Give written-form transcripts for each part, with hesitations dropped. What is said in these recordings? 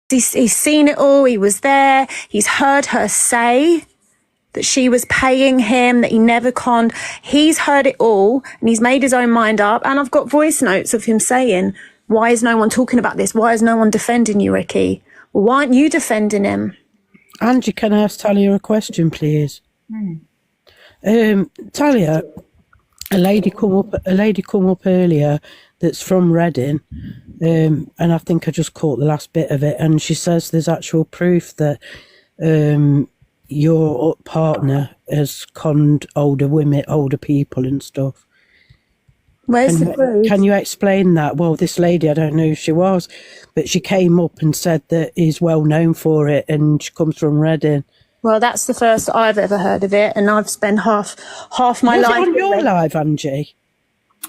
He's seen it all. He was there. He's heard her say that she was paying him, that he never conned. He's heard it all and he's made his own mind up. And I've got voice notes of him saying, why is no one talking about this? Why is no one defending you, Ricky? Well, why aren't you defending him? Angie, can I ask Talia a question, please? Talia, a lady come up earlier that's from Reading, and I think I just caught the last bit of it, and she says there's actual proof that your partner has conned older people and stuff. Where's the proof? Can you explain that? Well, this lady, I don't know who she was, but she came up and said that he's well known for it and she comes from Reading. Well, that's the first I've ever heard of it, and I've spent half my life... Was it on your live, Angie?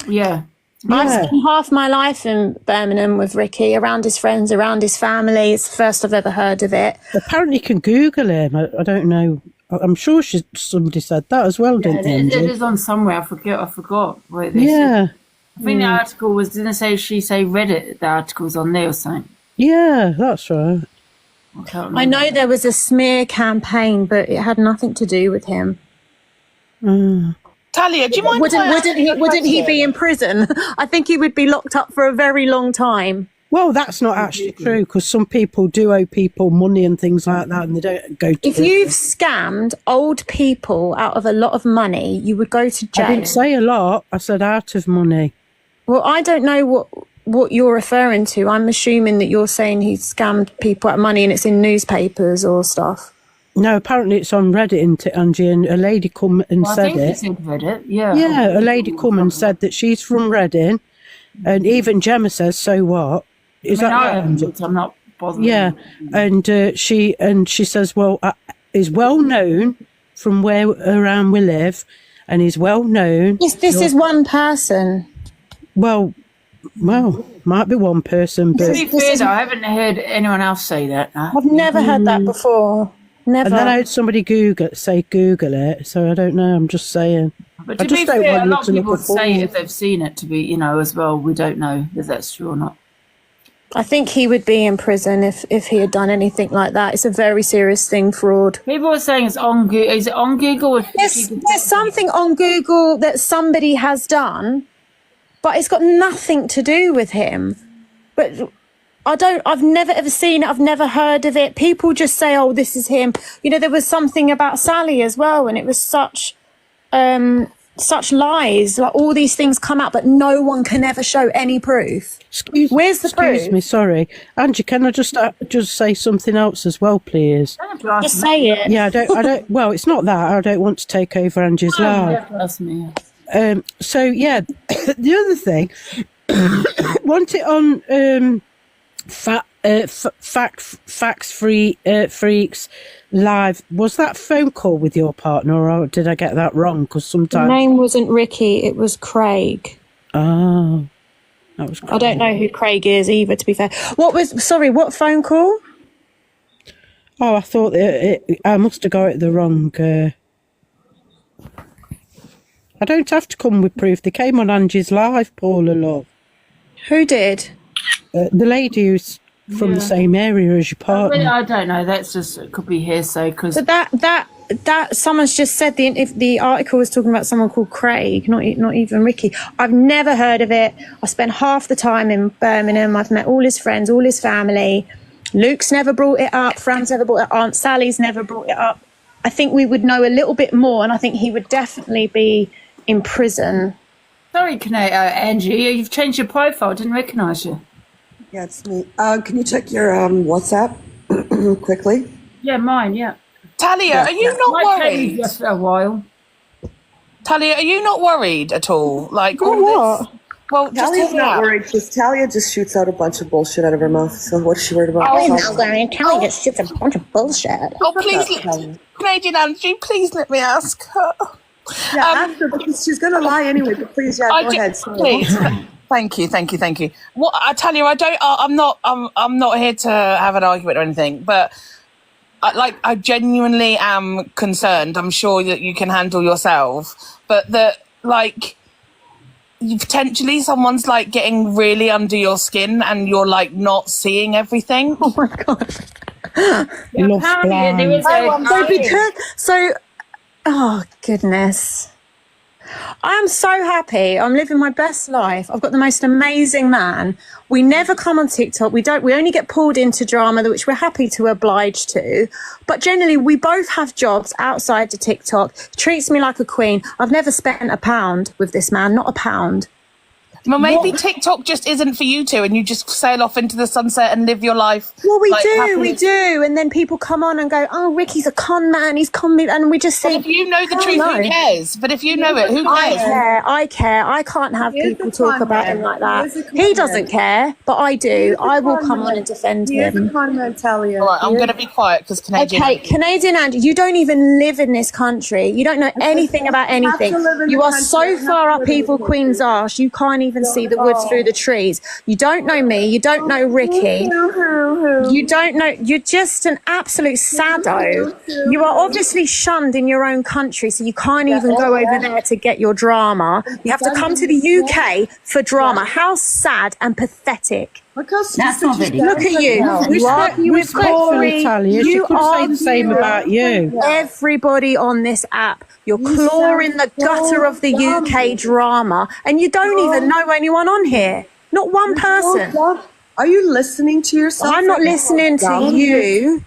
Yeah. I've spent half my life in Birmingham with Ricky, around his friends, around his family. It's the first I've ever heard of it. Apparently you can Google him. I don't know. I'm sure somebody said that as well, didn't they, Angie? It is on somewhere. I forgot where it is. Yeah. I think the article was, didn't she say Reddit, the article's on there or something? Yeah, that's right. I know there was a smear campaign, but it had nothing to do with him. Talia, do you mind? Wouldn't he be in prison? I think he would be locked up for a very long time. Well, that's not actually true, because some people do owe people money and things like that, and they don't go to If you've scammed old people out of a lot of money, you would go to jail. I didn't say a lot. I said out of money. Well, I don't know what you're referring to. I'm assuming that you're saying he scammed people out of money and it's in newspapers or stuff. No, apparently it's on Reddit, isn't it, Angie? And a lady come and said I think it's in Reddit, yeah. Yeah, a lady come and said that she's from Reading, and even Gemma says, so what? Is that right? I'm not bothered. Yeah, and she says, well, is well known from where around we live, and he's well known. Yes, this is one person. Well, might be one person, but to be fair, though, I haven't heard anyone else say that. I've never heard that before. Never. And then I heard somebody Google it, so I don't know. I'm just saying. But to be fair, a lot of people say if they've seen it to be, as well. We don't know if that's true or not. I think he would be in prison if he had done anything like that. It's a very serious thing, fraud. People are saying it's on Google. Is it on Google? There's something on Google that somebody has done, but it's got nothing to do with him. But I've never ever seen it. I've never heard of it. People just say, oh, this is him. There was something about Sally as well, and it was such lies. Like, all these things come out, but no one can ever show any proof. Where's the proof? Excuse me, sorry. Angie, can I just say something else as well, please? Just say it. Yeah, I don't, well, it's not that. I don't want to take over Angie's life. So, yeah, the other thing, want it on Facts Freaks live. Was that phone call with your partner, or did I get that wrong? Because sometimes the name wasn't Ricky, it was Craig. Oh, that was Craig. I don't know who Craig is either, to be fair. What phone call? Oh, I thought I must have got it the wrong. I don't have to come with proof. They came on Angie's live, Paula love. Who did? The lady who's from the same area as your partner. I don't know. That's just, it could be hearsay. Cause that someone's just said if the article was talking about someone called Craig, not even Ricky. I've never heard of it. I spent half the time in Birmingham. I've met all his friends, all his family. Luke's never brought it up. Fran's never brought it up. Aunt Sally's never brought it up. I think we would know a little bit more, and I think he would definitely be in prison. Sorry, Angie, you've changed your profile. I didn't recognise you. Yeah, it's me. Can you check your WhatsApp quickly? Yeah, mine, yeah. Talia, are you not worried? Just for a while. Talia, are you not worried at all? Like, what? Well, Talia's not worried. Talia just shoots out a bunch of bullshit out of her mouth. So what is she worried about? I'm not worried. Talia just shoots a bunch of bullshit. Oh, please, Canadian Angie, please let me ask her. Yeah, ask her, because she's going to lie anyway, but please, go ahead. Please. Thank you. What I tell you, I'm not here to have an argument or anything, but I genuinely am concerned. I'm sure that you can handle yourself, but potentially someone's like getting really under your skin and you're like not seeing everything. Oh my God. Love's Apparently, there blind. is a Oh goodness. I am so happy. I'm living my best life. I've got the most amazing man. We never come on TikTok. We only get pulled into drama, which we're happy to oblige to. But generally, we both have jobs outside of TikTok. Treats me like a queen. I've never spent £1 with this man, not £1. Well, maybe TikTok just isn't for you two, and you just sail off into the sunset and live your life. Well, we like, do, happily. we do. And then people come on and go, oh, Ricky's a con man. He's con me. And we just But think, if you know the hell truth, no. who cares? But if you know it, who I cares? care. I can't have He is people a talk con about man. him like He that. is a con He man. doesn't care, but I do. I will come on and defend He is a him. con man, Talia. All right, I'm going to be quiet because Canadian. Okay, Canadian Andrew, you don't even live in this country. You don't know anything about have to anything. live in You the are country. so You have far to up live in the Evil country. Queen's arse, you can't even see the woods through the trees. You don't know me. You don't know Ricky. You don't know. You're just an absolute sado. You are obviously shunned in your own country, so you can't even go over there to get your drama. You have to come to the UK for drama. How sad and pathetic. Look how That's not stupid really- you Look at you. You argue with Respectfully, Corey. Talia, she could say the same argue about you. everybody on this app. You're clawing the gutter of the UK drama, and you don't even know anyone on here. Not one person. Are you listening to yourself? I'm not right now? listening to Dumb. you.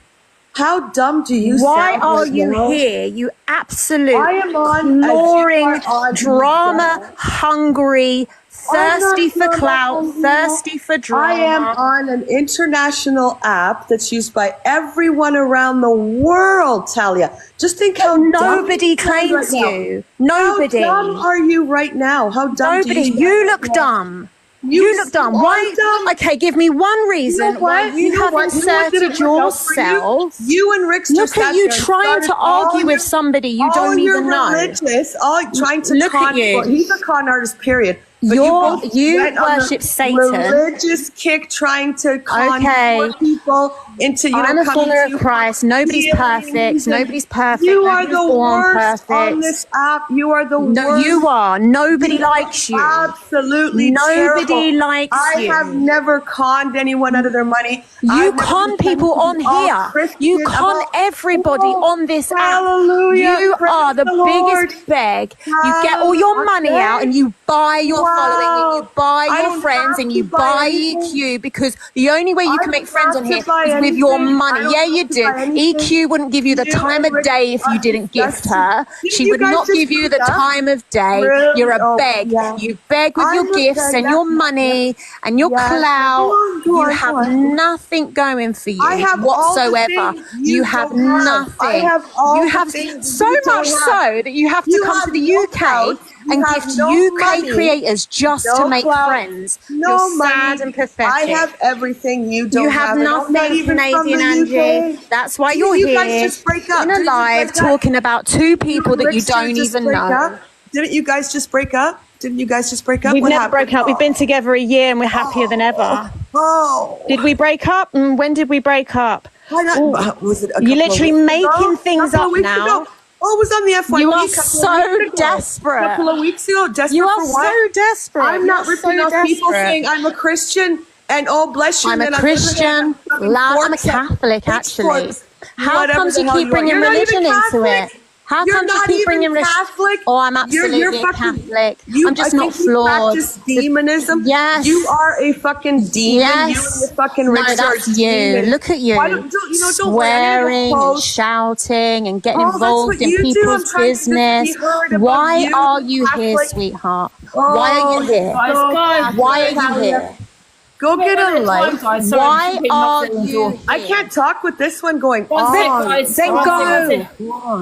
How dumb do you Why sound are right you now? here? You absolute I am on, clawing, on drama hungry, thirsty for not clout, on, thirsty for drama. I am on an international app that's used by everyone around the world, Talia. Just think how Nobody dumb you sound claims right now. you. Nobody. How dumb are you right now? How dumb Nobody. do you You sound look right now? dumb. You look dumb. are Why? dumb. Okay, give me one reason You know why what? you know have what? You know what didn't inserted work out for yourself. You and Rickster Look sat at you there and trying started to all argue with your- somebody you all don't your even know. religious, all trying to Look at con. you. Well, he's a con artist, period. But You went on the worship Satan. Religious kick, trying to con Okay. more people into I'm a coming follower to of Christ. Nobody's healing perfect. and- Nobody's perfect. You are Nobody's the born worst perfect. on this app. You are the No, worst. you are. Nobody You are likes you. Absolutely Nobody terrible. likes I you. have never conned anyone out of their money. You I've never con pretended people to on be all here. Christian. You I'm con all- everybody Oh, on this app. hallelujah. You Praise are the Lord. biggest beg. You get all your money out and you buy your following and you buy I your don't friends have and to you buy buy anything. EQ because the only way you I can make don't friends have on to here buy is with your anything. I money. don't Yeah, have you to do. buy anything. EQ wouldn't give you the You time of and day if you Rick- didn't gift her. Didn't She you would guys not just give you the break up? time of day. Really? You're a Oh, beg. yeah. You beg with your I'm a gifts beg, and yeah. your money and your Yeah. clout. Go on, You go have on. nothing going for you I have all the whatsoever. things You you have don't have. nothing. I have all you the have things so you don't much have. so that you have to You come have to the no UK clout. You and have gift no UK money. creators just No to make clout, friends. no You're money. sad and pathetic. I have everything you don't You have and I'm not nothing, even from Canadian the Angie. UK. That's why Didn't you're you here guys just break up? in a Didn't you live guys just- talking about two people that you Rickster don't just even break know. up? Didn't you guys just break up? Didn't you guys just break up? We've What never happened? broken up. We've been together a year and we're happier than ever. Oh, Did we break up? When did we break up? why not? Was it a You're couple of literally weeks making ago? things Couple of up weeks now. ago? Oh, it was on the F1. You are couple of so weeks ago. desperate. Couple of weeks ago, desperate You are for what? so desperate. I'm not You're ripping so off people desperate. saying I'm a Christian and oh bless you. I'm and a then I'm Christian, shoving loud. I'm a forks up Catholic, actually. pitchforks, How whatever comes the you hell keep are. bringing You're not religion even into Catholic. it? How You're comes you not keep even bringing religion? Catholic. Oh, I'm You're absolutely fucking- Catholic. You, I'm just I not think you flawed. practice demonism. Yes. You are a fucking demon. Yes. You and your fucking No, Rickster that's are you. demons. Look at you. Why don't worry, I'm gonna Swearing go and post. shouting and getting Oh, that's involved what in you do. I'm people's trying to just be business. heard above Why you, are you here, Catholic. sweetheart? Oh, Why are you here? Guys, Why are you here? Go get a life. Guys, sorry, Why I'm keeping are knocking on the you door. here? I can't talk with this one going One on. sec, guys. Then One go. sec.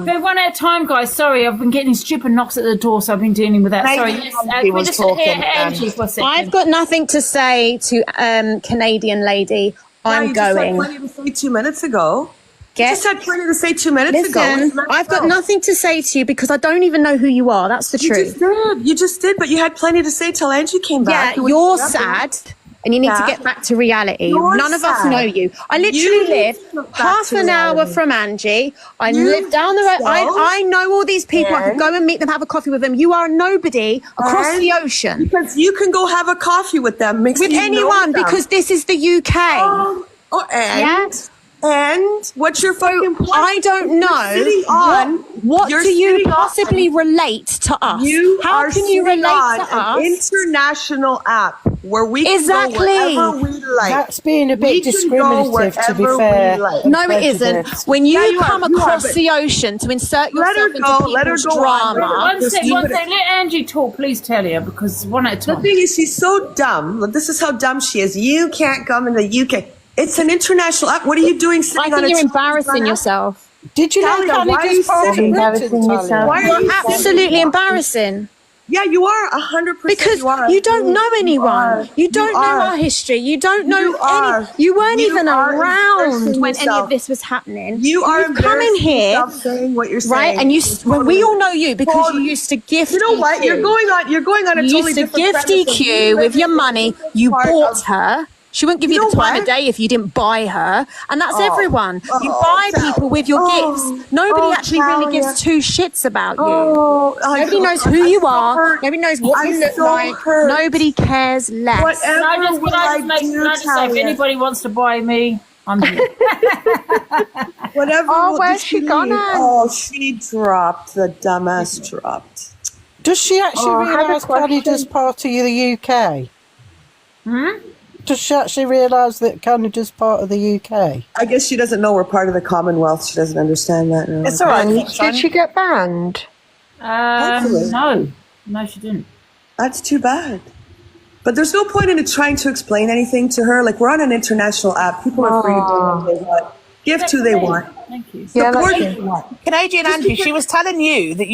Go one at a time, guys. Sorry, I've been getting stupid knocks at the door, so I've been dealing with that. Maybe Sorry. Yes, somebody can we was just talking, hear Angie for a second? I've got nothing to say to Canadian lady. I'm You just had going. plenty to say 2 minutes ago. You Get just had plenty to say 2 minutes ago. Listen, Let's I've got go. nothing to say to you because I don't even know who you are. That's the You truth. just did. You just did, but you had plenty to say till Angie came Yeah, back. You you're were- sad. and you need to Yeah. get back to reality. You're None of us sad. know you. I literally You need live to get back half to an hour reality. from Angie. I You live down the road. don't. I know all these people. I could And- go and meet them, have a coffee with them. You are nobody across And- the ocean Because you can go have a coffee with them. Makes with you know anyone them. because this is the UK. And what's your fucking point? I don't You're know sitting on- what you're do you sitting on- possibly relate to us? You How are can you sitting relate on to us? an international app where we can Exactly. go wherever we like. That's being a We bit can go discriminative, to be wherever we fair. like. No, it isn't. Prejudice. When you Yeah, you are. come You are, across but- the ocean to insert Let her yourself into go, let her people's go on. drama, One Just sec, leave one it- sec. Let Angie talk, please, Talia, because one at a The time. thing is, she's so dumb. Look, this is how dumb she is. You can't come in the UK. It's an international app. What are you doing sitting I on think a you're Chinese embarrassing app? yourself. Did you know Talia, why are you Canada's part of sitting- Britain, Why Talia? are You're you absolutely embarrassing Yeah, you are 100%. because you don't know anyone. You don't know our history. You don't know You are. any. You weren't You even are around embarrassing when any yourself. of this was happening. You are You've come in embarrassing here, yourself saying what you're saying. right? And you, when we all know you because Totally. you used to gift. You know what? You're going on a You totally used to different gift premise of EQ with your money. You part bought of- her. She wouldn't give You you the know time what? of day if you didn't buy her. And that's everyone. You Oh, buy Talia. people with your gifts. Nobody actually really Talia. gives two shits about you. Nobody Nobody knows who you are. Nobody knows what you look like. Nobody cares less. Whatever Can I just, will I do, can I just say, if Talia? anybody wants to buy me, I'm here. Whatever. Oh, will- where's did she gone, leave? Anne? Oh, she dropped. The dumbass dropped. Does she actually I had a realise Canada's part of the UK? Does she actually realise that Canada's part of the UK? I guess she doesn't know we're part of the Commonwealth. She doesn't understand that. No. It's all right. Did she get banned? Hopefully. No, she didn't. That's too bad. But there's no point in trying to explain anything to her. Like, we're on an international app. People are free to do what they want. Gift who they want. Thank you. Yeah, Support that's who they want. Canadian Angie, she was telling you that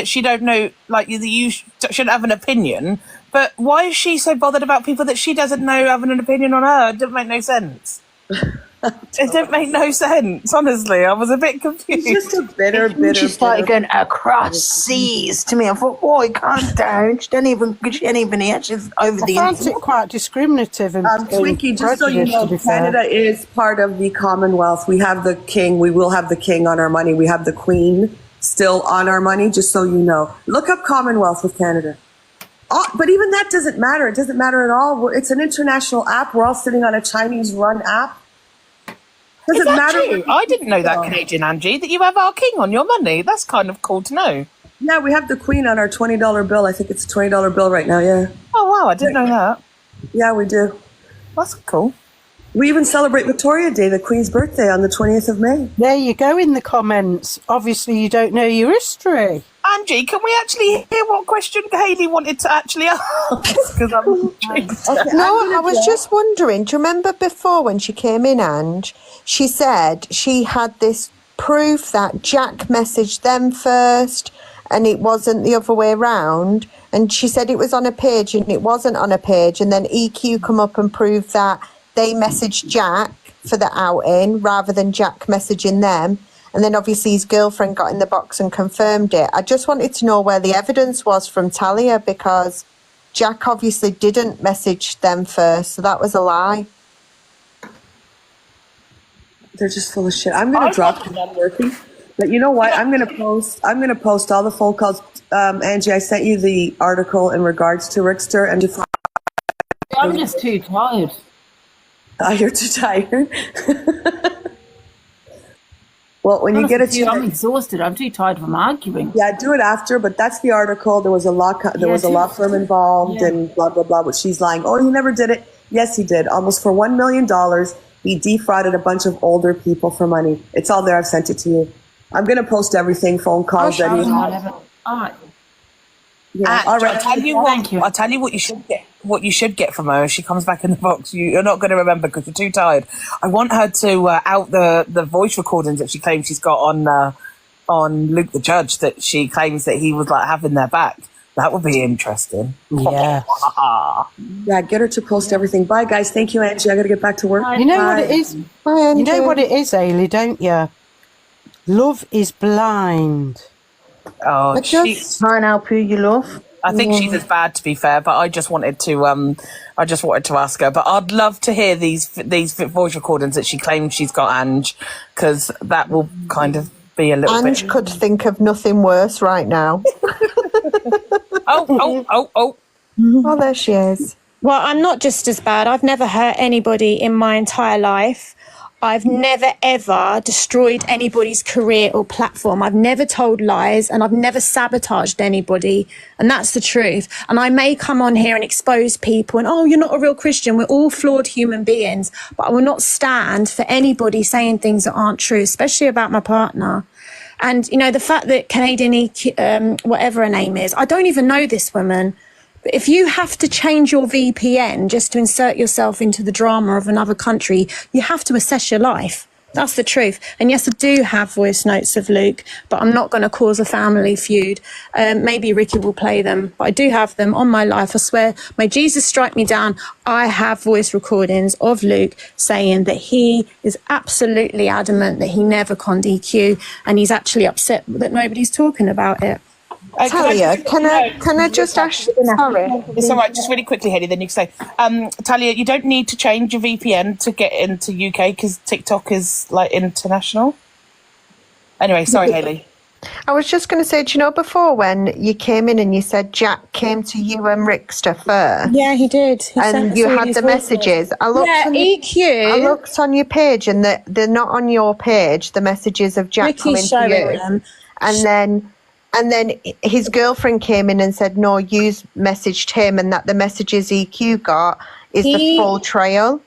she don't know, like that you shouldn't have an opinion. But why is she so bothered about people that she doesn't know having an opinion on her? It didn't make no sense. It didn't make no sense. Honestly, I was a bit confused. She's just a bitter. She started going across seas to me. I thought, boy, calm down. She don't even hear. She's over I the found it internet. quite discriminative and Twinkie, just so you prejudiced, know, to be fair. Canada is part of the Commonwealth. We have the king. We will have the king on our money. We have the queen still on our money, just so you know. Look up Commonwealth with Canada. Oh, but even that doesn't matter. It doesn't matter at all. It's an international app. We're all sitting on a Chinese-run app. Is Doesn't that matter. true? I didn't know that, Canadian Angie, that you have our king on your money. That's kind of cool to know. Yeah, we have the queen on our $20 bill. I think it's a $20 bill right now, yeah. Oh, wow, I didn't know that. Yeah, we do. That's cool. We even celebrate Victoria Day, the Queen's birthday, on the 20th of May. There you go in the comments. Obviously, you don't know your history. Angie, can we actually hear what question Hayley wanted to actually ask? Because I'm intrigued. No, I was just wondering, do you remember before when she came in, Ange, she said she had this proof that Jack messaged them first and it wasn't the other way around. And she said it was on a page and it wasn't on a page. And then EQ come up and proved that they messaged Jack for the outing rather than Jack messaging them. And then obviously his girlfriend got in the box and confirmed it. I just wanted to know where the evidence was from Talia because Jack obviously didn't message them first. So that was a lie. They're just full of shit. I'm going to drop because I'm working. But you know what? I'm going to post all the phone calls. Angie, I sent you the article in regards to Rickster and to I'm just too tired. you're too tired. Well, when you get a I'm chance, exhausted. I'm too tired from arguing. yeah, do it after. But that's the article. There was a law firm involved, Yeah. and blah blah blah. But she's lying. Oh, he never did it. Yes, he did. Almost for $1 million, he defrauded a bunch of older people for money. It's all there. I've sent it to you. I'm gonna post everything. Phone calls. All Everything. right. Yeah. All right. I'll tell you what. Thank you. I'll tell you what you should get. What you should get from her if she comes back in the box. You're not going to remember because you're too tired. I want her to out the voice recordings that she claims she's got on Luke the Judge that she claims that he was like having their back. That would be interesting. Yeah. Yeah, get her to post everything. Bye, guys. Thank you, Angie. I got to get back to work. You know what it is? Bye, You know Andrew. what it is, Ailey, don't you? Love is blind. Oh, Just try and help who you love. I think she's as bad, to be fair. But I just wanted to ask her. But I'd love to hear these voice recordings that she claims she's got, Ange, because that will kind of be a little Ange bit. could think of nothing worse right now. Oh! Oh, there she is. Well, I'm not just as bad. I've never hurt anybody in my entire life. I've never, ever destroyed anybody's career or platform. I've never told lies and I've never sabotaged anybody. And that's the truth. And I may come on here and expose people and, oh, you're not a real Christian. We're all flawed human beings. But I will not stand for anybody saying things that aren't true, especially about my partner. And, you know, the fact that Canadian EQ, whatever her name is, I don't even know this woman. But if you have to change your VPN just to insert yourself into the drama of another country, you have to assess your life. That's the truth. And yes, I do have voice notes of Luke, but I'm not going to cause a family feud. Maybe Ricky will play them, but I do have them on my life. I swear, may Jesus strike me down. I have voice recordings of Luke saying that he is absolutely adamant that he never conned EQ, and he's actually upset that nobody's talking about it. Talia, can I just ask? Sorry. It's all right. Just really quickly, Haley. Then you can say, Talia, you don't need to change your VPN to get into UK because TikTok is like international. Anyway, sorry, Haley. I was just going to say, do you know before when you came in and you said Jack came to you and Rickster first? Yeah, he did. He sent And us you all had these the voices. messages. I looked Yeah, on EQ. I looked on your page and they're not on your page, the messages of Jack coming Ricky's to showing you. them. And then his girlfriend came in and said, no, you messaged him and that the messages EQ got is the full trail.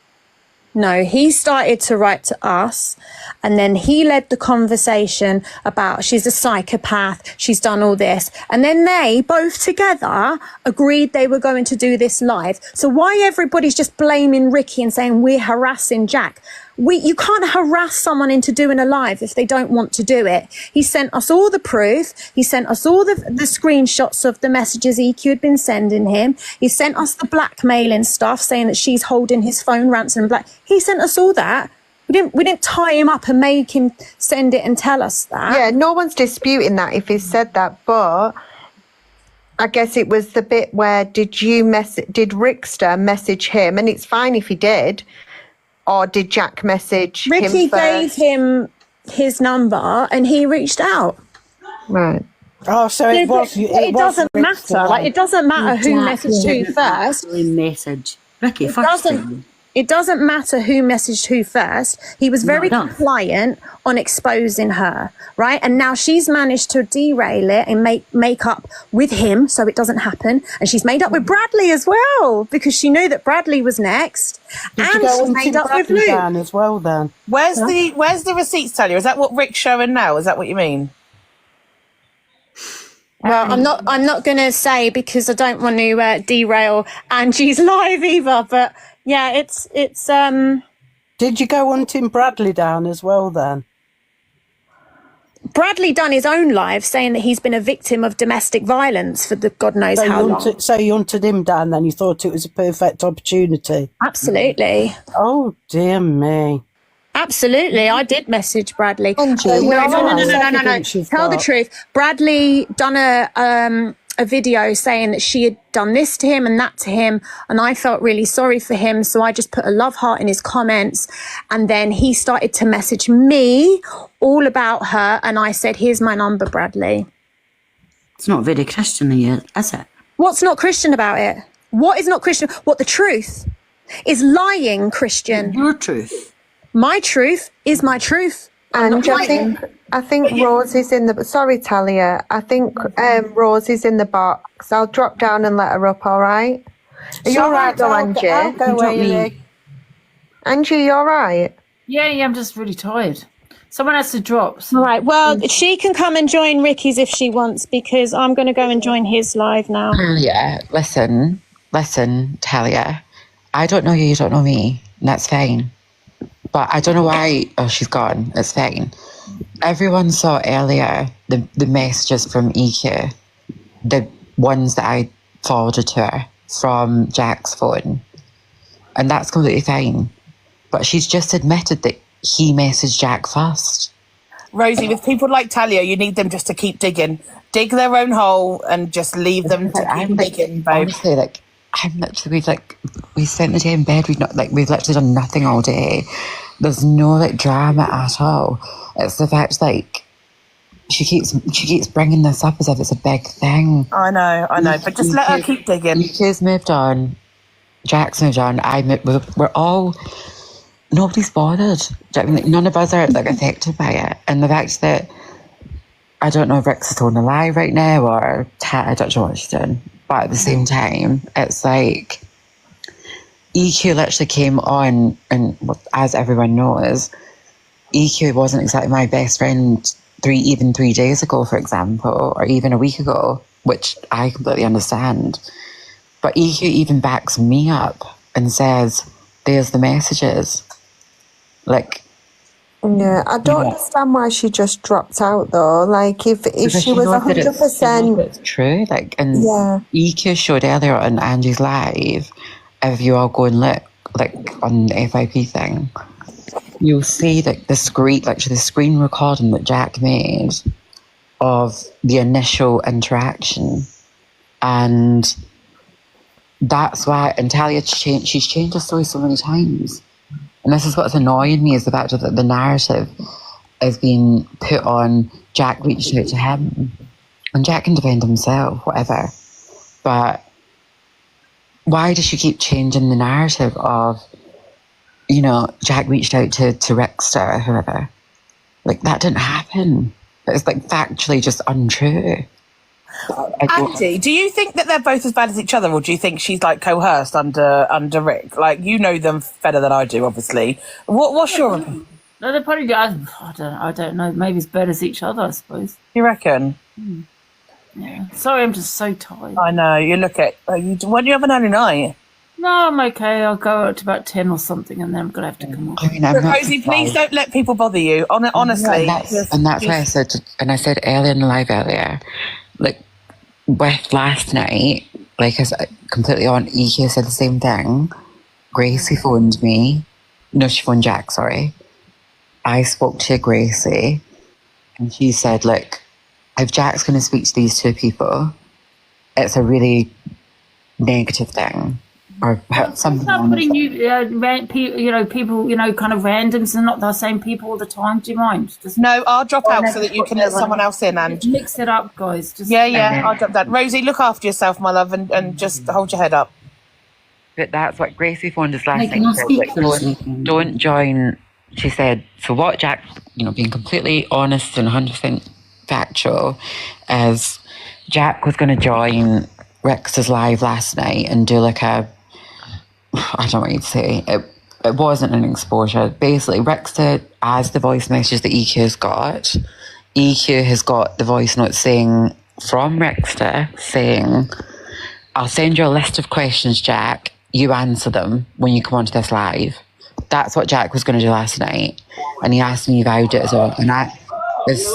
No, he started to write to us and then he led the conversation about she's a psychopath, she's done all this. And then they both together agreed they were going to do this live. So why everybody's just blaming Ricky and saying we're harassing Jack? You can't harass someone into doing a live if they don't want to do it. He sent us all the proof. He sent us all the screenshots of the messages EQ had been sending him. He sent us the blackmailing stuff saying that she's holding his phone ransom. He sent us all that. We didn't tie him up and make him send it and tell us that. Yeah, no one's disputing that if he said that, but I guess it was the bit where did Rickster message him? And it's fine if he did. Or did Jack message him Ricky first? gave him his number and he reached out. Right. Oh, so it was. It doesn't matter. Like, it doesn't matter who messaged who first. Message. Ricky, It doesn't matter who messaged who first. He was very compliant on exposing her, right? And now she's managed to derail it and make up with him so it doesn't happen. And she's made up with Bradley as well because she knew that Bradley was next. Did and you go she on made Tim up with Bradley Luke. down as well then? Where's the receipts, Talia? Is that what Rick's showing now? Is that what you mean? Well, I'm not going to say because I don't want to derail Angie's live either. But yeah, it's. Did you go on Tim Bradley down as well then? Bradley done his own live saying that he's been a victim of domestic violence for the God knows how long. So you hunted him down then? You thought it was a perfect opportunity? Absolutely. Oh, dear me. Absolutely. I did message Bradley. No. Tell the truth. Bradley done a video saying that she had done this to him and that to him, and I felt really sorry for him, so I just put a love heart in his comments, and then he started to message me all about her, and I said, here's my number, Bradley. It's not very Christian yet, is it? What's not Christian about it? What is not Christian? What the truth is lying Christian. Your truth. My truth is my truth. And I think Rose is in the. Sorry, Talia. I think Rose is in the box. I'll drop down and let her up. All right. Are you all right, though, Angie? I'll go away. Angie, you all right? Yeah, I'm just really tired. Someone has to drop. So. All right. Well, she can come and join Ricky's if she wants, because I'm going to go and join his live now. Yeah, listen, Talia. I don't know you don't know me. And that's fine. But I don't know why. Oh, she's gone. It's fine. Everyone saw earlier the messages from EQ, the ones that I forwarded to her from Jack's phone. And that's completely fine. But she's just admitted that he messaged Jack first. Rosie, with people like Talia, you need them just to keep digging. Dig their own hole and just leave them to keep digging, babe. Honestly, like, I'm literally, we spent the day in bed, we've literally done nothing all day. There's no, like, drama at all. It's the fact, like, she keeps bringing this up as if it's a big thing. I know, but just let her keep digging. She's moved on. Jack's moved on. We're all... Nobody's bothered. Do you know what I mean? None of us are, like, affected by it. And the fact that... I don't know if Rick's telling a lie right now or I don't know what she's doing. But at the same time, it's like... EQ literally came on, and as everyone knows, EQ wasn't exactly my best friend 3 days ago, for example, or even a week ago, which I completely understand. But EQ even backs me up and says, there's the messages. Like, yeah, I don't understand why she just dropped out though. Like, if she was 100%, it's true. Like, and yeah. EQ showed earlier on Angie's live. If you all go and look, like on the FIP thing, you'll see that the screen recording that Jack made of the initial interaction, and that's why. And Talia she's changed her story so many times. And this is what's annoying me, is the fact that the narrative is being put on Jack reached out to him. And Jack can defend himself, whatever. But why does she keep changing the narrative of, you know, Jack reached out to Rickster or whoever? Like, that didn't happen. It's, like, factually just untrue. Andy, do you think that they're both as bad as each other, or do you think she's like coerced under Rick? Like, you know them better than I do, obviously. What's your opinion? No, they're probably. I don't know. Maybe as bad as each other, I suppose. You reckon? Yeah. Sorry, I'm just so tired. I know. You look at. When do you have an early night? No, I'm okay. I'll go out to about 10 or something, and then I'm gonna have to come off. I mean, I'm not Rosie, please don't let people bother you. Honestly, and that's why I said, and I said earlier in the live earlier, like, with last night, like, as completely on, EQ said the same thing. Gracie phoned me. No, she phoned Jack, sorry. I spoke to Gracie, and she said, look, if Jack's going to speak to these two people, it's a really negative thing. Or something. Not putting people, kind of randoms and not the same people all the time. Do you mind? No, I'll drop out so that you can let someone else in and mix it up, guys. I'll drop that. Rosie, look after yourself, my love, and just hold your head up. But that's what Gracie phoned us last night. Like, don't join. She said, so what Jack, being completely honest and 100% factual, is Jack was going to join Rick's live last night and do like I don't know what you'd say. It wasn't an exposure. Basically, Rickster has the voice message that EQ's got. EQ has got the voice note saying, from Rickster, saying, I'll send you a list of questions, Jack. You answer them when you come onto this live. That's what Jack was going to do last night. And he asked me about it as well. And as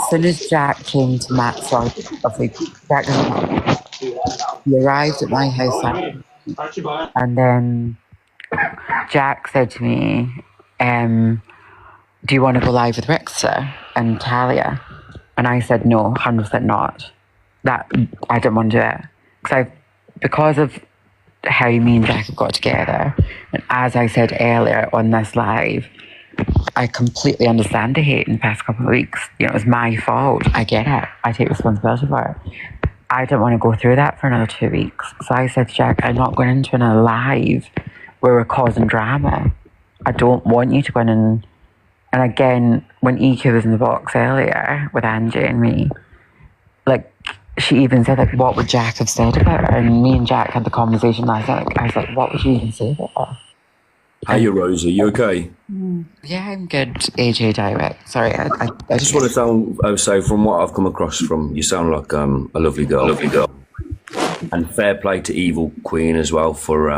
soon as Jack came to Matt's house, he arrived at my house and then Jack said to me, do you want to go live with Rickster and Talia? And I said, no, 100% not. That I didn't want to do it. Because of how me and Jack have got together, and as I said earlier on this live, I completely understand the hate in the past couple of weeks. It was my fault. I get it. I take responsibility for it. I didn't want to go through that for another 2 weeks. So I said to Jack, I'm not going into another live where we're causing drama. I don't want you to go in and again, when EQ was in the box earlier with Angie and me, like, she even said, like, what would Jack have said about her? And me and Jack had the conversation last night. I was like, what would you even say about her? How you, Rosie? You okay? Yeah, I'm good, AJ Direct. Sorry, I just want to say from what I've come across from, you sound like a lovely girl. And fair play to Evil Queen as well for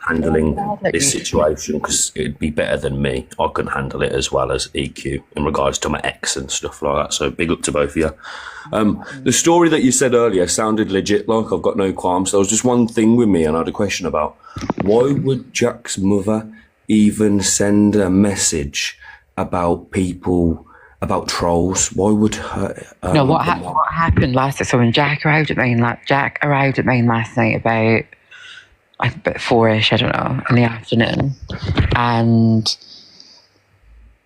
handling this situation, because it'd be better than me. I couldn't handle it as well as EQ in regards to my ex and stuff like that. So big up to both of you. The story that you said earlier sounded legit, like I've got no qualms. There was just one thing with me, and I had a question about why would Jack's mother even send a message about people about trolls. Why would No, what happened last night? So when Jack arrived at Maine last night about 4ish, I don't know, in the afternoon, and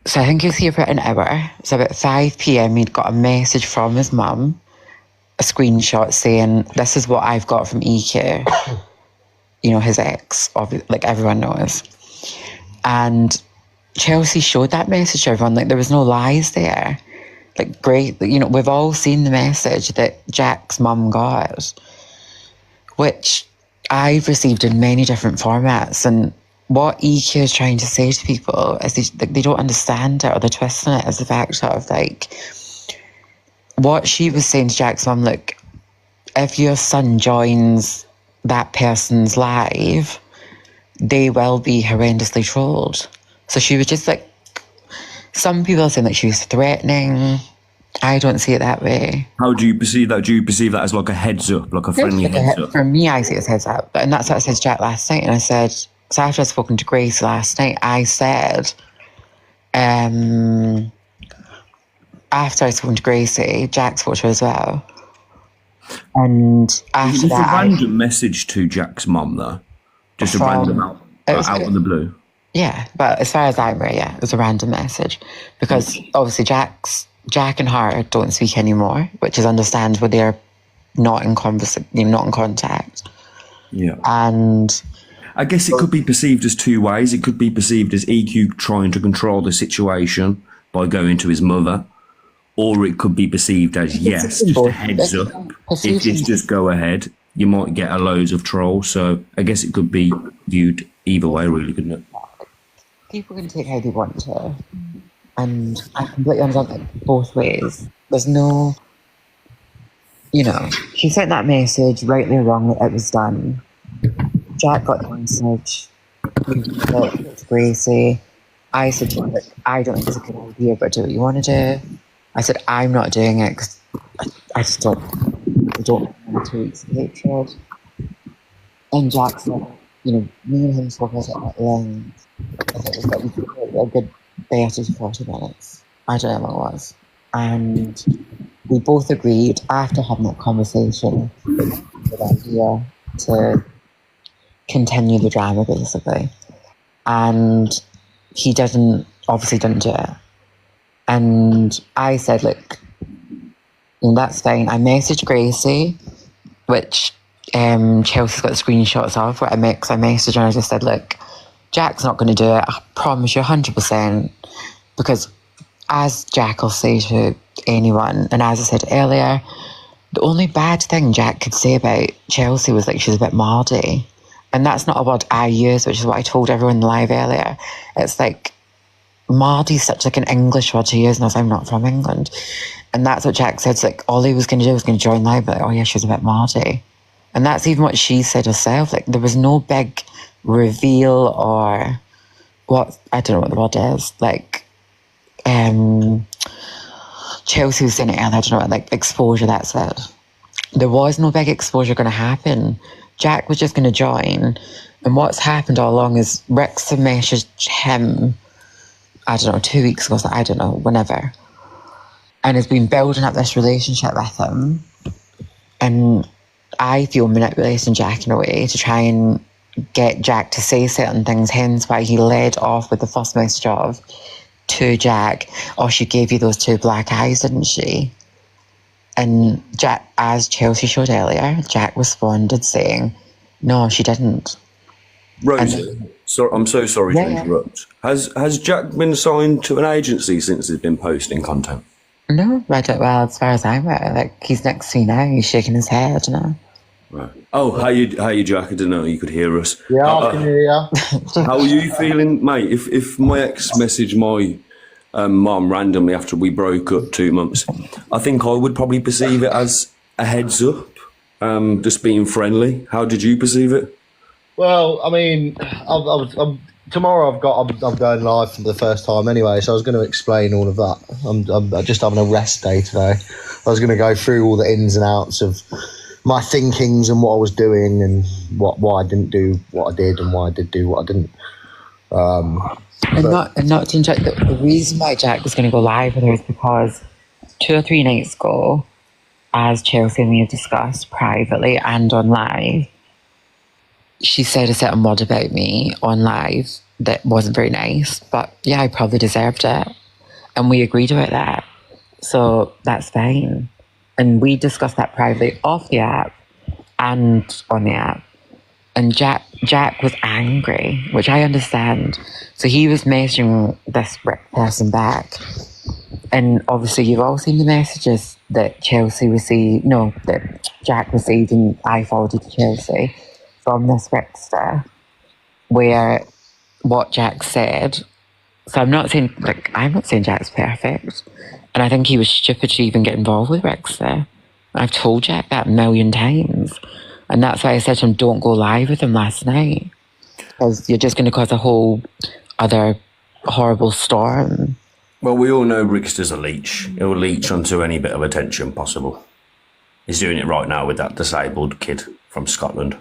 so I think he was here for an hour. So about 5 p.m. he'd got a message from his mum, a screenshot saying, "This is what I've got from EQ." You know, his ex, like everyone knows. And Chelsea showed that message to everyone. Like, there was no lies there. Like, great, you know, we've all seen the message that Jack's mum got, which I've received in many different formats. And what EQ is trying to say to people is they don't understand it, or they're twisting it as the fact of, like, what she was saying to Jack's mum, look, if your son joins that person's live, they will be horrendously trolled. So she was just like, some people are saying that she was threatening. I don't see it that way. How do you perceive that? Do you perceive that as like a heads up, like a friendly heads up? For me, I see it as heads up. And that's what I said to Jack last night. And I said, so after I'd spoken to Grace last night, I said, after I'd spoken to Gracie, Jack spoke to her as well. And after that, a random message to Jack's mum, though? Just a random out of the blue? Yeah, but as far as I'm aware, yeah, it was a random message. Because obviously Jack and her don't speak anymore, which is understandable. They're not in contact. Yeah. And I guess it could be perceived as two ways. It could be perceived as EQ trying to control the situation by going to his mother, or it could be perceived as, yes, just a heads up. If this just go ahead, you might get a loads of trolls. So I guess it could be viewed either way, really, couldn't it? People can take how they want to. And I completely understand that both ways. There's no, you know, she sent that message, rightly or wrongly, it was done. Jack got the message, to Gracie. I said to her, like, I don't think it's a good idea, but do what you want to do. I said, I'm not doing it because I just don't want 2 weeks of hatred. And Jack said, you know, me and him spoke about it at length. I think it was like a good 30 to 40 minutes. I don't know what it was. And we both agreed after having that conversation, it was a good idea to continue the drama, basically. And he obviously didn't do it. And I said, look, that's fine. I messaged Gracie, which Chelsea's got the screenshots of, where I messaged her and I just said, look, Jack's not going to do it. I promise you 100%. Because as Jack will say to anyone, and as I said earlier, the only bad thing Jack could say about Chelsea was like she's a bit mardy. And that's not a word I use, which is what I told everyone live earlier. It's like, mardy's such like an English word to use, and I'm not from England. And that's what Jack said. It's like, all he was going to do was going to join live, but like, oh yeah, she was a bit mardy. And that's even what she said herself. Like, there was no big reveal or what, I don't know what the word is. Like, Chelsea was saying it earlier, I don't know, like exposure, that's it. There was no big exposure going to happen. Jack was just going to join. And what's happened all along is Rick's messaged him, I don't know, 2 weeks ago, so I don't know, whenever. And has been building up this relationship with him. And I feel manipulating Jack in a way to try and get Jack to say certain things, hence why he led off with the first message of to Jack, oh, she gave you those 2 black eyes, didn't she? And Jack, as Chelsea showed earlier, Jack responded saying, no, she didn't. Rosie, I'm so sorry to interrupt. Has Jack been signed to an agency since he's been posting content? No, I don't. Well, as far as I'm aware, like, he's next to me now. He's shaking his head, you know. Right. Oh, how you, Jack? I didn't know you could hear us. Yeah, I can hear you. How are you feeling, mate? If my ex messaged my mum randomly after we broke up 2 months, I think I would probably perceive it as a heads up, just being friendly. How did you perceive it? Well, I mean, tomorrow I'm going live for the first time anyway, so I was going to explain all of that. I'm just having a rest day today. I was going to go through all the ins and outs of my thinkings and what I was doing and why I didn't do what I did and why I did do what I didn't. And not to interrupt, the reason why Jack was going to go live with her is because 2 or 3 nights ago, as Chelsea and me have discussed privately and on live, she said a certain word about me on live that wasn't very nice, but yeah, I probably deserved it. And we agreed about that. So that's fine. And we discussed that privately off the app and on the app. And Jack was angry, which I understand. So he was messaging this person back. And obviously you've all seen the messages that that Jack received and I forwarded to Chelsea from this Rickster, where what Jack said. So I'm not saying Jack's perfect. And I think he was stupid to even get involved with Rickster. I've told Jack that a million times. And that's why I said to him, don't go live with him last night. Because you're just going to cause a whole other horrible storm. Well, we all know Rickster's a leech. He'll leech onto any bit of attention possible. He's doing it right now with that disabled kid from Scotland.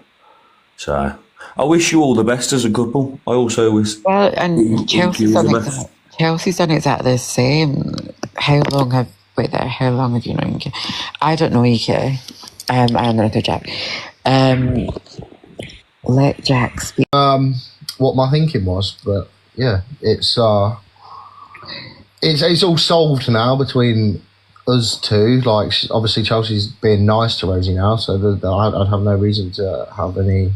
So I wish you all the best as a couple. I also wish... Well, and Chelsea's done exactly the same. How long have you known? I don't know EK. I don't know Jack. Let Jack speak. What my thinking was, but yeah, it's all solved now between us two. Like, obviously Chelsea's being nice to Rosie now, so I'd have no reason to have any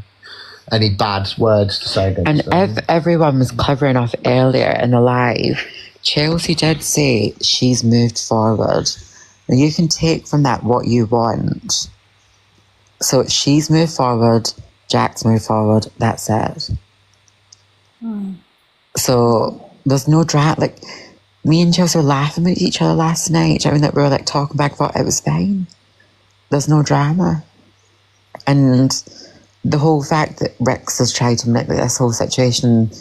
bad words to say against them. And if everyone was clever enough earlier in the live, Chelsea did say she's moved forward. Now you can take from that what you want. So she's moved forward, Jack's moved forward, that's it. So there's no drama. Like, me and Chelsea were laughing at each other last night. I mean, that we were like talking back and forth. It was fine. There's no drama. And the whole fact that Rex has tried to make this whole situation,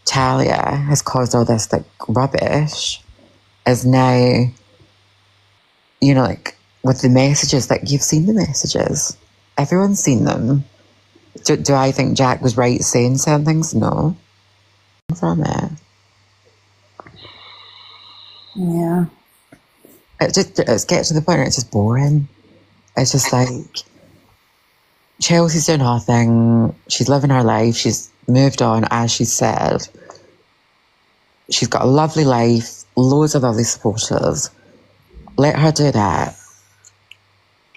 Talia has caused all this like rubbish, is now, you know, like with the messages, like you've seen the messages. Everyone's seen them. Do I think Jack was right saying certain things? No. From it. Yeah. It's get to the point where it's just boring. It's just like Chelsea's doing her thing. She's living her life. She's moved on, as she said. She's got a lovely life, loads of lovely supporters. Let her do that.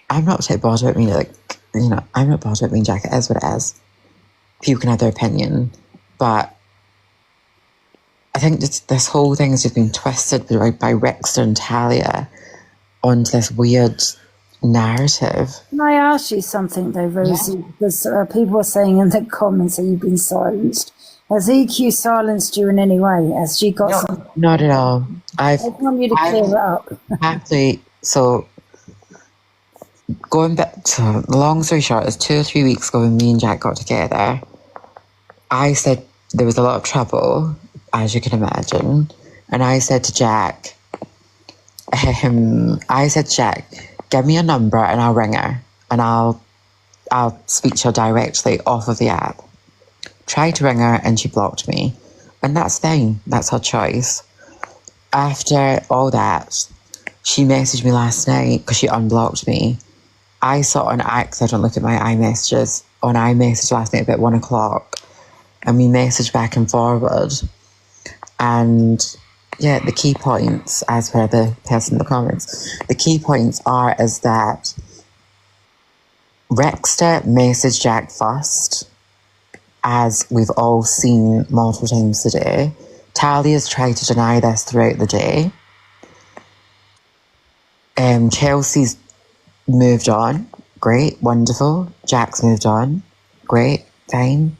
I'm not particularly bothered about me, like, you know, I'm not bothered about me and Jack. It is what it is. People can have their opinion. But I think this whole thing has just been twisted by Rickster and Talia onto this weird narrative. Can I ask you something though, Rosie? Yeah. Because people are saying in the comments that you've been silenced. Has EQ silenced you in any way? Has she got some? Not at all. I want you to clear it up. Actually, so going back to the long story short, it's 2 or 3 weeks ago when me and Jack got together. I said there was a lot of trouble, as you can imagine, and I said to Jack, give me a number and I'll ring her and I'll speak to her directly off of the app. Tried to ring her and she blocked me, and that's fine. That's her choice. After all that, she messaged me last night because she unblocked me. I saw an because I don't look at my iMessages on iMessage last night about 1 o'clock, and we messaged back and forward. And yeah, the key points, as per the person in the comments, the key points is that Rickster messaged Jack first, as we've all seen multiple times today. Talia's tried to deny this throughout the day. Chelsea's moved on. Great, wonderful. Jack's moved on. Great, fine.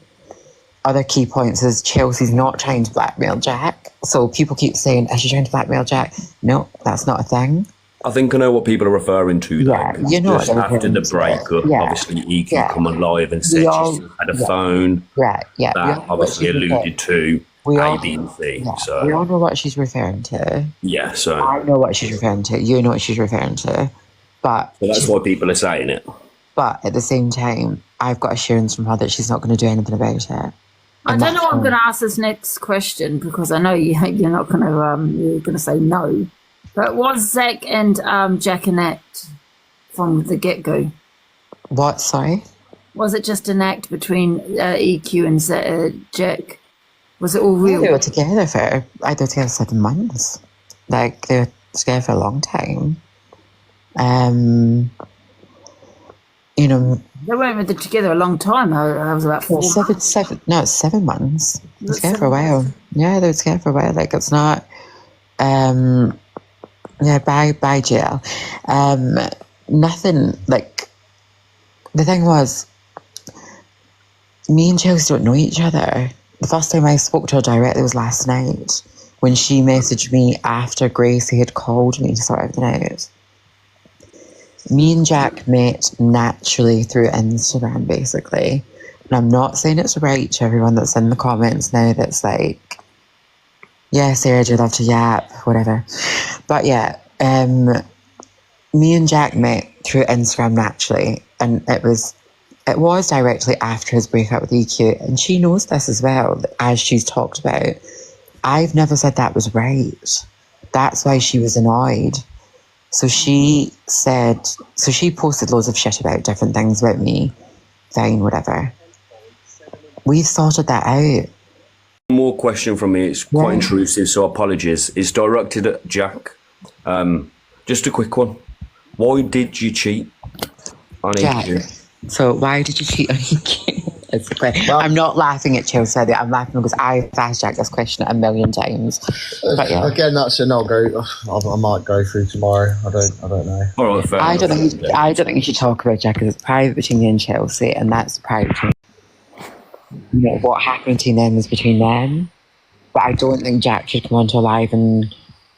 Other key points is Chelsea's not trying to blackmail Jack. So people keep saying, is she trying to blackmail Jack? No, that's not a thing. I think I know what people are referring to. Yeah, you know just after the breakup, obviously EQ come on live and said she had a phone. Right, yeah. That obviously alluded to A, B, and C. Yeah, so we all know what she's referring to. Yeah, so I know what she's referring to. You know what she's referring to. But so that's why people are saying it. But at the same time, I've got assurance from her that she's not going to do anything about it. I don't know what I'm going to ask this next question because I know you're not going to you're going to say no. But was Zach and Jack an act from the get-go? What? Sorry. Was it just an act between EQ and Jack? Was it all real? They were together for 7 months. Like they were together for a long time. You know, they weren't together a long time. I was about 4 months. It's 7 months. They were together for a while. Yeah, they were together for a while. Like it's not. Yeah, by jail. Nothing like. The thing was, me and Chelsea don't know each other. The first time I spoke to her directly was last night when she messaged me after Gracie had called me to sort everything out. Me and Jack met naturally through Instagram, basically. And I'm not saying it's right to everyone that's in the comments now that's like, yeah, Sarah, do you love to yap, whatever. But yeah, me and Jack met through Instagram naturally. And it was directly after his breakup with EQ. And she knows this as well, as she's talked about. I've never said that was right. That's why she was annoyed. So she posted loads of shit about different things about me. Fine, whatever. We've sorted that out. One more question from me. It's quite intrusive, so apologies. It's directed at Jack. Just a quick one. Why did you cheat on EQ? So why did you cheat on EQ? It's the question. I'm not laughing at Chelsea. I'm laughing because I've asked Jack this question a million times. But yeah. Again, that's an I'll go. I might go through tomorrow. I don't know. All right, fair I don't think you should talk about Jack because it's private between you and Chelsea, and that's private between. You know what happened between them is between them. But I don't think Jack should come onto live and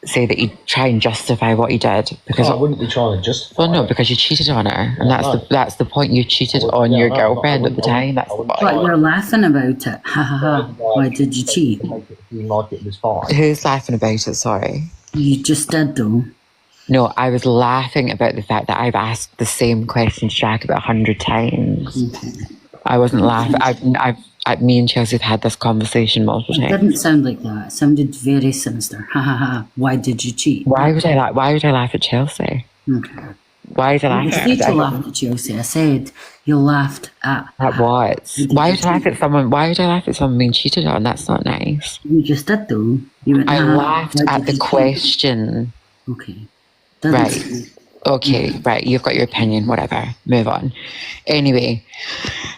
say that he'd try and justify what he did because I wouldn't be trying to justify. Well, no, because you cheated on her, and that's the point. You cheated on your girlfriend at the time. That's the point. But you're laughing about it. Ha ha ha! Why did you cheat? Like it was fine. Who's laughing about it? Sorry. You just did though. No, I was laughing about the fact that I've asked the same question to Jack about 100 times. Okay. I wasn't laughing. Me and Chelsea have had this conversation multiple times. It didn't sound like that. It sounded very sinister. Ha ha ha! Why did you cheat? Why would I laugh at Chelsea? Okay. Why did I laugh at You laughed at Chelsea. I said you laughed at. At what? Why would I laugh at someone? Why would I laugh at someone being cheated on? That's not nice. You just did though. You went, I laughed at the question. Okay. Right. Okay, right, you've got your opinion, whatever, move on. Anyway,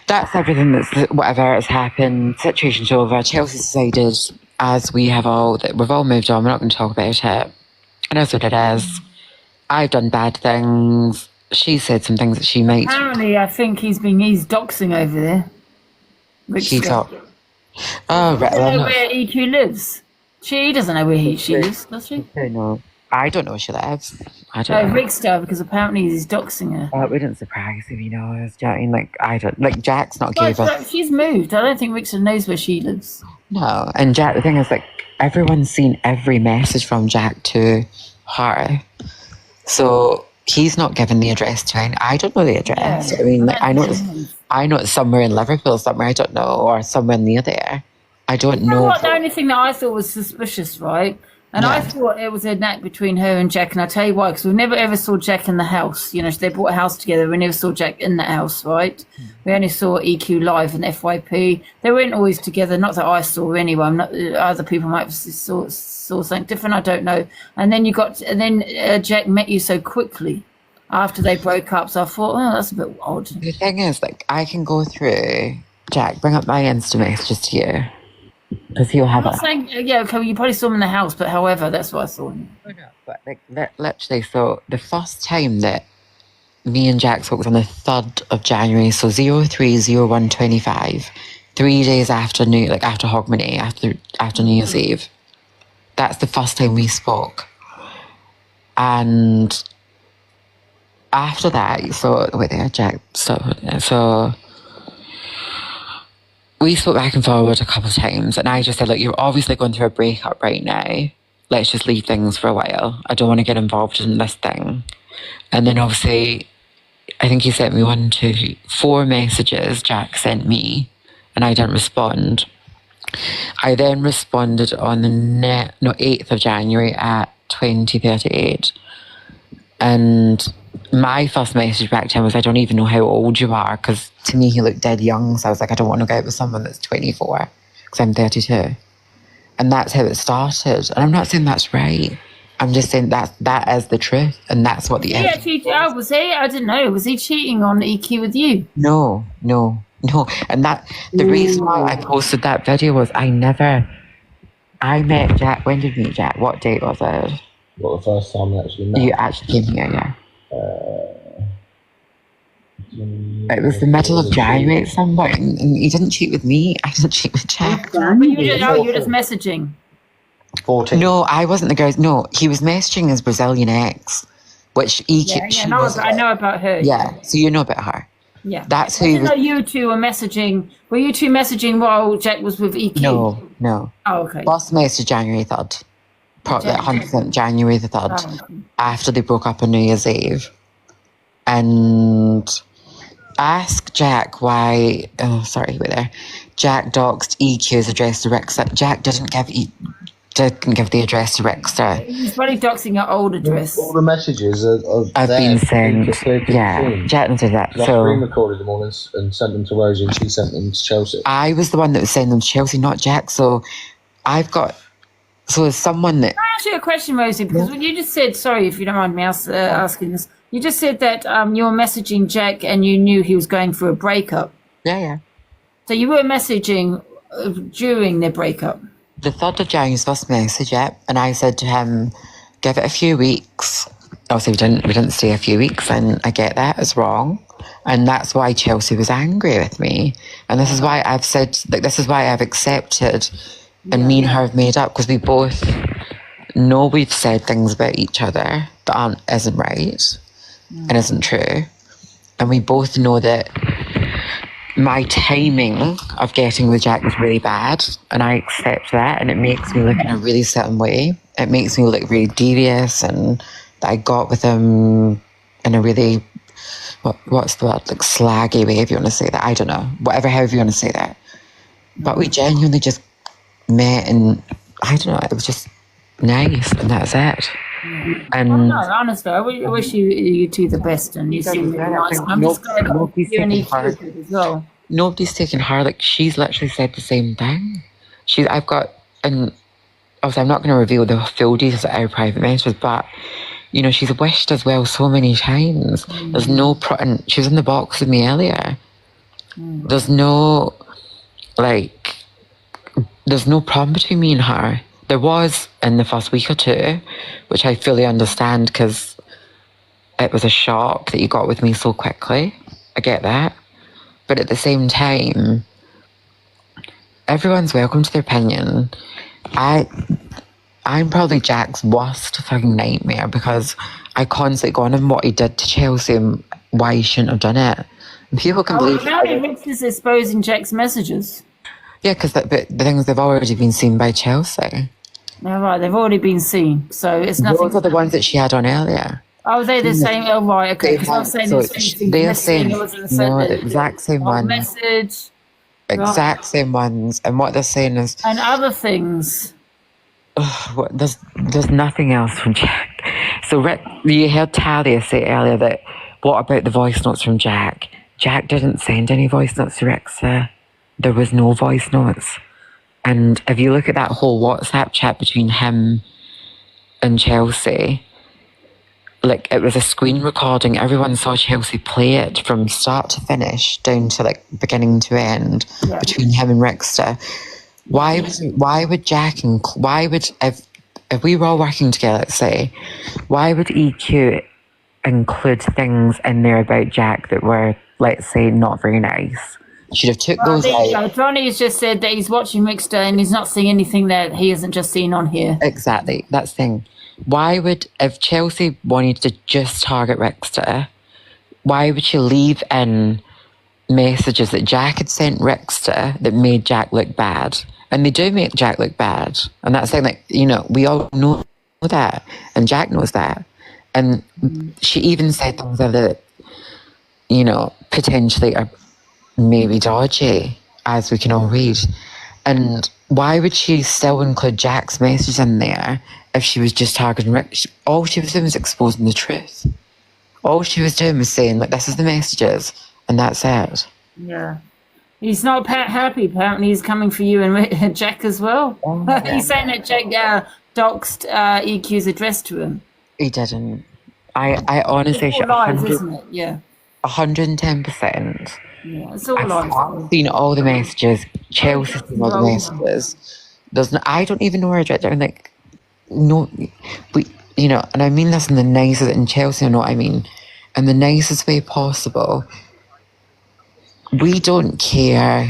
that's everything whatever has happened, situation's over. Chelsea decided, as we've all moved on, we're not going to talk about it. It is what it is. I've done bad things. She said some things that she might... Apparently, I think he's doxing over there. Oh, right. I don't know where EQ lives. She doesn't know where she lives, does she? No. I don't know where she lives. I don't know. Rick's does, because apparently he's doxing her. It wouldn't surprise if he knows. Do you know what I mean? Like, I don't... Like, Jack's not gave us... She's moved. I don't think Rickson knows where she lives. No. And Jack, the thing is, like, everyone's seen every message from Jack to her. So he's not given the address to her. I don't know the address. Yeah. I mean, like, I know it's somewhere in Liverpool, somewhere I don't know, or somewhere near there. I don't know. What, the only thing that I thought was suspicious, right? And I thought it was a knack between her and Jack, and I'll tell you why, because we never ever saw Jack in the house. You know, they bought a house together. We never saw Jack in the house, right? We only saw EQ live and FYP. They weren't always together, not that I saw anyway. Other people might have saw something different, I don't know. And then Jack met you so quickly after they broke up, so I thought, oh, that's a bit odd. The thing is, like, I can go through, Jack, bring up my Insta messages to you. Because he'll have I'm not saying, okay, you probably saw him in the house, but however, that's what I saw. But like, literally, so the first time that me and Jack spoke was on the 3rd of January, so 03/01/25, 3 days after after Hogmanay, after New Year's Eve. That's the first time we spoke. And after that, so wait there, Jack, so we spoke back and forward a couple of times, and I just said, look, you're obviously going through a breakup right now. Let's just leave things for a while. I don't want to get involved in this thing. And then obviously, I think he sent me 4 messages Jack sent me, and I didn't respond. I then responded on the 8th of January at 20:38. And my first message back to him was, I don't even know how old you are, because to me he looked dead young. So I was like, I don't want to go out with someone that's 24 because I'm 32. And that's how it started. And I'm not saying that's right. I'm just saying that is the truth. And that's what the was he? I didn't know. Was he cheating on EQ with you? No. And the reason why I posted that video was I met Jack. When did we meet Jack? What date was it? What, the first time we actually met? You actually came here, yeah. It was the middle of January at some point, and he didn't cheat with me. I didn't cheat with Jack. But you were just messaging. 14. No, I wasn't the guy. No, he was messaging his Brazilian ex, which I know about her. Yeah, so you know about her. Yeah. That's who I didn't know you two were messaging. Were you two messaging while Jack was with EQ? No. Oh, okay. Last message January 3rd. Probably 100% January the 3rd. Oh, okay. After they broke up on New Year's Eve. And ask Jack why... Oh, sorry, wait there. Jack doxed EQ's address to Rickster. Jack didn't give the address to Rickster. He's probably doxing your old address. All the messages I've been sent. Yeah, Jack did that. I So recorded them all and sent them to Rosie, and she sent them to Chelsea. I was the one that was sending them to Chelsea, not Jack. So I've got... So as someone that... Can I ask you a question, Rosie? Because when you just said, sorry if you don't mind me asking this, you just said that you were messaging Jack and you knew he was going through a breakup. Yeah. So you were messaging during their breakup. The 3rd of January's first message, yeah, and I said to him, give it a few weeks. Obviously, we didn't stay a few weeks, and I get that, it's wrong. And that's why Chelsea was angry with me. And this is why I've said, this is why I've accepted, and me and her have made up, because we both know we've said things about each other that isn't right and isn't true. And we both know that my timing of getting with Jack was really bad, and I accept that, and it makes me look in a really certain way. It makes me look really devious, and that I got with him in a really, what's the word, like slaggy way, if you want to say that. I don't know, however you want to say that. But we genuinely just met, and I don't know, it was just nice, and that's it. And no, honestly, I wish you two the best, and you seem really nice. I'm just glad you and EQ as well. Nobody's taken her. Like, she's literally said the same thing. I've got, and obviously I'm not going to reveal the full details of our private messages, but you know, she's wished as well so many times. There's no and she was in the box with me earlier. There's no problem between me and her. There was in the first week or two, which I fully understand, because it was a shock that you got with me so quickly. I get that. But at the same time, everyone's welcome to their opinion. I'm probably Jack's worst fucking nightmare, because I constantly go on him what he did to Chelsea and why he shouldn't have done it. And people can believe... Now Rich is exposing Jack's messages. Yeah, because the things, they've already been seen by Chelsea. Yeah, right, they've already been seen, so it's nothing. Those are the ones that she had on earlier. Oh, they're the same. Oh, right, okay. Because I'm saying they're saying the exact same ones. Message. Exact same ones, and what they're saying is. And other things. There's nothing else from Jack. So you heard Talia say earlier that what about the voice notes from Jack? Jack didn't send any voice notes to Rickster. There was no voice notes. And if you look at that whole WhatsApp chat between him and Chelsea, like, it was a screen recording. Everyone saw Chelsea play it from start to finish, down to like beginning to end, between him and Rickster. Why would Jack and if we were all working together, let's say, why would EQ include things in there about Jack that were, let's say, not very nice? Should have took those out. Johnny's just said that he's watching Rickster and he's not seeing anything that he hasn't just seen on here. Exactly, that's the thing. Why would, if Chelsea wanted to just target Rickster, why would she leave in messages that Jack had sent Rickster that made Jack look bad? And they do make Jack look bad. And that's saying, like, you know, we all know that. And Jack knows that. And she even said things that, you know, potentially are maybe dodgy, as we can all read. And why would she still include Jack's message in there if she was just targeting Rick? All she was doing was exposing the truth. All she was doing was saying, like, this is the messages, and that's it. Yeah. He's not happy. Apparently, he's coming for you and Jack as well. He's saying that Jack doxed EQ's address to him. He didn't. I honestly It's all lies, isn't it? Yeah. 110%. Yeah, it's all lies. I've seen all the messages. Chelsea's seen all the messages. There's no, I don't even know her address. I'm like, no, we, you know, and I mean this in the nicest, in Chelsea, you know what I mean, in the nicest way possible. We don't care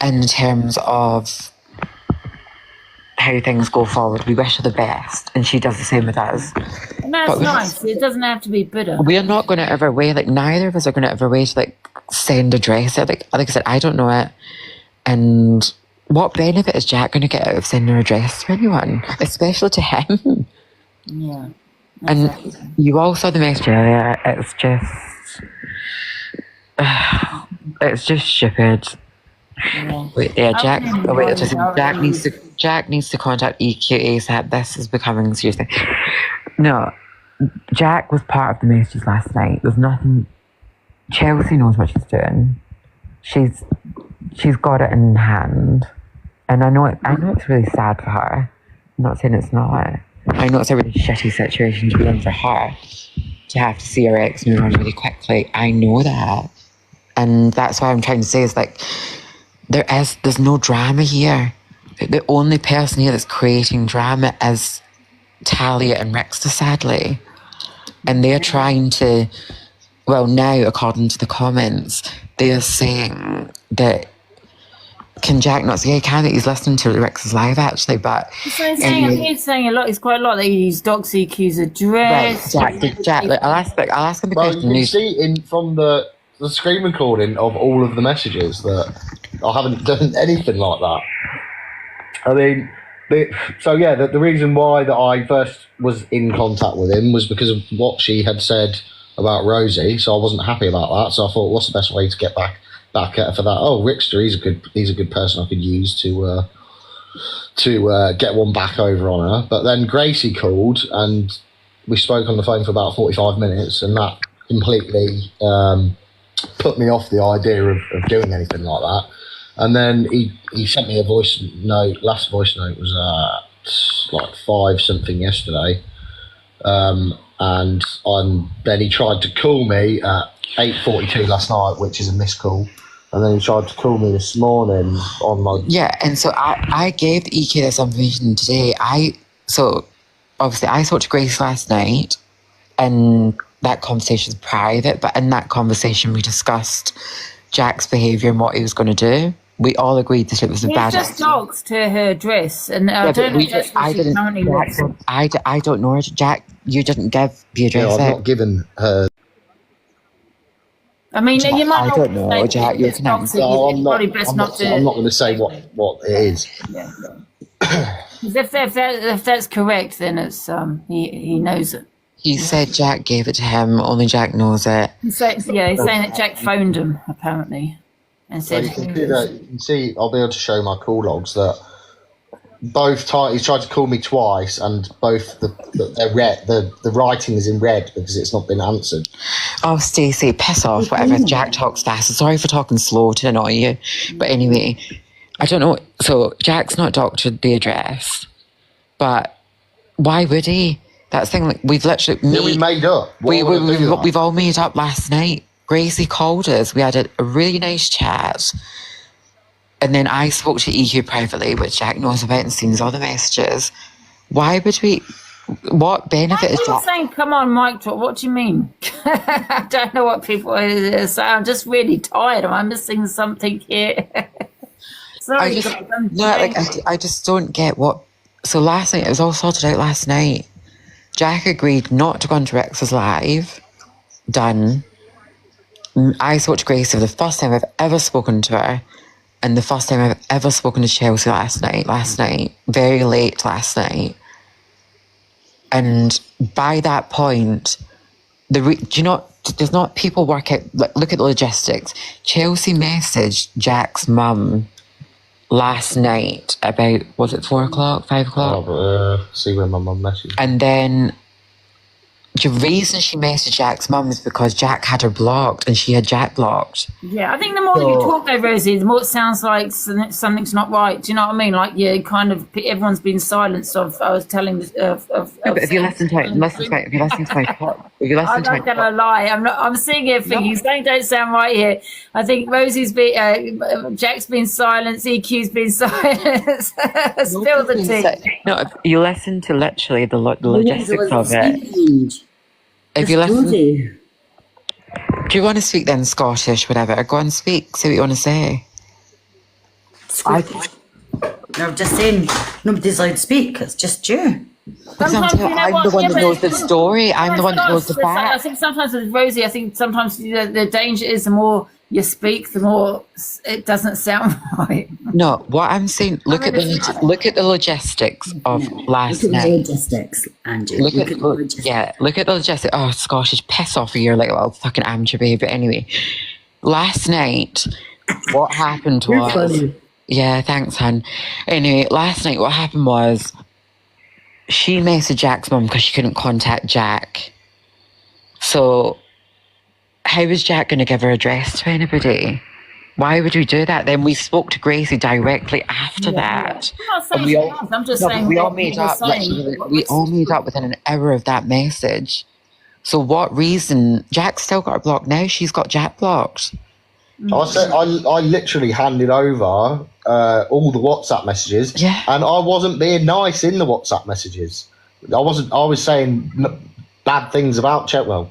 in terms of how things go forward. We wish her the best, and she does the same with us. And that's nice. It doesn't have to be bitter. We are not going to ever way, like, neither of us are going to ever way to, like, send a dress. Like I said, I don't know it. And what benefit is Jack going to get out of sending a dress to anyone, especially to him? Yeah. And you all saw the message earlier. It's just stupid. Yeah. Wait, yeah, Jack. Oh wait, Jack needs to contact EQ ASAP. This is becoming seriously. No, Jack was part of the messages last night. There's nothing. Chelsea knows what she's doing. She's got it in hand, and I know it's really sad for her. I'm not saying it's not. I know it's a really shitty situation to be in for her, to have to see her ex move on really quickly. I know that. And that's why I'm trying to say is, like, there's no drama here. The only person here that's creating drama is Talia and Rexta, sadly. And they're trying to, well, now, according to the comments, they're saying that, can Jack not say, can he's listening to Rex's live, actually, but... He's saying a lot. It's quite a lot that he's doxed EQ's address. Right, Jack, look, I'll ask him the question. You can see from the screen recording of all of the messages that I haven't done anything like that. I mean, the reason why that I first was in contact with him was because of what she had said about Rosie, so I wasn't happy about that. So I thought, what's the best way to get back at her for that? Oh, Rickster, he's a good person I could use to get one back over on her. But then Gracie called and we spoke on the phone for about 45 minutes, and that completely put me off the idea of doing anything like that. And then he sent me a voice note. Last voice note was like 5 something yesterday, and then he tried to call me at 8:42 last night, which is a missed call. And then he tried to call me this morning on my... Yeah, and so I gave EK this information today. So obviously I spoke to Grace last night, and that conversation is private, but in that conversation we discussed Jack's behaviour and what he was going to do. We all agreed that it was a bad... He's just doxed to her address, and I don't know if that's what she currently lives in. I don't know her. Jack, you didn't give the address. Yeah, I've not given her... I mean, you might not... I don't know, Jack, you're I'm not going to say what it is. Yeah. If that's correct, then it's he knows it. He said Jack gave it to him, only Jack knows it. He's saying that Jack phoned him, apparently. And said, so you can see, I'll be able to show my call logs that both times he's tried to call me twice, and both they're red. The writing is in red because it's not been answered. Oh, Stacey, piss off, whatever. Jack talks fast. Sorry for talking slow to annoy you. But anyway, I don't know. So Jack's not doctored the address, but why would he? That's the thing, like, we've literally... we made up. We've all made up last night. Gracie called us. We had a really nice chat. And then I spoke to EQ privately, which Jack knows about and seen all the messages. Why would we... What benefit is that? Saying, come on, Mike, what do you mean? I don't know what people are saying. I'm just really tired. Am I missing something here? Sorry, I just don't get what... So last night, it was all sorted out last night. Jack agreed not to go on to Rex's live. Done. I spoke to Gracie for the first time I've ever spoken to her, and the first time I've ever spoken to Chelsea last night, very late last night. And by that point, there's not people work out, look at the logistics. Chelsea messaged Jack's mum last night about, was it 4 o'clock, 5 o'clock? See when my mum messaged. And then the reason she messaged Jack's mum is because Jack had her blocked and she had Jack blocked. Yeah, I think the more you talk though, Rosie, the more it sounds like something's not right. Do you know what I mean? Like, yeah, kind of, everyone's been silenced. I was telling But if you listen to it, if you listen to my I'm not gonna lie. I'm seeing it for you. Something don't sound right here. I think Rosie's been, Jack's been silenced. EQ's been silenced. Spill the tea. No, if you listen to literally the logistics of it. If you listen, do you want to speak then Scottish, whatever? Go and speak. Say what you want to say. I'm just saying, nobody's allowed to speak. It's just you. Sometimes, I'm the one that knows the story. I'm the one that knows the I facts. think sometimes with Rosie, I think sometimes the danger is the more you speak, the more it doesn't sound right. No, what I'm saying, look at the logistics of last night. Logistics, Andrew. Look at the logistics. Oh, Scottish, piss off! You're like a little fucking amateur babe. But anyway, last night, what happened was, yeah, thanks, hon. Anyway, last night, what happened was, she messaged Jack's mum because she couldn't contact Jack. So, how was Jack going to give her address to anybody? Why would we do that? Then we spoke to Gracie directly after that. I'm not saying I'm just saying we all made up. We all made up within an hour of that message. So what reason? Jack's still got her blocked now. She's got Jack blocked. I said I literally handed over all the WhatsApp messages, and I wasn't being nice in the WhatsApp messages. I was saying bad things about Chetwell.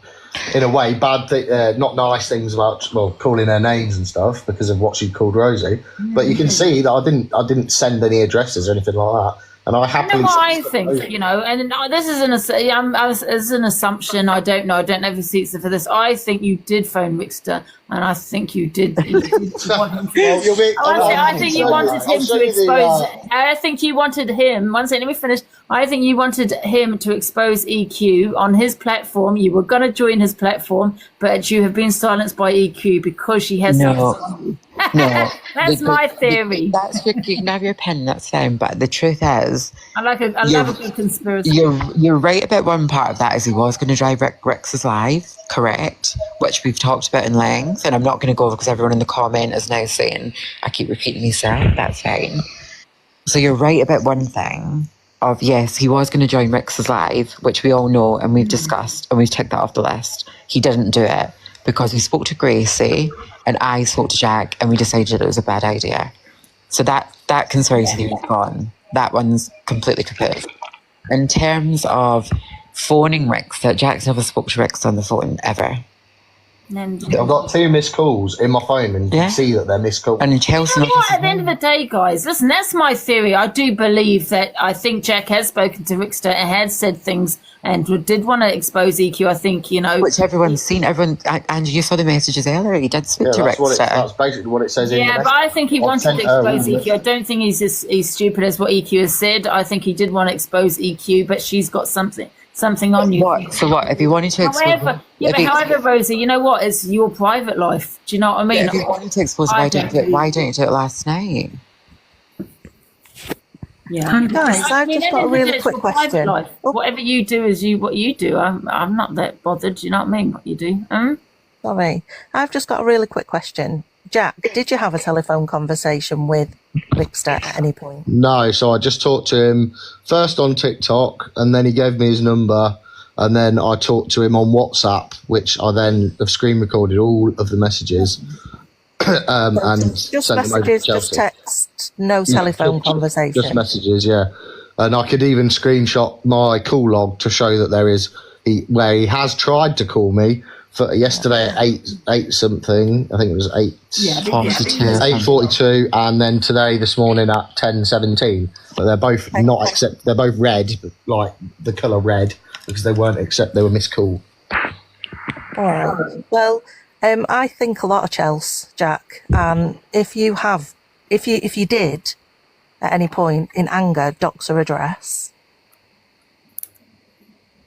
In a way, not nice things about calling her names and stuff because of what she called Rosie. But you can see that I didn't send any addresses or anything like that. And I happily. You know what I think, and this is an assumption. I don't know. I don't know if it's for this. I think you did phone Rickster, and I think you did. Want him to, I think you wanted him to expose. I think you wanted him. One second, let me finish. I think you wanted him to expose EQ on his platform. You were going to join his platform, but you have been silenced by EQ because she has. No. That's my theory. You can have your opinion, that's fine. But the truth is, I love a good conspiracy. You're right about one part of that is he was going to drive Rick's live, correct? Which we've talked about in length, and I'm not going to go over because everyone in the comment is now saying I keep repeating myself. That's fine. So you're right about one thing. Of yes, he was going to join Rick's live, which we all know and we've discussed and we've ticked that off the list. He didn't do it because we spoke to Gracie and I spoke to Jack and we decided it was a bad idea. So that conspiracy theory is gone. That one's completely kaput. In terms of phoning Rickster, Jack's never spoke to Rickster on the phone ever. I've got 2 missed calls in my phone and you can see that they're missed calls. And Chelsea, at the end of the day, guys, listen, that's my theory. I do believe that I think Jack has spoken to Rickster and had said things and did want to expose EQ. I think, which everyone's seen. And you saw the messages earlier. He did speak to Rickster. That's basically what it says in the message. But I think he wanted to expose EQ. I don't think he's stupid as what EQ has said. I think he did want to expose EQ, but she's got something on you. What? So what? If you wanted to expose... However, Rosie, you know what? It's your private life. Do you know what I mean? Yeah, if you wanted to expose, why don't you do it last night? Yeah. Guys, I've just got a really quick question. Whatever you do is what you do. I'm not that bothered. Do you know what I mean? What you do. Sorry. I've just got a really quick question. Jack, did you have a telephone conversation with Rickster at any point? No, so I just talked to him first on TikTok and then he gave me his number and then I talked to him on WhatsApp, which I then have screen recorded all of the messages and just sent them over to messages, Chelsea. just text, no telephone conversation. Just messages, yeah. And I could even screenshot my call log to show that where he has tried to call me for yesterday at 8 something. I think it was 8:42, and then this morning at 10:17. But they're both they're both red, like the colour red, because they weren't they were miscalled. All right. Well, I think a lot of Chelsea, Jack. If you did at any point in anger dox her address.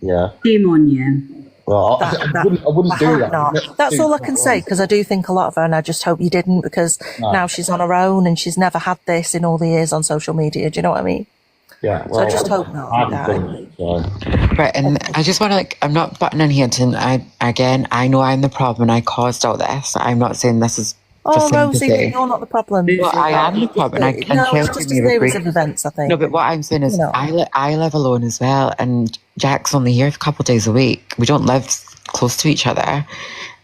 Yeah. Shame on you. Well, I wouldn't do that. Not. That's all I can say, because I do think a lot of her, and I just hope you didn't, because now she's on her own and she's never had this in all the years on social media. Do you know what I mean? Yeah. So I just hope not. Right, and I just want to, I'm not butting in here to, I know I'm the problem and I caused all this. I'm not saying this is for Rosie, sympathy. you're not the problem. Well, I am the problem. And it's just a series of events, I think. No, but what I'm saying is, I live alone as well, and Jack's only here a couple of days a week. We don't live close to each other,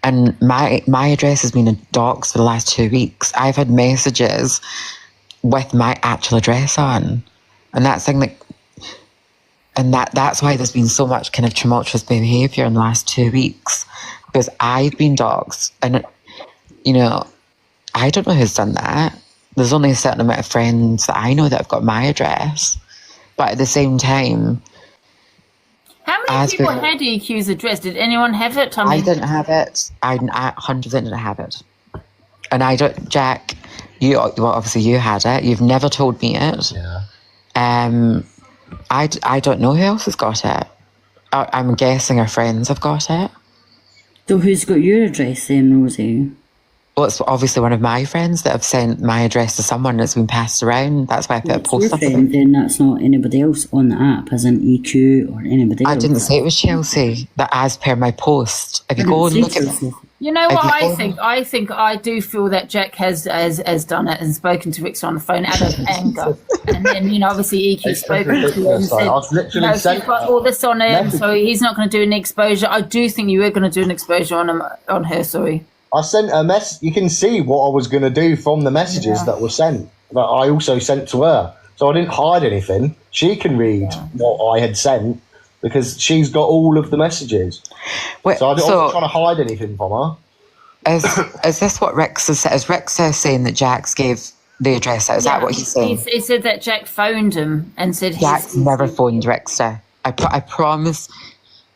and my address has been in docs for the last 2 weeks. I've had messages with my actual address on, and that's why there's been so much kind of tumultuous behaviour in the last 2 weeks, because I've been doxed, and I don't know who's done that. There's only a certain amount of friends that I know that have got my address. But at the same time... How many people had EQ's address? Did anyone have it? I didn't have it. I 100% didn't have it. And I don't... Jack, obviously you had it. You've never told me it. Yeah. I don't know who else has got it. I'm guessing our friends have got it. So who's got your address then, Rosie? Well, it's obviously one of my friends that have sent my address to someone that's been passed around. That's why I put a post up. Then that's not anybody else on the app, as an EQ or anybody else. I didn't say it was Chelsea. That as per my post. If you go and look at... You know what I think? I do feel that Jack has done it and spoken to Rickster on the phone out of anger. And then, obviously EQ spoken to him and said, she's got all this on him, so he's not going to do an exposure. I do think you were going to do an exposure on her, sorry. I sent a mess. You can see what I was going to do from the messages that were sent, that I also sent to her. So I didn't hide anything. She can read what I had sent because she's got all of the messages. So I wasn't trying to hide anything from her. Is this what Rex has said? Is Rex saying that Jax gave the address out? Is that what he's saying? He said that Jack phoned him and said Jack's never phoned Rexter. I promise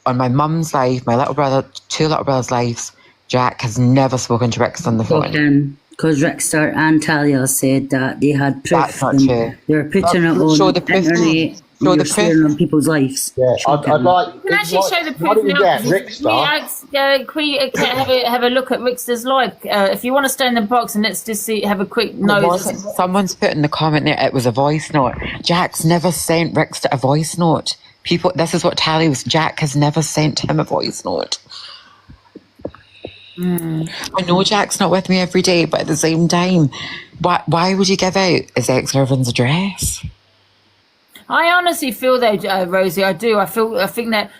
on my mum's life, my little brother, 2 little brothers' lives, Jack has never spoken to Rex on the phone. Because Rexter and Talia said that they had proof. That's not true. They were putting it on show the proof. internet. Show the proof on people's lives. Yeah, I'd like. You can actually show the proof now. Can we have a look at Rickster's live? If you want to stay in the box and let's just have a quick nose. Someone's put in the comment there, it was a voice note. Jack's never sent Rickster a voice note. This is what Talia was. Jack has never sent him a voice note. I know Jack's not with me every day, but at the same time, why would you give out his ex-girlfriend's address? I honestly feel though, Rosie, I do. I think that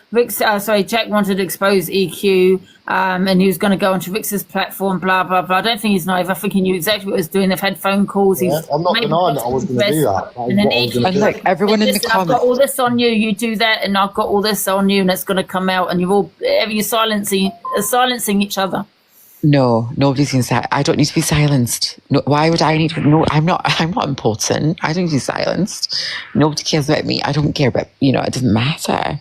Jack wanted to expose EQ, and he was going to go onto Rickster's platform, blah blah blah. I don't think he's naive. I think he knew exactly what he was doing. They've had phone calls. I'm not denying that I was going to do that. And then EQ, like everyone in the comments, I've got all this on you. You do that, and I've got all this on you, and it's going to come out, and you're silencing each other. No, nobody's been silenced. I don't need to be silenced. No, why would I need to? No, I'm not important. I don't need to be silenced. Nobody cares about me. I don't care about, it doesn't matter.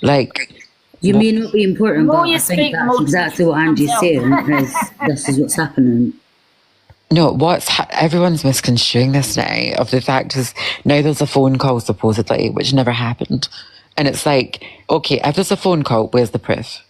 Like, you may not be important, but I think that's exactly what Angie's saying. This is what's happening. No, everyone's misconstruing this now. Of the fact is, now there's a phone call supposedly, which never happened, and it's like, okay, if there's a phone call, where's the proof?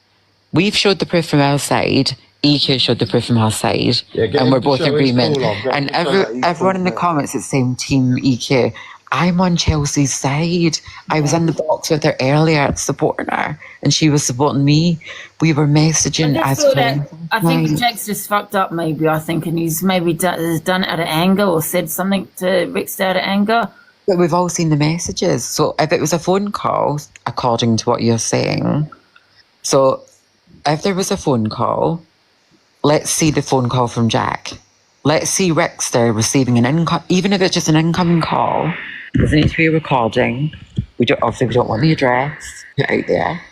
We've showed the proof from our side. EQ showed the proof from our side, and we're both in agreement. And everyone in the comments is saying Team EQ. I'm on Chelsea's side. I was in the box with her earlier supporting her, and she was supporting me. We were messaging as friends. I think Jack's just fucked up, maybe. I think, and he's maybe done it out of anger or said something to Rickster out of anger. But we've all seen the messages. So if it was a phone call, according to what you're saying, so if there was a phone call, let's see the phone call from Jack. Let's see Rickster receiving an income, even if it's just an incoming call. Doesn't need to be a recording. We don't want the address put out there.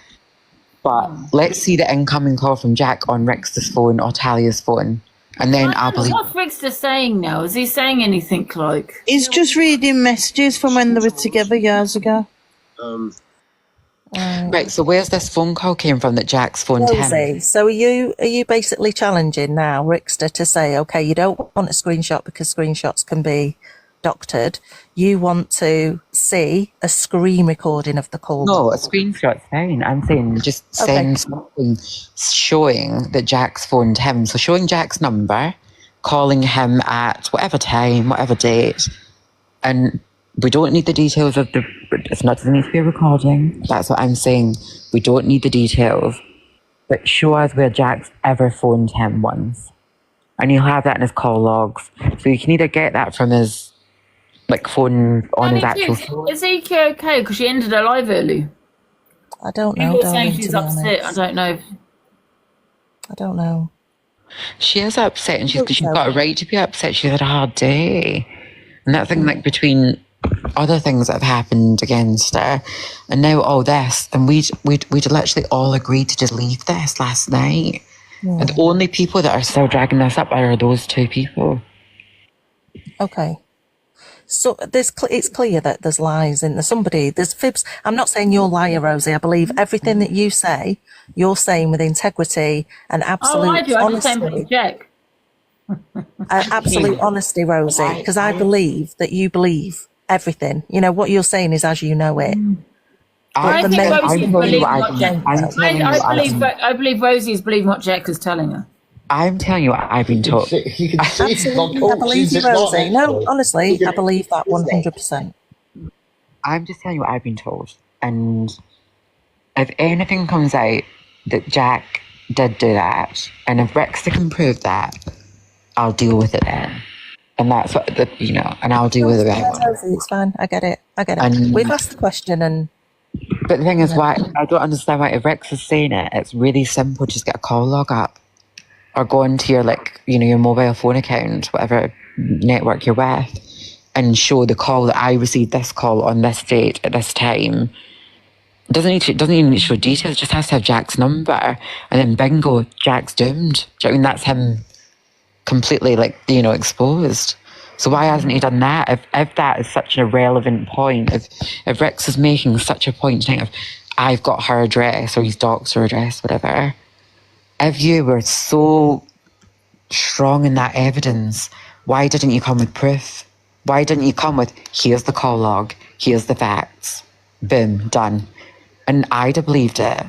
But let's see the incoming call from Jack on Rickster's phone or Talia's phone. And then I'll believe. What's Rickster saying now? Is he saying anything like? He's just reading messages from when they were together years ago. Right, so where's this phone call came from that Jack's phoned him? So are you basically challenging now Rickster to say, okay, you don't want a screenshot because screenshots can be doctored. You want to see a screen recording of the call. No, a screenshot's fine. I'm saying just send something showing that Jack's phoned him. So showing Jack's number, calling him at whatever time, whatever date. And we don't need the details of it's not doesn't need to be a recording. That's what I'm saying. We don't need the details. But show us where Jack's ever phoned him once. And you'll have that in his call logs. So you can either get that from his phone on his actual phone. Is Ezekiel okay? Because she ended her live early. I don't know. People are saying she's upset. I don't know. I don't know. She is upset, and she's got a right to be upset. She's had a hard day. And that thing, between other things that have happened against her, and now all this, and we'd literally all agreed to just leave this last night. Yeah. And the only people that are still dragging this up are those two people. Okay. So it's clear that there's lies in there. There's fibs. I'm not saying you're a liar, Rosie. I believe everything that you say, you're saying with integrity and absolute honesty. I do. I just say Jack. Absolute honesty, Rosie, because I believe that you believe everything. You know, what you're saying is as you know it. I believe Rosie is believing what Jack is telling her. I'm telling you what I've been told. Absolutely, I believe you, Rosie. No, honestly, I believe that 100%. I'm just telling you what I've been told. And if anything comes out that Jack did do that, and if Rexter can prove that, I'll deal with it then. And that's what, and I'll deal with it then. Rosie, it's fine. I get it. And we've asked the question and... But the thing is, why I don't understand why if Rex is saying it, it's really simple. Just get a call log up. Or go into your your mobile phone account, whatever network you're with, and show the call that I received this call on this date at this time. It doesn't even need to show details. It just has to have Jack's number, and then bingo, Jack's doomed. Do you know what I mean? That's him completely exposed. So why hasn't he done that? If that is such an irrelevant point, if Rex is making such a point tonight of I've got her address or he's doxed her address, whatever. If you were so strong in that evidence, why didn't you come with proof? Why didn't you come with, here's the call log, here's the facts, boom, done. And I'd have believed it.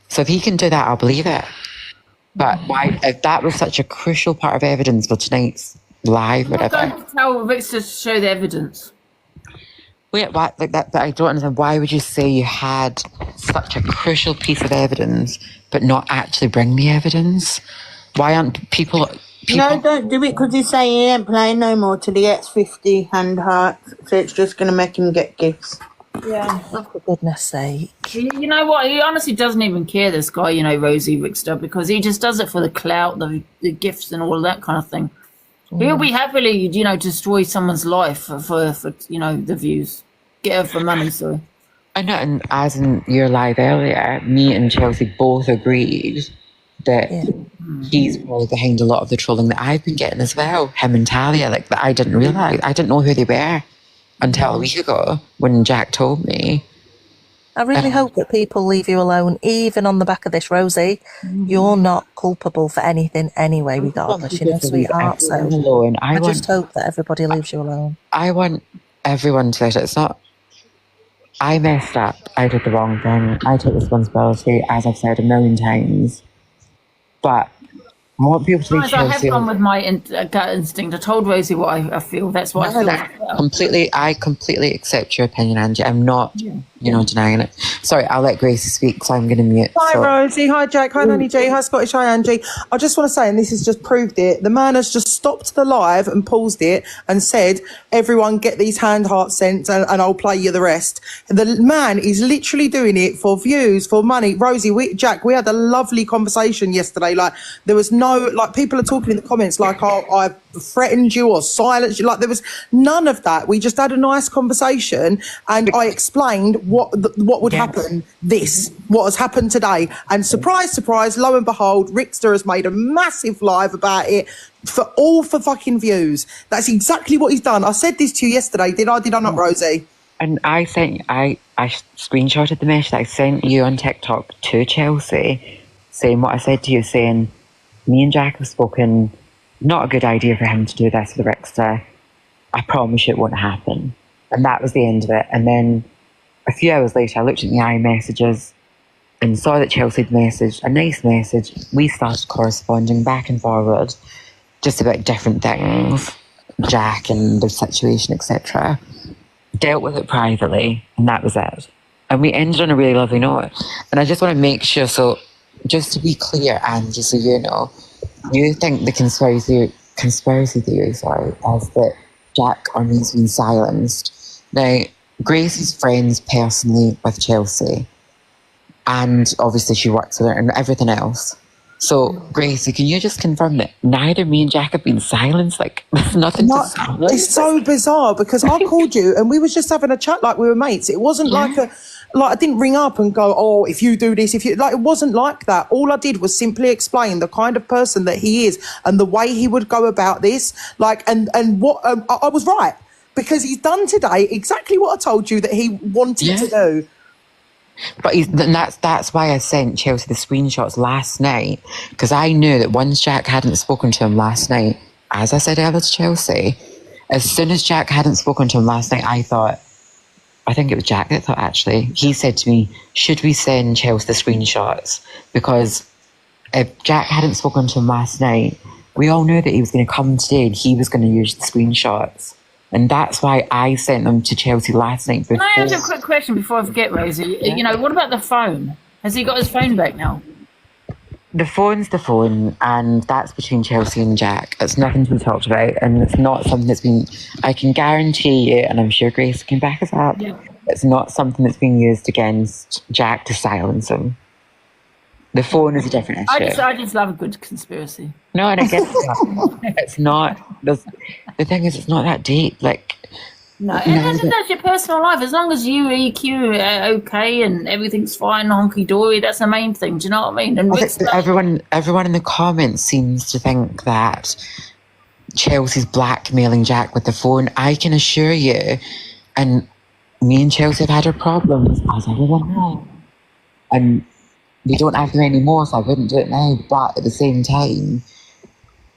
So if he can do that, I'll believe it. But why, if that was such a crucial part of evidence for tonight's live, whatever. I'm going to tell Victor to show the evidence. Wait, what? But I don't understand. Why would you say you had such a crucial piece of evidence but not actually bring me evidence? Why aren't people... No, don't do it because he's saying he ain't playing no more till he gets 50 hand hearts. So it's just going to make him get gifts. Yeah. Oh, for goodness sake. You know what? He honestly doesn't even care, this guy, Rosie Rickster, because he just does it for the clout, the gifts and all of that kind of thing. He'll be happily, destroy someone's life for the views. Get her for money, sorry. I know, and as in your live earlier, me and Chelsea both agreed that he's probably behind a lot of the trolling that I've been getting as well. Him and Talia, that I didn't realise. I didn't know who they were until a week ago when Jack told me. I really hope that people leave you alone, even on the back of this, Rosie. You're not culpable for anything anyway, regardless, sweetheart. So alone. I just hope that everybody leaves you alone. I want everyone to, it's not, I messed up. I did the wrong thing. I took responsibility, as I've said a million times. But I want people to be I have gone with my gut instinct. I told Rosie what I feel. That's what I feel. I completely accept your opinion, Angie. I'm not, denying it. Sorry, I'll let Gracie speak, so I'm going to mute. Hi, Rosie. Hi, Jack. Hi, Nanny G. Hi, Scottish. Hi, Angie. I just want to say, and this has just proved it, the man has just stopped the live and paused it and said, everyone get these hand hearts sent and I'll play you the rest. The man is literally doing it for views, for money. Rosie, Jack, we had a lovely conversation yesterday. There was no, people are talking in the comments I threatened you or silenced you. There was none of that. We just had a nice conversation and I explained what would happen, what has happened today. And surprise, surprise, lo and behold, Rickster has made a massive live about it for fucking views. That's exactly what he's done. I said this to you yesterday. Did I not, Rosie? And I screenshotted the message that I sent you on TikTok to Chelsea saying what I said to you, saying, me and Jack have spoken, not a good idea for him to do this with Rickster. I promise you it won't happen. And that was the end of it. And then a few hours later, I looked at my iMessages and saw that Chelsea had messaged a nice message. We started corresponding back and forward, just about different things, Jack and the situation, etc. Dealt with it privately, and that was it. And we ended on a really lovely note. And I just want to make sure, so just to be clear, Angie, so you know, you think the conspiracy theory, is that Jack Armin's been silenced. Now, Grace is friends personally with Chelsea, and obviously she works with her and everything else. So, Gracie, can you just confirm that neither me and Jack have been silenced? Like, there's nothing to silence? It's so bizarre because I called you and we was just having a chat like we were mates. It wasn't like I didn't ring up and go, oh, if you do this, it wasn't like that. All I did was simply explain the kind of person that he is and the way he would go about this. And what I was right, because he's done today exactly what I told you that he wanted to do. But that's why I sent Chelsea the screenshots last night, because I knew that once Jack hadn't spoken to him last night, as I said earlier to Chelsea, as soon as Jack hadn't spoken to him last night, I think it was Jack that thought, actually, he said to me, should we send Chelsea the screenshots? Because if Jack hadn't spoken to him last night, we all knew that he was going to come today and he was going to use the screenshots. And that's why I sent them to Chelsea last night. Can I ask a quick question before I forget, Rosie? Yeah. You know, what about the phone? Has he got his phone back now? The phone's the phone, and that's between Chelsea and Jack. It's nothing to be talked about, and it's not something that's been... I can guarantee you, and I'm sure Grace can back us up, it's not something that's being used against Jack to silence him. The phone is a different issue. I just love a good conspiracy. No, and I guess it's not. The thing is, it's not that deep. Like, that's your personal life. As long as you EQ okay and everything's fine, honky dory, that's the main thing. Do you know what I mean? And I think everyone in the comments seems to think that Chelsea's blackmailing Jack with the phone. I can assure you, and me and Chelsea have had our problems, as everyone knows, and we don't have them anymore, so I wouldn't do it now. But at the same time,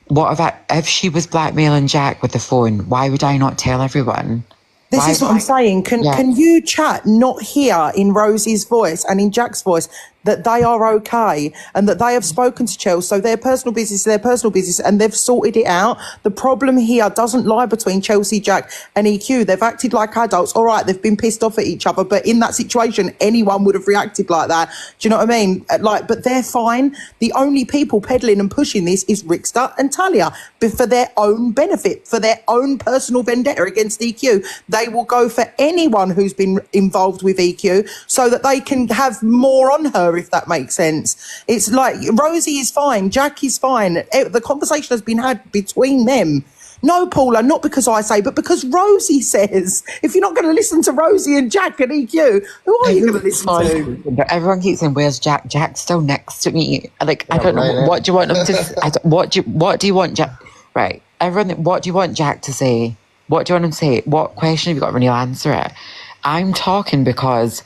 if she was blackmailing Jack with the phone, why would I not tell everyone? This is what I'm saying. Can you chat not hear in Rosie's voice and in Jack's voice that they are okay and that they have spoken to Chelsea, so their personal business and they've sorted it out. The problem here doesn't lie between Chelsea, Jack and EQ. They've acted like adults. All right, they've been pissed off at each other, but in that situation, anyone would have reacted like that. Do you know what I mean? But they're fine. The only people peddling and pushing this is Rickster and Talia, but for their own benefit, for their own personal vendetta against EQ. They will go for anyone who's been involved with EQ so that they can have more on her, if that makes sense. It's like Rosie is fine, Jack is fine. The conversation has been had between them. No, Paula, not because I say, but because Rosie says. If you're not going to listen to Rosie and Jack and EQ, who are you going to listen to? But everyone keeps saying, "Where's Jack?" Jack's still next to me. Like, I don't know. What do you want him to? What do you want Jack? Right, everyone. What do you want Jack to say? What do you want him to say? What question have you got when you answer it? I'm talking because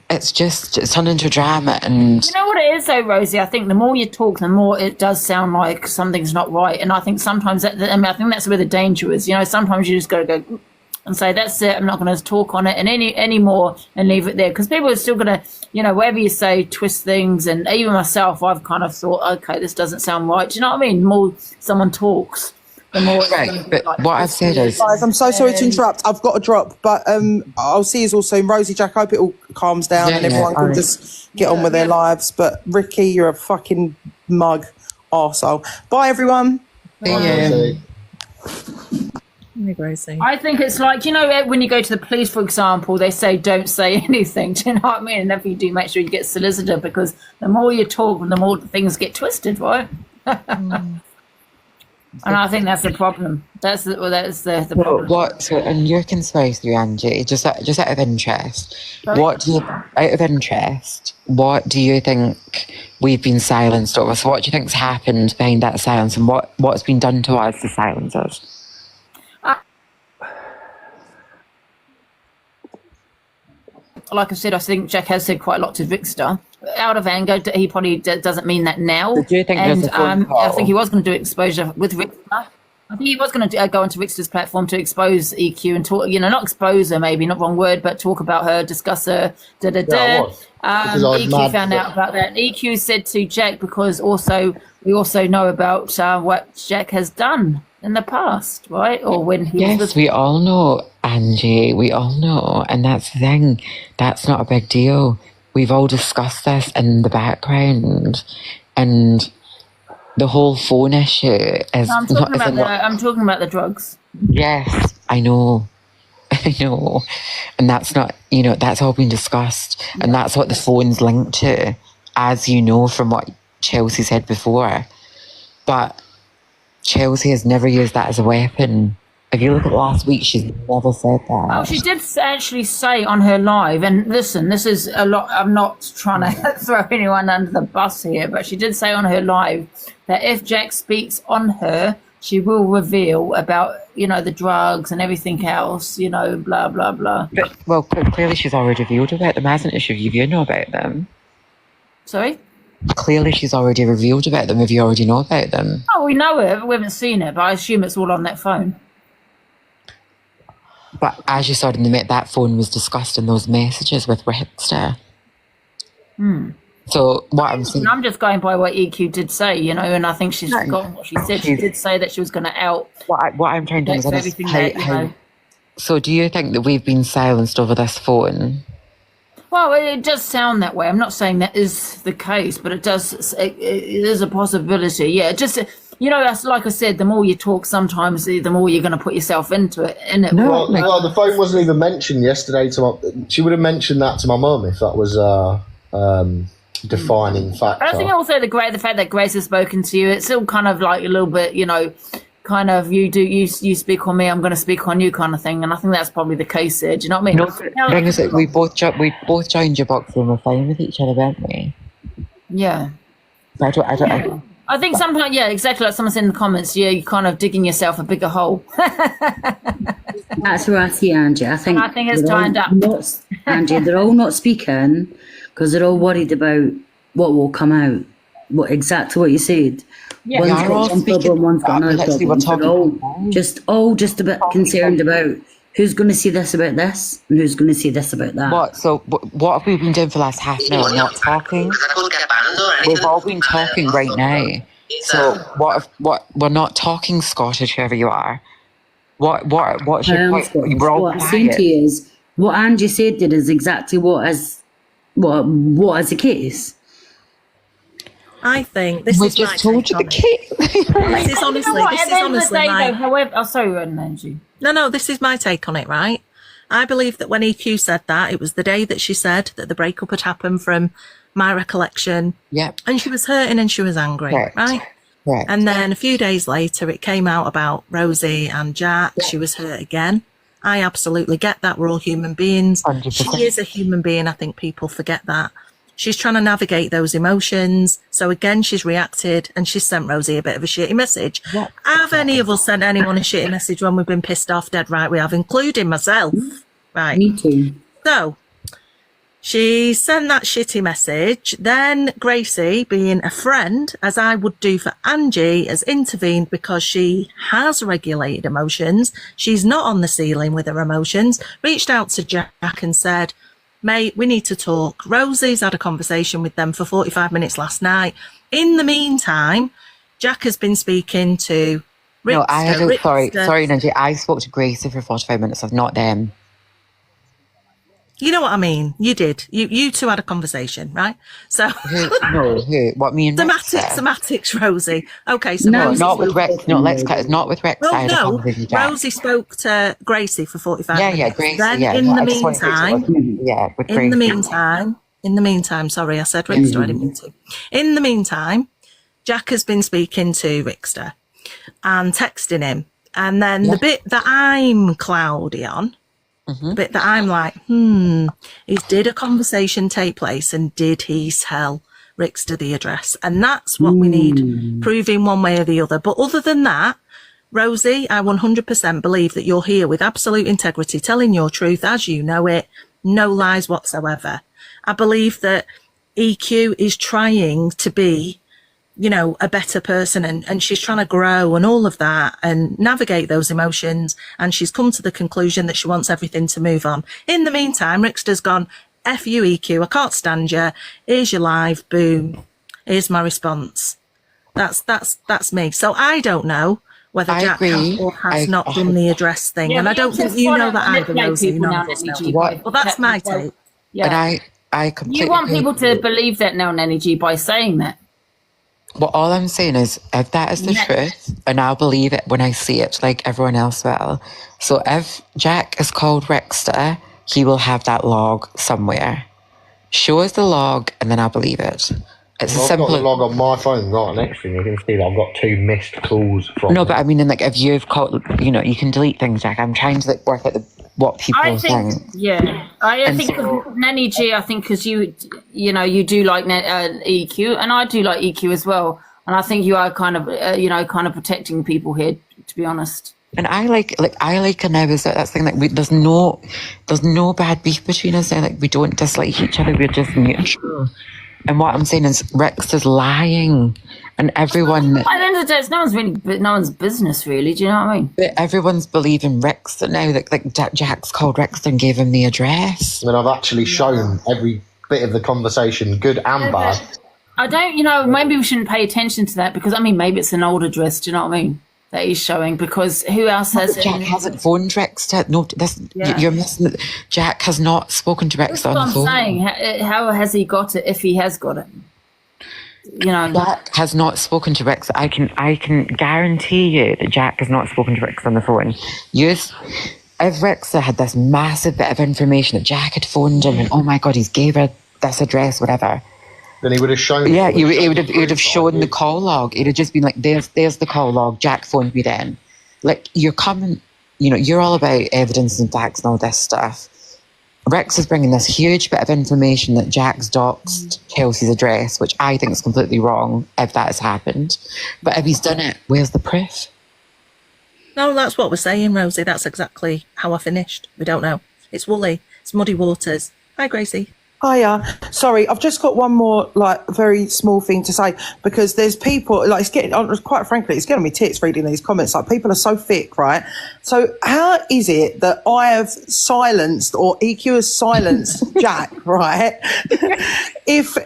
it's turned into drama. And you know what it is though, Rosie? I think the more you talk, the more it does sound like something's not right. And I think sometimes I think that's where the danger is. You know, sometimes you just got to go and say, that's it, I'm not going to talk on it and any more and leave it there. Because people are still going to, you know, whatever you say, twist things. And even myself, I've kind of thought, okay, this doesn't sound right. Do you know what I mean? The more someone talks, the more... Right, but like, what I've said is... Guys, I'm so sorry to interrupt. I've got to drop. But I'll see you all soon. Rosie, Jack, I hope it all calms down and everyone can just get on with their lives. But Ricky, you're a fucking mug arsehole. Bye, everyone. See you. I think it's like, you know, when you go to the police, for example, they say don't say anything. Do you know what I mean? And if you do, make sure you get solicitor, because the more you talk, the more things get twisted, right? And I think that's the problem. That's the problem. What? So, and your conspiracy theory, Angie, just out of interest, Sorry? what do you think we've been silenced over? So, what do you think's happened behind that silence, and what's been done to us to silence us? Like I said, I think Jack has said quite a lot to Rickster. Out of anger, he probably doesn't mean that now. Do you think and there's a phone call? I think he was going to do exposure with Rickster. I think he was going to go onto Rickster's platform to expose EQ and talk, not expose her, maybe not wrong word, but talk about her, discuss her, Yeah, I was. Because I was EQ mad found out about that. EQ said to Jack, because we also know about what Jack has done in the past, right? Or when he was Yes, we all know, Angie. We all know. And that's the thing. That's not a big deal. We've all discussed this in the background. And the whole phone issue is I'm talking about the drugs. Yes, I know. I know. And that's not, that's all been discussed. And that's what the phone's linked to, as you know from what Chelsea said before. But Chelsea has never used that as a weapon. If you look at last week, she's never said that. Oh, she did actually say on her live, and listen, this is a lot, I'm not trying to throw anyone under the bus here, but she did say on her live that if Jack speaks on her, she will reveal about, the drugs and everything else, blah, blah, blah. Well, clearly she's already revealed about them, hasn't she? If you know about them. Sorry? Clearly she's already revealed about them if you already know about them. Oh, we know her, but we haven't seen her, but I assume it's all on that phone. But as you saw in that phone was discussed in those messages with Rickster. So what I'm saying, I'm just going by what EQ did say, and I think she's forgotten what she said. She did say that she was going to out. What I'm trying to understand is So do you think that we've been silenced over this phone? Well, it does sound that way. I'm not saying that is the case, but it is a possibility. Yeah, just. That's like I said, the more you talk, sometimes the more you're going to put yourself into it. Well, the phone wasn't even mentioned yesterday. She would have mentioned that to my mum if that was defining factor. I think also the fact that Grace has spoken to you, it's still kind of like a little bit, kind of you speak on me, I'm going to speak on you kind of thing. And I think that's probably the case there. Do you know what I mean? The thing is that we both joined your box and we're fine with each other, weren't we? Yeah. I think sometimes, exactly like someone said in the comments, you're kind of digging yourself a bigger hole. That's where I see Angie. I think it's timed up. Angie, they're all not speaking because they're all worried about what will come out. Exactly what you said. Yeah, one's got one problem, one's got another problem. All just a bit concerned about who's going to see this about this and who's going to see this about that. So what have we been doing for the last half an hour? Not talking? We've all been talking right now. So what we're not talking, Scottish, whoever you are. What's your point? What I'm saying to you is what Angie said there is exactly what is the case. I think this we is just told you the case. This is honestly my... However, sorry, Angie. No, this is my take on it, right? I believe that when EQ said that, it was the day that she said that the breakup had happened from my recollection. Yep. And she was hurting and she was angry, right? And then a few days later, it came out about Rosie and Jack. Yep. She was hurt again. I absolutely get that. We're all human beings. 100%. She is a human being. I think people forget that. She's trying to navigate those emotions. So again, she's reacted and she's sent Rosie a bit of a shitty message. Yep. Have any of us sent anyone a shitty message when we've been pissed off? Dead right we have, including myself. Right. Me too. So she sent that shitty message. Then Gracie, being a friend, as I would do for Angie, has intervened because she has regulated emotions. She's not on the ceiling with her emotions. Reached out to Jack and said, mate, we need to talk. Rosie's had a conversation with them for 45 minutes last night. In the meantime, Jack has been speaking to Rickster. Sorry, Nancy. I spoke to Gracie for 45 minutes. I've not them. You know what I mean? You did. You two had a conversation, right? So who? What, me and Semantics, Rosie. Okay, so no, not with Rex. No, let's cut. Not with Rex. Well, no, Rosie spoke to Gracie for 45 minutes. Yeah, Gracie. Then in the meantime, sorry, I said Rickster. I didn't mean to. In the meantime, Jack has been speaking to Rickster and texting him, and then the bit that I'm cloudy on. The bit that I'm like, did a conversation take place and did he tell Rickster the address? And that's what we need, proving one way or the other. But other than that, Rosie, I 100% believe that you're here with absolute integrity, telling your truth as you know it, no lies whatsoever. I believe that EQ is trying to be you know, a better person, and she's trying to grow and all of that and navigate those emotions. And she's come to the conclusion that she wants everything to move on. In the meantime, Rickster's gone, F you, EQ, I can't stand you. Here's your live, boom. Here's my response. That's me. So I don't know whether Jack has or has not done the address thing. Yeah, and I don't think you know that either, Rosie. People None now, of us know. Nanny G, Well, that's my take. Yeah. And I completely You want people agree. to believe that now, Nanny G, by saying that. Well, all I'm saying is, if that is the truth, and I'll believe it when I see it, like everyone else will. So if Jack is called Rickster, he will have that log somewhere. Show us the log, and then I'll believe it. It's Well, a I've simple. got the log on my phone right next to me. You can see that I've got 2 missed calls from. No, but I mean, like, if you've called, you know, you can delete things, Jack. I'm trying to like work out what people I think, I think Nanny G, I think because you know, you do like EQ, and I do like EQ as well. And I think you are kind of, you know, kind of protecting people here, to be honest. And I like her now is that's the thing, like there's no bad beef between us now, like we don't dislike each other, we're just neutral. And what I'm saying is Rex is lying, and everyone. At the end of the day, it's no one's business, really. Do you know what I mean? But everyone's believing Rex now. Like Jack's called Rex and gave him the address. I mean, I've actually shown every bit of the conversation, good and bad. I don't, you know, maybe we shouldn't pay attention to that because I mean, maybe it's an old address. Do you know what I mean? That he's showing, because who else has it? Jack hasn't phoned Rex. No, you're missing it. Jack has not spoken to Rex on the phone. That's what I'm saying. How has he got it if he has got it? You know, Jack has not spoken to Rex. I can guarantee you that Jack has not spoken to Rex on the phone. If Rex had this massive bit of information that Jack had phoned him and oh my god, he's gave her this address, whatever. Then he would have shown. Yeah, he would have shown the call log. He'd have just been like, "There's the call log. Jack phoned me then." Like you're coming, you know, you're all about evidence and facts and all this stuff. Rex is bringing this huge bit of information that Jack's doxed Chelsea's address, which I think is completely wrong if that has happened. But if he's done it, where's the proof? No, that's what we're saying, Rosie. That's exactly how I finished. We don't know. It's woolly. It's muddy waters. Hi, Gracie. Hiya. Sorry, I've just got one more, like, very small thing to say, because there's people, like, it's getting, quite frankly, it's getting me tits reading these comments. Like, people are so thick, right? So how is it that I have silenced, or EQ has silenced Jack, right? If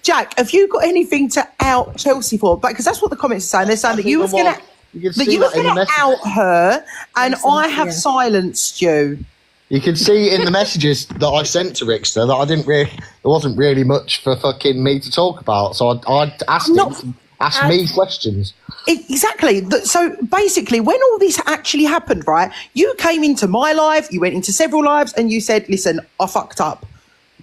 Jack, have you got anything to out Chelsea for? Because that's what the comments are saying. They're saying that you was going to out her, and I have silenced you. You can see in the messages that I sent to Rickster that there wasn't really much for fucking me to talk about. So I asked him to ask me questions. Exactly. So basically, when all this actually happened, right, you came into my live, you went into several lives, and you said, listen, I fucked up.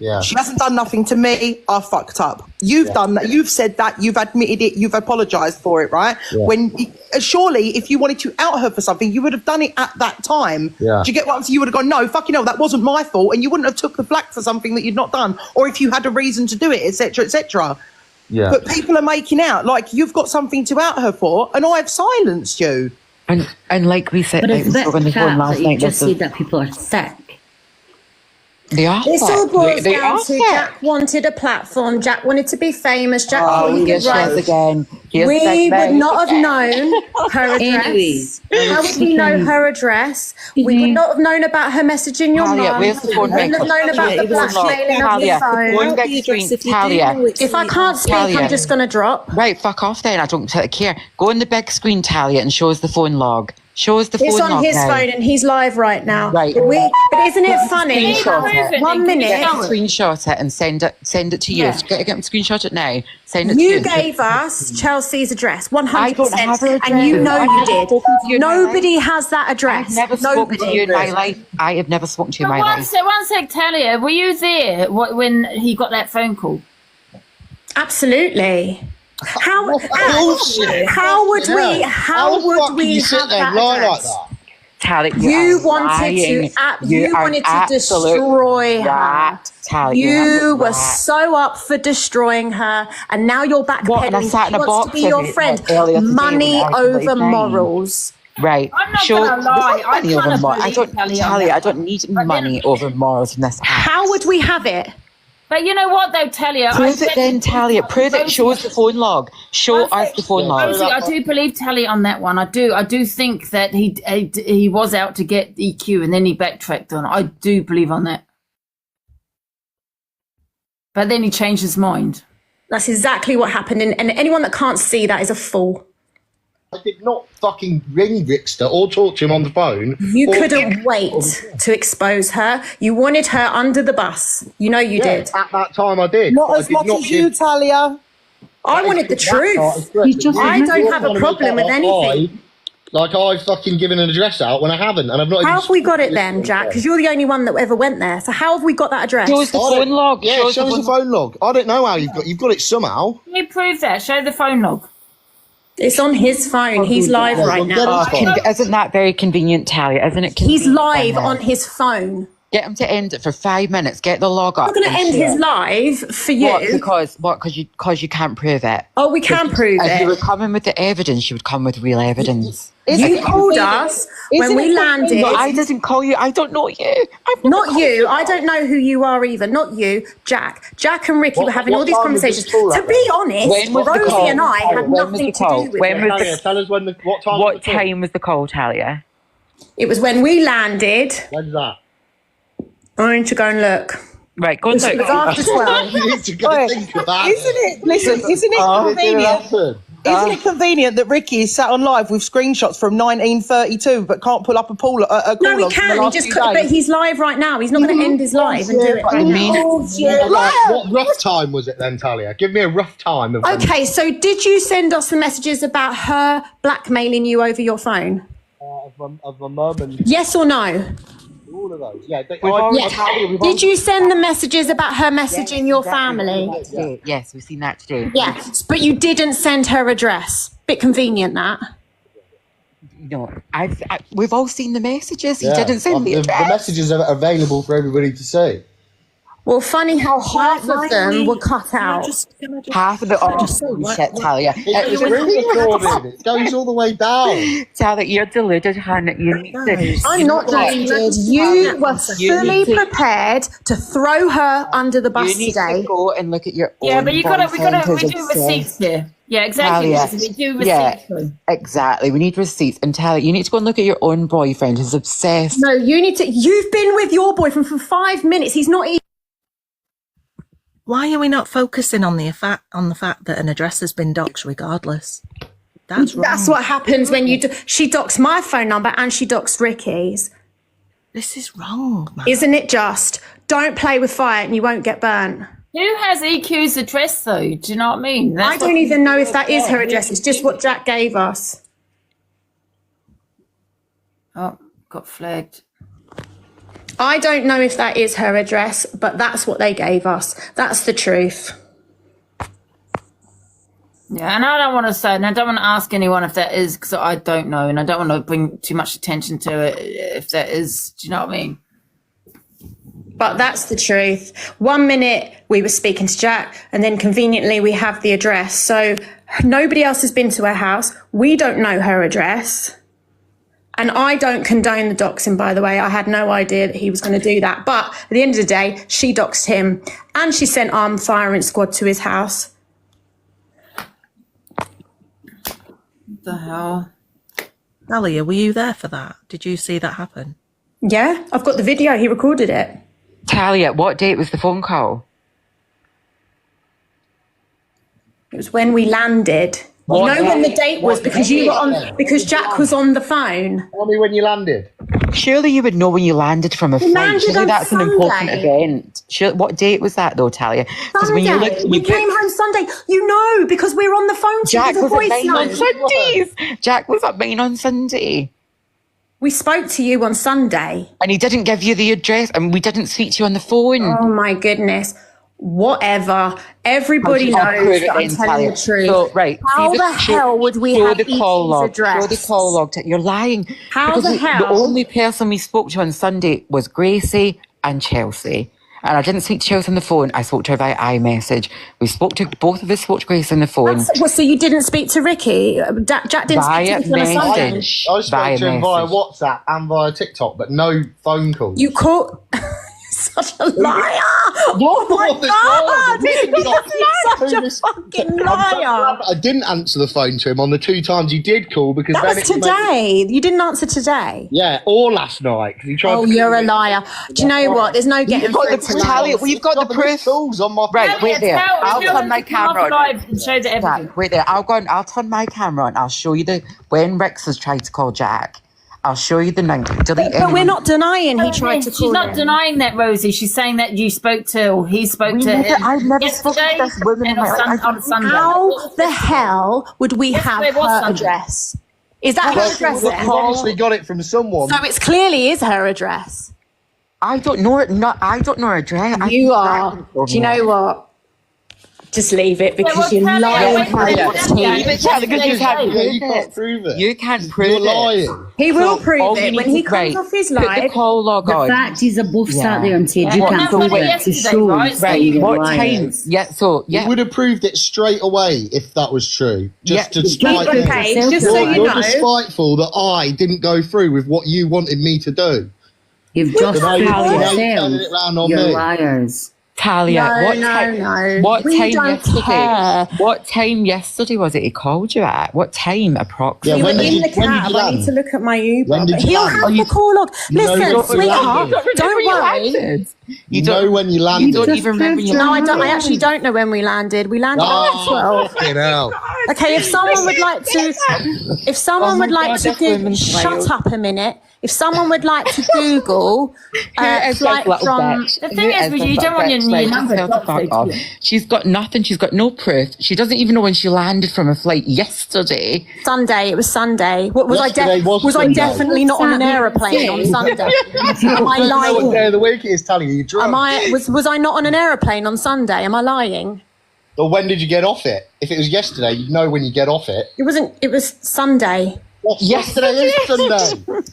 Yeah. She hasn't done nothing to me. I fucked up. You've done that. You've said that. You've admitted it. You've apologised for it, right? Yeah. When surely, if you wanted to out her for something, you would have done it at that time. Yeah. Do you get what I'm saying? You would have gone, no, fucking hell, that wasn't my fault, and you wouldn't have took the flak for something that you'd not done, or if you had a reason to do it, etc., etc. Yeah. But people are making out like you've got something to out her for, and I've silenced you. And like we said, But like, it's we spoke on the phone last you night. just said that people are thick. They are. This all boils They down are to thick. Jack wanted a platform. Jack wanted to be famous. Jack Oh, thought he here could she is write. again. Here's We the would thing. not have known her address. Anyways, How would we know her address? We would not have known about her messaging your Talia, mum. where's the We phone wouldn't have ring? known about the blackmailing of Talia, your phone. going back to screen. Talia. If I can't speak, Talia. I'm just going to drop. Right, fuck off then. I don't care. Go on the big screen, Talia, and show us the phone log. Show us the phone It's log on his now. phone and he's live right now. Right. But isn't it funny? Screenshot it. 1 minute. Screenshot it and send it to you. Yeah. Get him screenshot it now. Send it to you. You gave us Chelsea's address, 100%, I don't have her and you address. know I've you never did. spoken to you in my Nobody has that address. I've never spoken to you in my life. I have never spoken to you in my life. One sec, Talia, were you there when he got that phone call? Absolutely. How would we have that address? Talia, You wanted to destroy her. You were so up for destroying her, and now you're What, and I backpedaling. sat She in a wants box to be your with it, friend. like, earlier today Money when I was over really morals. Right. I'm not Sure. gonna lie, I Money over kinda morals. believe Talia on Talia, that I don't need money over morals in this house. How would we have it? But you know what, though, Talia? Prove it then, Talia. Prove it. Show us the phone log. Show us the phone log. Rosie, I do believe Talia on that one. I do think that he was out to get EQ and then he backtracked on it. I do believe on that. But then he changed his mind. That's exactly what happened. And anyone that can't see that is a fool. I did not fucking ring Rickster or talk to him on the phone. You couldn't wait to expose her. You wanted her under the bus. You know you did. At that time I did. Not but as I did much not as you, give- Talia. I wanted the That part is truth. correct. I don't have a You're problem with telling me anything. Like I've fucking given an address out when I haven't, and I've not. How even have we got it then, Jack? Because you're the only one that ever went there. So how have we got that address? Show us the phone log. Yeah, show us the phone log. I don't know how you've got it somehow. Can you prove that? Show the phone log. It's on his phone. He's live right now. Isn't that very convenient, Talia? Isn't it? He's convenient? live on his phone. Get him to end it for 5 minutes. Get the log up. I'm not going to end his live for you. Because you can't prove it. Oh, we can prove If you were it. coming with the evidence, you would come with real evidence. You called us when we landed. I didn't call you. I don't know you. Not you. I don't know who you are either. Not you, Jack. Jack and Ricky were having all these conversations. To be honest, When was the Rosie call? and I had When was nothing the to call? do with When it. was the- Tell us what time. What time was the call, Talia? It was when we landed. When's that? I need to go and look. Right, go It and was look. after 12. You need to go think about Isn't it? Listen, isn't it Oh, convenient? Isn't it convenient that Ricky is sat on live with screenshots from 1932 but can't pull up a call? No, he from the can. He last just few could, but days? he's live right now. He's not going to end his live and do it right now. What rough time was it then, Talia? Give me a rough time. Of when- Okay, so did you send us the messages about her blackmailing you over your phone? of my mum and Yes or no? all of those. Yeah. Yes. Did you send the messages about her messaging your family? Yes, we've seen that today. Yes, but you didn't send her address. Bit convenient, that. No, we've all seen the messages. He didn't send the The address. messages are available for everybody to see. Well, funny how half of them were cut out. Half of it all. Shit, Talia. It was Recorded. It goes all the way down. Talia, you're deluded, hon. You need to. I'm not deluded. You were fully prepared to throw her under the bus You need today. to go and look at your own. Yeah, but we do boyfriend receipts here. Yeah, exactly. Talia, We do receipts. yeah, exactly. We need receipts. And Talia, you need to go and look at your own boyfriend who's obsessed. No, you need to. You've been with your boyfriend for 5 minutes. He's not even. Why are we not focusing on the fact that an address has been doxed regardless? That's wrong. That's what happens when you. She doxed my phone number and she doxed Ricky's. This is wrong, man. Isn't it just? Don't play with fire and you won't get burnt. Who has EQ's address, though? Do you know what I mean? I don't even know if that is her address. It's just what Jack gave us. Oh, got flagged. I don't know if that is her address, but that's what they gave us. That's the truth. Yeah, and I don't want to say, and I don't want to ask anyone if that is, because I don't know, and I don't want to bring too much attention to it if that is. Do you know what I mean? But that's the truth. 1 minute we were speaking to Jack, and then conveniently we have the address. So nobody else has been to her house. We don't know her address. And I don't condone the doxing, by the way. I had no idea that he was going to do that. But at the end of the day, she doxed him and she sent armed firing squad to his house. What the hell? Talia, were you there for that? Did you see that happen? Yeah, I've got the video. He recorded it. Talia, what date was the phone call? It was when we landed. What you know when the date? date was because you were on, because Jack was on the phone. Tell me when you landed. Surely you would know when you landed from a We flight. landed Surely on that's an important Sunday. event. What date was that though, Talia? Because when you Sunday. look, We came home Sunday. You know, because we were on the phone to Jack the was voice at mine on note. Sundays. Jack was at mine on Sunday. We spoke to you on Sunday. And he didn't give you the address, and we didn't speak to you on the phone. Oh my goodness. Whatever. Everybody I'll prove knows it that I'm then, telling Talia. the truth. So, right. How see the hell would we show have the call EQ's log? address? Show the call log. You're lying. How Because the the hell? only person we spoke to on Sunday was Gracie and Chelsea. And I didn't speak to Chelsea on the phone. I spoke to her via iMessage. We spoke to both of us. Spoke to Gracie on the phone. Well, so you didn't speak to Ricky? Jack didn't Via speak to Ricky on a Sunday? message. I spoke Via to him via message. WhatsApp and via TikTok, but no phone calls. You called... such a liar. Oh my God. He's such a fucking liar. I didn't answer the phone to him on the 2 times he did call because That then was today. You didn't answer today. Yeah, or last night. He tried Oh, you're a liar. Do you know what? There's no getting through to liars. We've got the proof. On my Right, wait there. I'll turn my camera on. And show the evidence. Jack, wait there. I'll turn my camera on. I'll show you when Rex has tried to call Jack. I'll show you the name. But we're not denying he tried to call She's not him. denying that, Rosie. She's saying that you spoke to, or he spoke to him. I've never yesterday spoken to this woman in and my life. on Sunday. How the hell would we have Yesterday was her Sunday. address? Is that her address We've then? obviously got it from someone. So it's clearly is her address. I don't know it. I don't know her address. You are. Do you know what? Just leave it because you're lying. You can't prove it. You can't prove You're it. lying. He will all prove you it need when to he comes write, off his put the live. call log The on. fact is, both sat there and said, you Yeah. can't Well, prove that's it. what To yesterday, show right? that Right, you're what lying. time? Yeah, so, You yeah. would have proved it straight away if that was true. Just to spite Okay, me. just so you You're know. just spiteful that I didn't go through with what you wanted me to do. You've just Now proved you're turning yourself. it round on You're me. liars. Talia, No, what no, time? no. What We time don't yesterday? care. What time yesterday was it? He called you at what time approximately? Yeah, We when were did in you- the when did cab. you I land? need to look at my Uber. When did But you he'll land? have the call log. You know Listen, when you sweetheart, landed. don't worry. You know when you landed. You don't even remember your No, I don't. I actually don't know when we landed. We landed at 12. fucking hell. Okay, if someone would like to, if someone would like to this woman's shut wild. up a minute. If someone would like to Google flight from, The thing is, you don't want your number. She's got nothing. She's got no proof. She doesn't even know when she landed from a flight yesterday. Sunday. It was Sunday. What was Yesterday was was I Sunday. definitely not on an aeroplane on Sunday? Am I You know what lying? day of the week it is, Talia? You're drunk. Was I not on an aeroplane on Sunday? Am I lying? Or when did you get off it? If it was yesterday, you'd know when you get off it. It wasn't. It was Sunday. Yesterday is Sunday.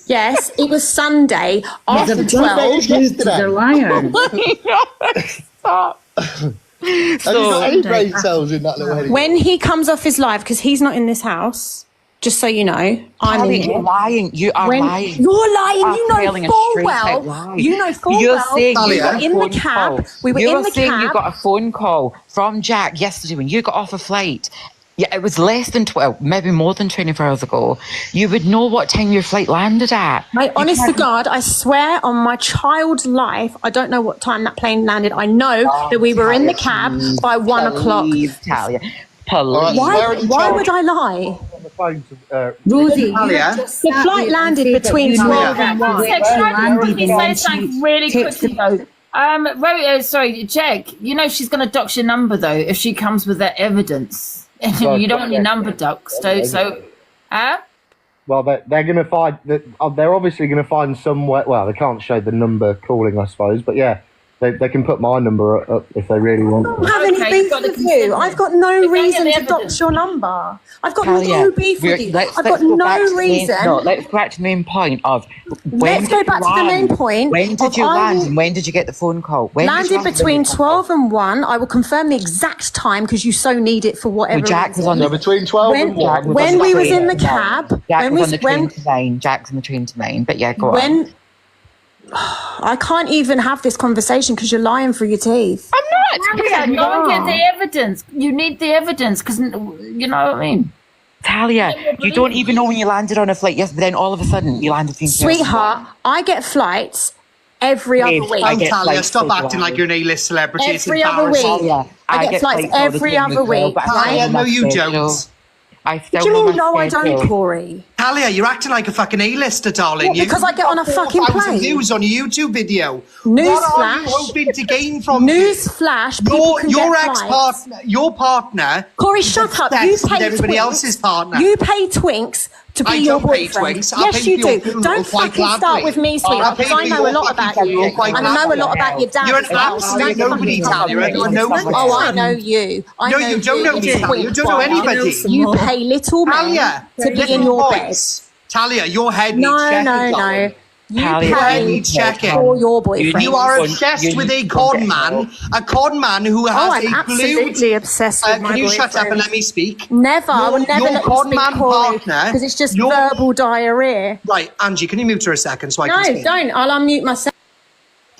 Yes, it was Sunday after They've 12. just proved they're liars. Stop. Have you got any brain cells in that little head? When he comes off his live, because he's not in this house, just so you know, I'm Talia, in you're here. lying. You are lying. You're lying. are You telling know a full straight-out well. lie. You know full You're well. saying We you were got a in the phone cab. call. We were You in were the saying you cab. got a phone call from Jack yesterday when you got off a flight. Yeah, it was less than 12, maybe more than 24 hours ago. You would know what time your flight landed at. Mate, honest to God, I swear on my child's life, I don't know what time that plane landed. I know that we were in the cab by 1 o'clock. Please, Talia. Please. Why would I lie? On the phone to, Rosie, Talia? The flight landed between 12 and 1. Let me say something really quickly though. Sorry, Jeg, you know she's going to dox your number though if she comes with that evidence. You don't want your number doxed, so well, they're going to find that. They're obviously going to find some way. Well, they can't show the number calling, I suppose, but yeah, they can put my number up if they really want to. I don't have any beef with you. I've got no reason to dox your number. I've got no beef with you. I've got no reason. Let's go back to the main point of Let's go back to the main point. When did you land and when did you get the phone call? Landed between 12 and 1. I will confirm the exact time because you so need it for whatever Jack was reason. on the between 12 and 1. When we was in the cab, Jack was on the train to Maine. Jack's on the train to Maine. But yeah, go on. I can't even have this conversation because you're lying through your teeth. I'm not. Go and get the evidence. You need the evidence because you know what I mean. Talia, you don't even know when you landed on a flight yesterday, then all of a sudden you landed between Sweetheart, I get flights every other week. Oh, Talia, stop acting like you're an A-list celebrity. Every it's other week. embarrassing. I get flights every other week. Talia, no, you don't. What do you mean, no, I don't, Corey? Talia, you're acting like a fucking A-lister, darling. What, because I get on a fucking 4,000 plane? views on a YouTube video. What are you Newsflash. hoping to gain from Newsflash. your ex-partner, your partner? Corey, shut up. You With pay everybody Twinks. else's partner. You pay Twinks to be I your don't pay boyfriend. Twinks. I'll Yes, pay you for your do. funeral Don't quite fucking start gladly. with me, I'll sweetheart, pay because I for know a your lot about fucking you. funeral quite And I know a lot gladly. about your dad. You're an as well. absolute Don't nobody, fucking Talia. I don't know you. Oh, I know you. I No, know you don't know me, It's Talia. You Twink don't know Bar. anybody. You pay little men Talia, to be little in your bed. boys. Talia, your head needs No, checking. no, darling. no. You Talia, Your head pay needs checking. for your boyfriend. You are obsessed with a con man who has I'm a absolutely glue. obsessed with my Can you shut up and boyfriend. let me speak? Never. I will never your let you con speak, man Corey, partner. because it's just verbal diarrhea. Right, Angie, can you mute her a second so I can No, speak? don't. I'll unmute myself.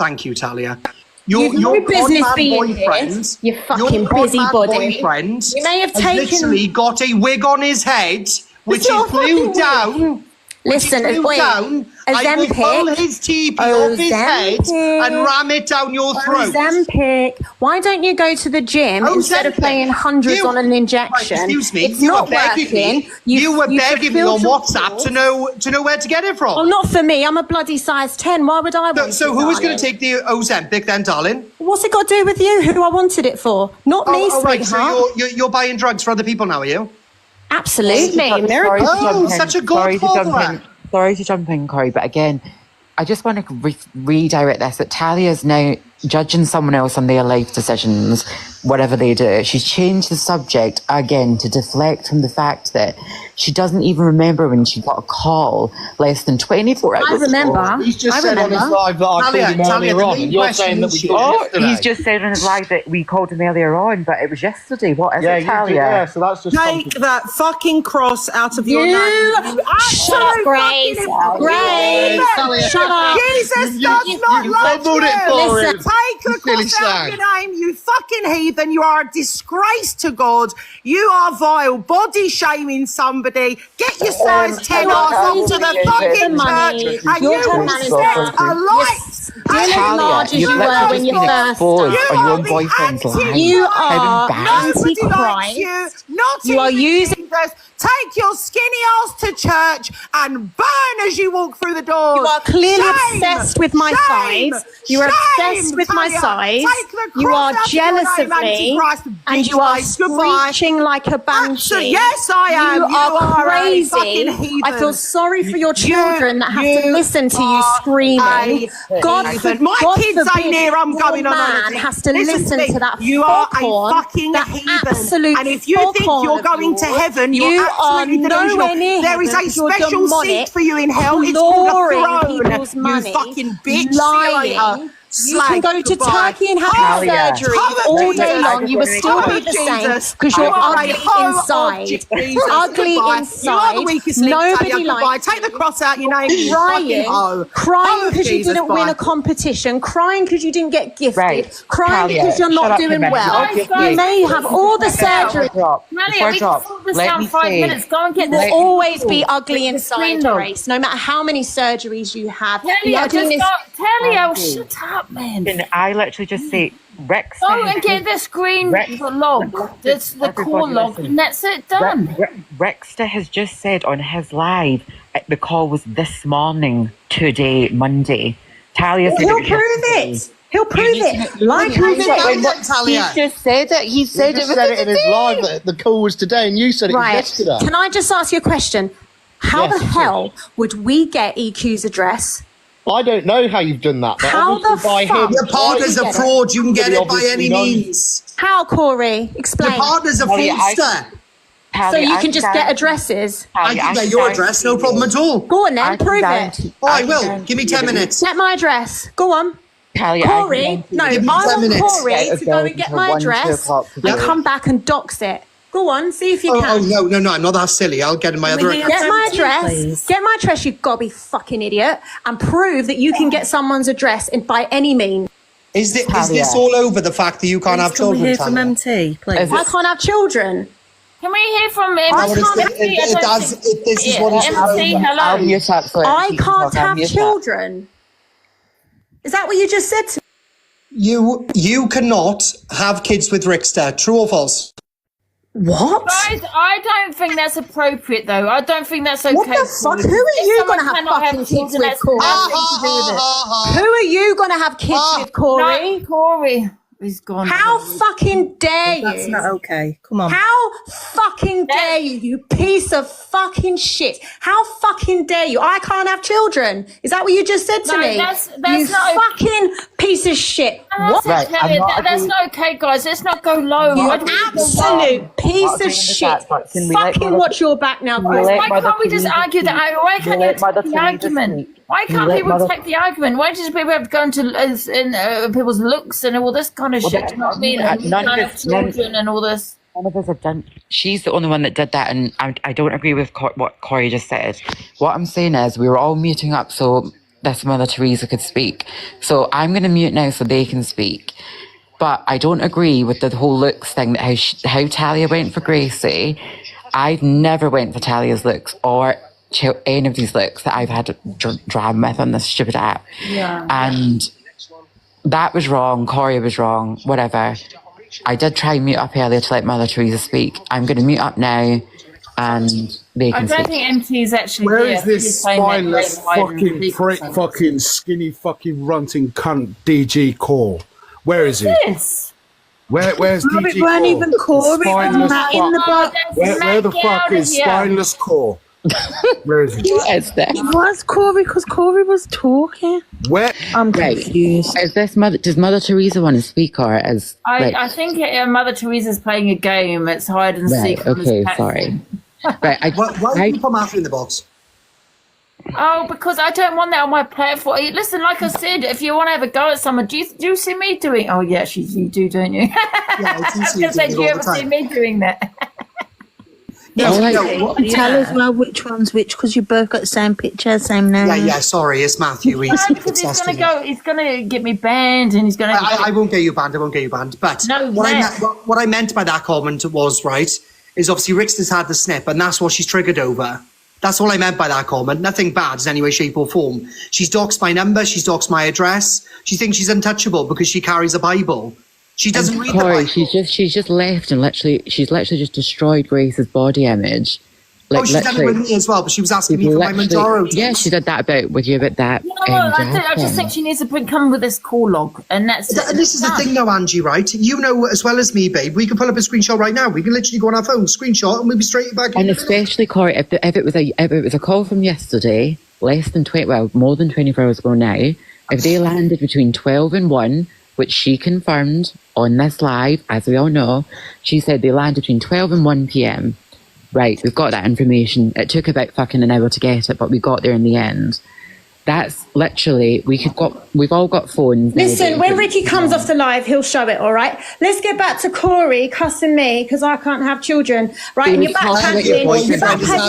Thank you, Talia. Your You've no business con-man being here, boyfriend, you fucking your con-man busybody. boyfriend You may have has taken- literally got a wig on his head, which not is a fucking blew wig. down. Listen, blew wait, down. I will Ozempic. pull his teepee off his head and ram it down your throat. Ozempic. Why don't you go to the gym instead of Ozempic. paying hundreds on an injection? Right, excuse me. It's You not were begging working. me. You were begging me on fulfilled WhatsApp your to know where to get it from. Well, not for me. I'm a bloody size 10. Why would I want So it, who was going darling? to take the Ozempic then, darling? What's it got to do with you? Who I wanted it for? Not me, Oh, right. sweetheart. So you're buying drugs for other people now, are you? Absolutely. Sorry Miracle. to jump in. such a good Sorry to jump follower. in. Sorry to jump in, Corey, but again, I just want to redirect this. That Talia's now judging someone else on their life decisions, whatever they do. She's changed the subject again to deflect from the fact that she doesn't even remember when she got a call less than 24 hours I remember. He's just I said on his remember. live that I Talia, called him Talia, earlier the on, main and you're question saying that we is- called Oh, yesterday. he's just said on his live that we called him earlier on, but it was yesterday. What is Yeah, it, you did, Talia? yeah, so that's just Take that fucking cross out of your You name. You shut up, absolute Grace. fucking Grace, hypocrite. shut up. Jesus You- does you- not you like fumbled it for you. him. Take the You silly cross out slag. of your name, you fucking heathen. You are a disgrace to God. You are vile, body shaming somebody. Get your size 10 arse onto the fucking money. church and Your you turn will man is set there. a light. You're as large as you've you were literally when you just been first exposed started. on your the boyfriend's life. You How are embarrassing. Nobody likes Antichrist. you. Not You are even using- Jesus. Take your skinny ass to church and burn as you walk through the doors. You are clearly Shame. obsessed with my Shame. size. You are Shame, obsessed with my Talia. size. Take the You cross are out of your jealous name, of me. Antichrist, And bitch you are face. Goodbye. screeching like a banshee. Yes, I am. You You are are a crazy. fucking heathen. I feel sorry for your You- children that have to you listen to you are screaming. a God, heathen. My God kids forbid ain't here. I'm your going on man holiday. has to listen me. to that You are a foghorn, fucking that heathen. absolute And if you think foghorn you're of going to yours, heaven, you you're are absolutely nowhere delusional. near There is heaven. a You're special demonic, seat for you in hell. It's called a glorying throne. people's money, You fucking bitch. See you later. lying. You can Slag. go to Goodbye. Turkey and have Talia. surgery Come on, all Jesus. day long. You will still be the same because you're ugly inside. Ugly You are the inside. weakest link, Nobody Talia. Goodbye. likes Take the cross out your name. You crying, fucking hoe. crying Oh, because you Jesus, didn't win bye. a competition, crying because you didn't get gifted, Right. crying Talia, because you're shut not up, doing Rebecca. well. Guys, You may have all the surgery. Before Malia, I we drop, can sort this let out me in 5 say- minutes. Go and get You will this. always be ugly With the inside, screen lock. Grace. No matter how many surgeries you have, the Talia, just ugliness. go. Talia, shut up, man. Can I literally just say, Rex? Go and get the screen log. That's the Everybody call log, listen. and that's it, done. Rexter has just said on his live, the call was this morning, today, Monday. Talia said He'll was prove yesterday. it. He'll prove it. Like Prove I it said. then, Talia. He's just said it. He He said just it. said it in his live that the call was today, and you said it was Right. yesterday. Can I just ask you a question? How Yes, the of hell would we get EQ's address? I don't know how you've done that. But How obviously the by fuck? him, Your partner's a get it. fraud. You can get Somebody it by obviously any knows. means. How, Corey? Explain. Your partner's a Talia, fraudster. So you can just get addresses. I can get your address, no problem at all. Go on then, prove it. Oh, I will. Give me 10 minutes. Get my address. Go on. Talia, Corey, no, I Give me 10 want minutes. Corey Yeah, to go and get until my 1, 2 address o'clock and today. come back and dox it. Go on, see if you Oh, can. no, I'm not that silly. I'll get my other hear account. Get my Please. address. Get my address, you gobby fucking idiot, and prove that you can get someone's address by any means. Is this Talia. all over the fact that you can't have Can we children, hear from Talia? MT, please? I can't have children. Can we hear from him? I Well, can't it's- it does- this is what it's MC, about. hello. I'll mute up so I she can can't talk. I'll have mute up. children. Is that what you just said to me? You cannot have kids with Rickster. True or false? What? Guys, I don't think that's appropriate, though. I don't think that's okay. What the fuck? Who are If you someone going to have cannot fucking kids children, with, that's Corey? nothing to do with it. Who are you going to have kids with, Corey? No, Corey. He's gone. How fucking dare That's you? not okay. Come on. How fucking dare you, you piece of fucking shit? How fucking dare you? I can't have children. Is that what you just said to No, me? that's you not- fucking piece of shit. What? That's, Right, I'm not that's agreeing- not okay, guys. Let's not go low. You Why do we go low? absolute piece Not of agreeing with shit. that, but can we let Fucking Mother- watch your back now, Can we guys. let Why Mother can't we just Teresa argue that? speak? Why Can can't we you let Mother take the Teresa argument? speak? Why Can we can't let people Mother- take the argument? Why does people have to go into people's looks and all this kind of Well, shit? but You know what I mean? none And you of can't it- have children and all this. None of us have done. She's the only one that did that, and I don't agree with what Corey just said. What I'm saying is, we were all meeting up. So this Mother Teresa could speak. So I'm going to mute now so they can speak. But I don't agree with the whole looks thing, that how Talia went for Gracie. I've never went for Talia's looks or any of these looks that I've had drama with on this stupid app. Yeah. And that was wrong. Corey was wrong. Whatever. I did try and mute up earlier to let Mother Teresa speak. I'm going to mute up now, and they can I don't speak. think MT is actually Where here. is this He's playing that spineless great wide fucking and prick, deep. fucking skinny, fucking runting cunt DG Core? Where is he? Yes. Where's No, DG it weren't Core? even Core, it was Spineless Matt in the fuck. box. Where the fuck is spineless Core? Where is he? It was Corey because Corey was talking. Where? I'm Right. confused. Is this does Mother Teresa want to speak, or is I think Mother Teresa's playing a game. It's hide and right? seek. on this Okay, platform. sorry. Right. Why did you put Martha in the box? Oh, because I don't want that on my platform. Listen, like I said, if you want to have a go at someone, do you see me doing? Oh, yeah, you do, don't you? Yeah, I do see you I was gonna say, doing it do you all ever the see time. me doing that? Tell us well which one's which because you both got the same picture, same name. Yeah, sorry, it's Matthew. No, because he's gonna go. He's gonna get me banned, and he's gonna. I won't get you banned. I won't get you banned. But No, what I meant by that comment was right is obviously Rickster's had the snip, and that's what she's triggered over. That's all I meant by that comment. Nothing bad in any way, shape, or form. She's doxed my number. She's doxed my address. She thinks she's untouchable because she carries a Bible. She doesn't read the Corey, Bible. she's just left and she's literally just destroyed Grace's body image. Oh, she's done it with me as well, but she was asking me for my Monjaro. Yeah, she did that with you about that. You know what? I just think she needs to come with this call log, and that's. And this is the thing, though, Angie. Right? You know as well as me, babe. We can pull up a screenshot right now. We can literally go on our phone, screenshot, and we'll be straight back. And especially Corey, if it was a call from yesterday, more than 24 hours ago now, if they landed between 12 and 1, which she confirmed on this live, as we all know, she said they landed between 12 and 1 p.m. Right, we've got that information. It took about fucking an hour to get it, but we got there in the end. That's literally, we've all got phones. Listen, nowadays. when Ricky comes off the live, he'll show it, all right? Let's get back to Corey cussing me because I can't have children, right? He And you're was talking about your backpacking boyfriend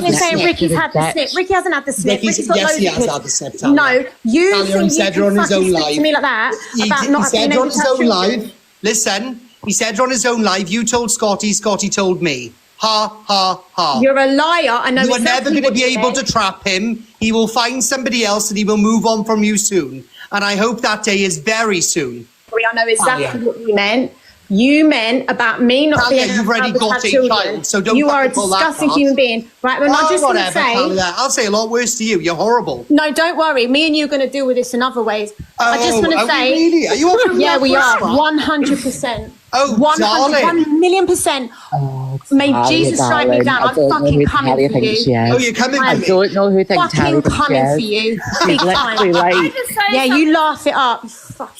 and saying having Ricky's a had the snip. snip. Ricky hasn't had the snip. Ricky's got yes, loads he of has kids. had the snip, Talia. No, you Talia, think he said you her on can his own fucking speak live. to me like that He about not said being her able on to his have own children? live. Listen, he said her on his own live. You told Scotty. Scotty told me. Ha, ha, ha. You're a liar. I know You are never exactly going to what be you able said. to trap him. He will find somebody else and he will move on from you soon. And I hope that day is very soon. I know exactly Talia. what you meant. You meant about me not Talia, being you've already able to got have a children. child, so don't You are a fucking pull that disgusting card. human being. Right, well, I'm just going to whatever, say... Talia. I'll say a lot worse to you. You're horrible. No, don't worry. Me and you are going to deal with this in other ways. I just want are to we say... really? Are you offering Yeah, that we for are. us? 100%. Oh, 1,000,000%. May Talia, Jesus strike me darling, down. I I'm don't know fucking who coming Talia for thinks you. she is. Oh, you're coming for I me? don't know who thinks Talia Fucking thinks she coming is. for you. She's Big literally time. like, Yeah, you laugh it up.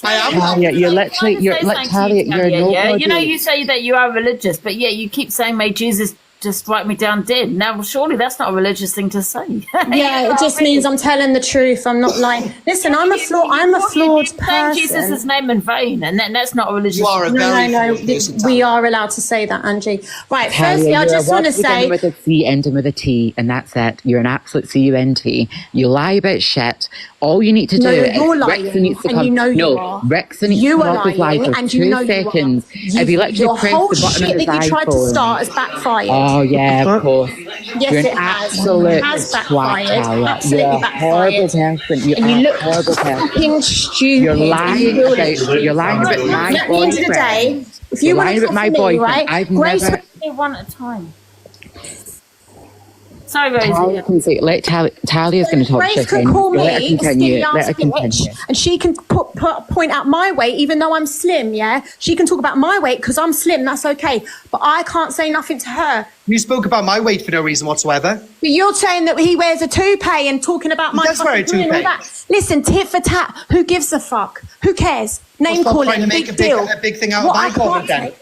I am. Talia, you're literally, Talia, you're nobody. You know, you say that you are religious, but yeah, you keep saying, "May Jesus just write me down dead." Now, surely that's not a religious thing to say. Yeah, it just means I'm telling the truth. I'm not lying. Listen, I'm a flawed saying person. Jesus' name in vain, and that's not a religious. You are a very No. flawed person, We Talia. are allowed to say that, Angie. Right, Talia, firstly, I you're just a want to word beginning say... with a C, ending with a T, and that's it. You're an absolute C-U-N-T. You lie about shit. All you need to do No, is you're lying, Rexon needs to and come. you know you no, are. Rexon needs You to come are off his live lying, for and you 2 know you are. seconds. If he literally Your pressed whole the button on shit his that you tried to iPhone. start has backfired. Oh yeah, of course. Yes, You're an it has. absolute It has twat, backfired. Talia. Absolutely You're a horrible backfired. person. You And are you a look horrible person. fucking stupid. You're lying You will. about my At the end of the boyfriend. day, if You're you want lying to about my me, boyfriend. right? I've Grace never. One at a time. Sorry, Rosie. Talia can say, Talia's going to talk Grace shit. can call me Let her a continue. skinny Let her ass bitch, continue. and she can point out my weight, even though I'm slim. Yeah, she can talk about my weight because I'm slim. That's okay, but I can't say nothing to her. You spoke about my weight for no reason whatsoever. But you're saying that he wears a toupee and talking about my does wear a fucking doing all toupee. that. Listen, tit for tat. Who gives a fuck? Who cares? Name Stop calling, trying to make big a big- deal. a big thing out of What my I can't comment then. take-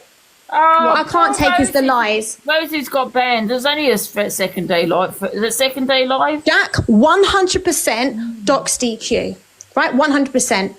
What I can't take is the lies. Rosie's got banned. There's only a second day live. Is it second day live? Jack, 100% docs DQ. Right, 100%.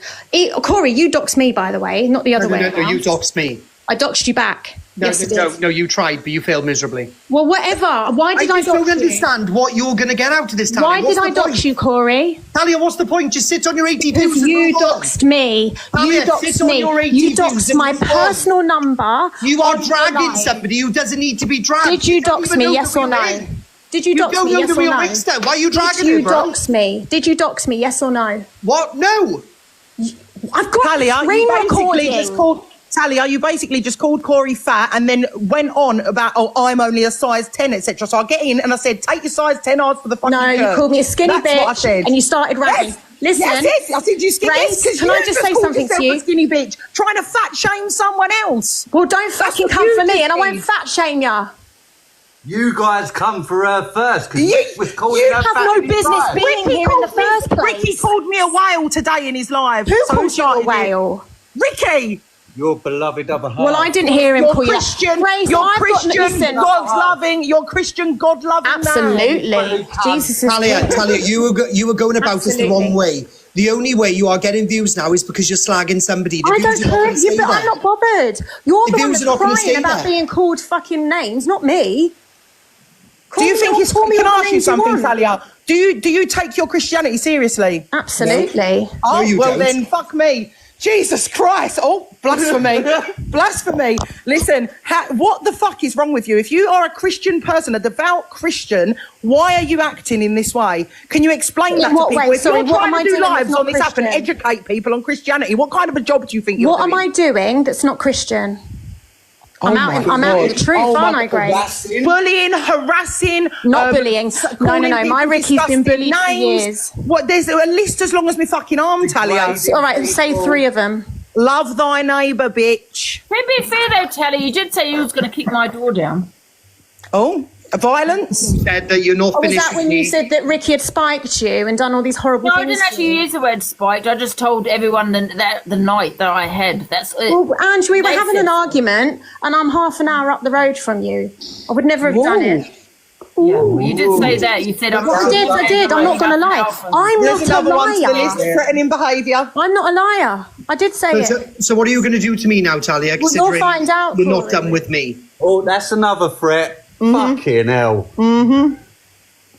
Corey, you doxed me, by the way, not the other way No, around. you doxed me. I doxed you back. No, Yes, it no, is. no, you tried, but you failed miserably. Well, whatever. Why did I just don't dox you? understand what you're going to get out of this, Talia. Why What's did I the dox point? you, Corey? Talia, what's the point? Just sit on your 80 Because views and you move on. doxed me. Talia, You doxed sit on me. your 80 You views doxed and my move on. personal number. You are on your dragging live. somebody who doesn't need to be dragged. Did you don't dox even me? know Yes the or real no? name. Did you dox don't me? know Yes the or real no? Rickster. Why are you dragging Did her, you bro? dox me? Did you dox me? Yes or no? What? No. I've got Talia, screen you basically recording. just called Talia. You basically just called Corey fat, and then went on about, oh, I'm only a size 10, etc. So I get in and I said, take your size 10 odds for the fucking No, you church. called me a skinny That's bitch, what I said. and you started ranting. Yes. Listen, yes, I said you skinny. Grace, Yes, can I just say something to you? A skinny bitch trying to fat shame someone else. Well, don't fucking what come you for me, did, and I won't Steve. fat shame ya. You guys come for her first because You, Rick was calling you her have fat no in his business live. being here in the first place. Ricky called me a whale today in his live. Who So called you a started it? whale? Ricky. Your beloved other half. Well, I didn't hear him You're call you that. Christian. Grace, You're I've got- Christian. listen. God's loving. You're Christian. God loving. Absolutely. Jesus is Talia, you were going about this the wrong Absolutely. way. The only way you are getting views now is because you're slagging somebody. The I views don't are not care, gonna stay but I'm there. not bothered. You're The the one views that's are not gonna crying stay about there. being called fucking names, not me. Do you think it's? call me Can I all the ask you names you something, want. Talia? Do you take your Christianity seriously? Absolutely. Oh, No, you well don't. then, fuck me. Jesus Christ! Oh, blasphemy! Blasphemy! Listen, what the fuck is wrong with you? If you are a Christian person, a devout Christian, why are you acting in this way? Can you explain In that what to people? way? If Sorry, you're what trying am I to do doing that's lives not on this app and Christian? educate people on Christianity, what kind of a job do you think you're What doing? am I doing that's not Christian? I'm out in the truth, aren't I, Grace? Bullying, harassing. Not bullying. calling No. My people Ricky's been disgusting bullied for names. years. What? There's a list as long as my fucking arm, Talia. All right, say 3 of them. Love thy neighbour, bitch. To be fair though, Talia, you did say you was going to kick my door down. Oh, violence. Said that you're not Oh, was finished. that when you said that Ricky had spiked you and done all these horrible No, I things? didn't to actually you? use the word spiked. I just told everyone the night that I had. That's it. Well, Ange, we were They having said- an argument, and I'm half an hour up the road from you. I would never have done it. Yeah, well, you did say that. You said I'm. I did. I'm not going to lie. I'm There's not a another one to the liar. list. Threatening behaviour. I'm not a liar. I did say it. So what are you going to do to me now, Talia? Well, you'll Considering find out, you're not Corey. done with me. Oh, that's another threat. Fucking hell.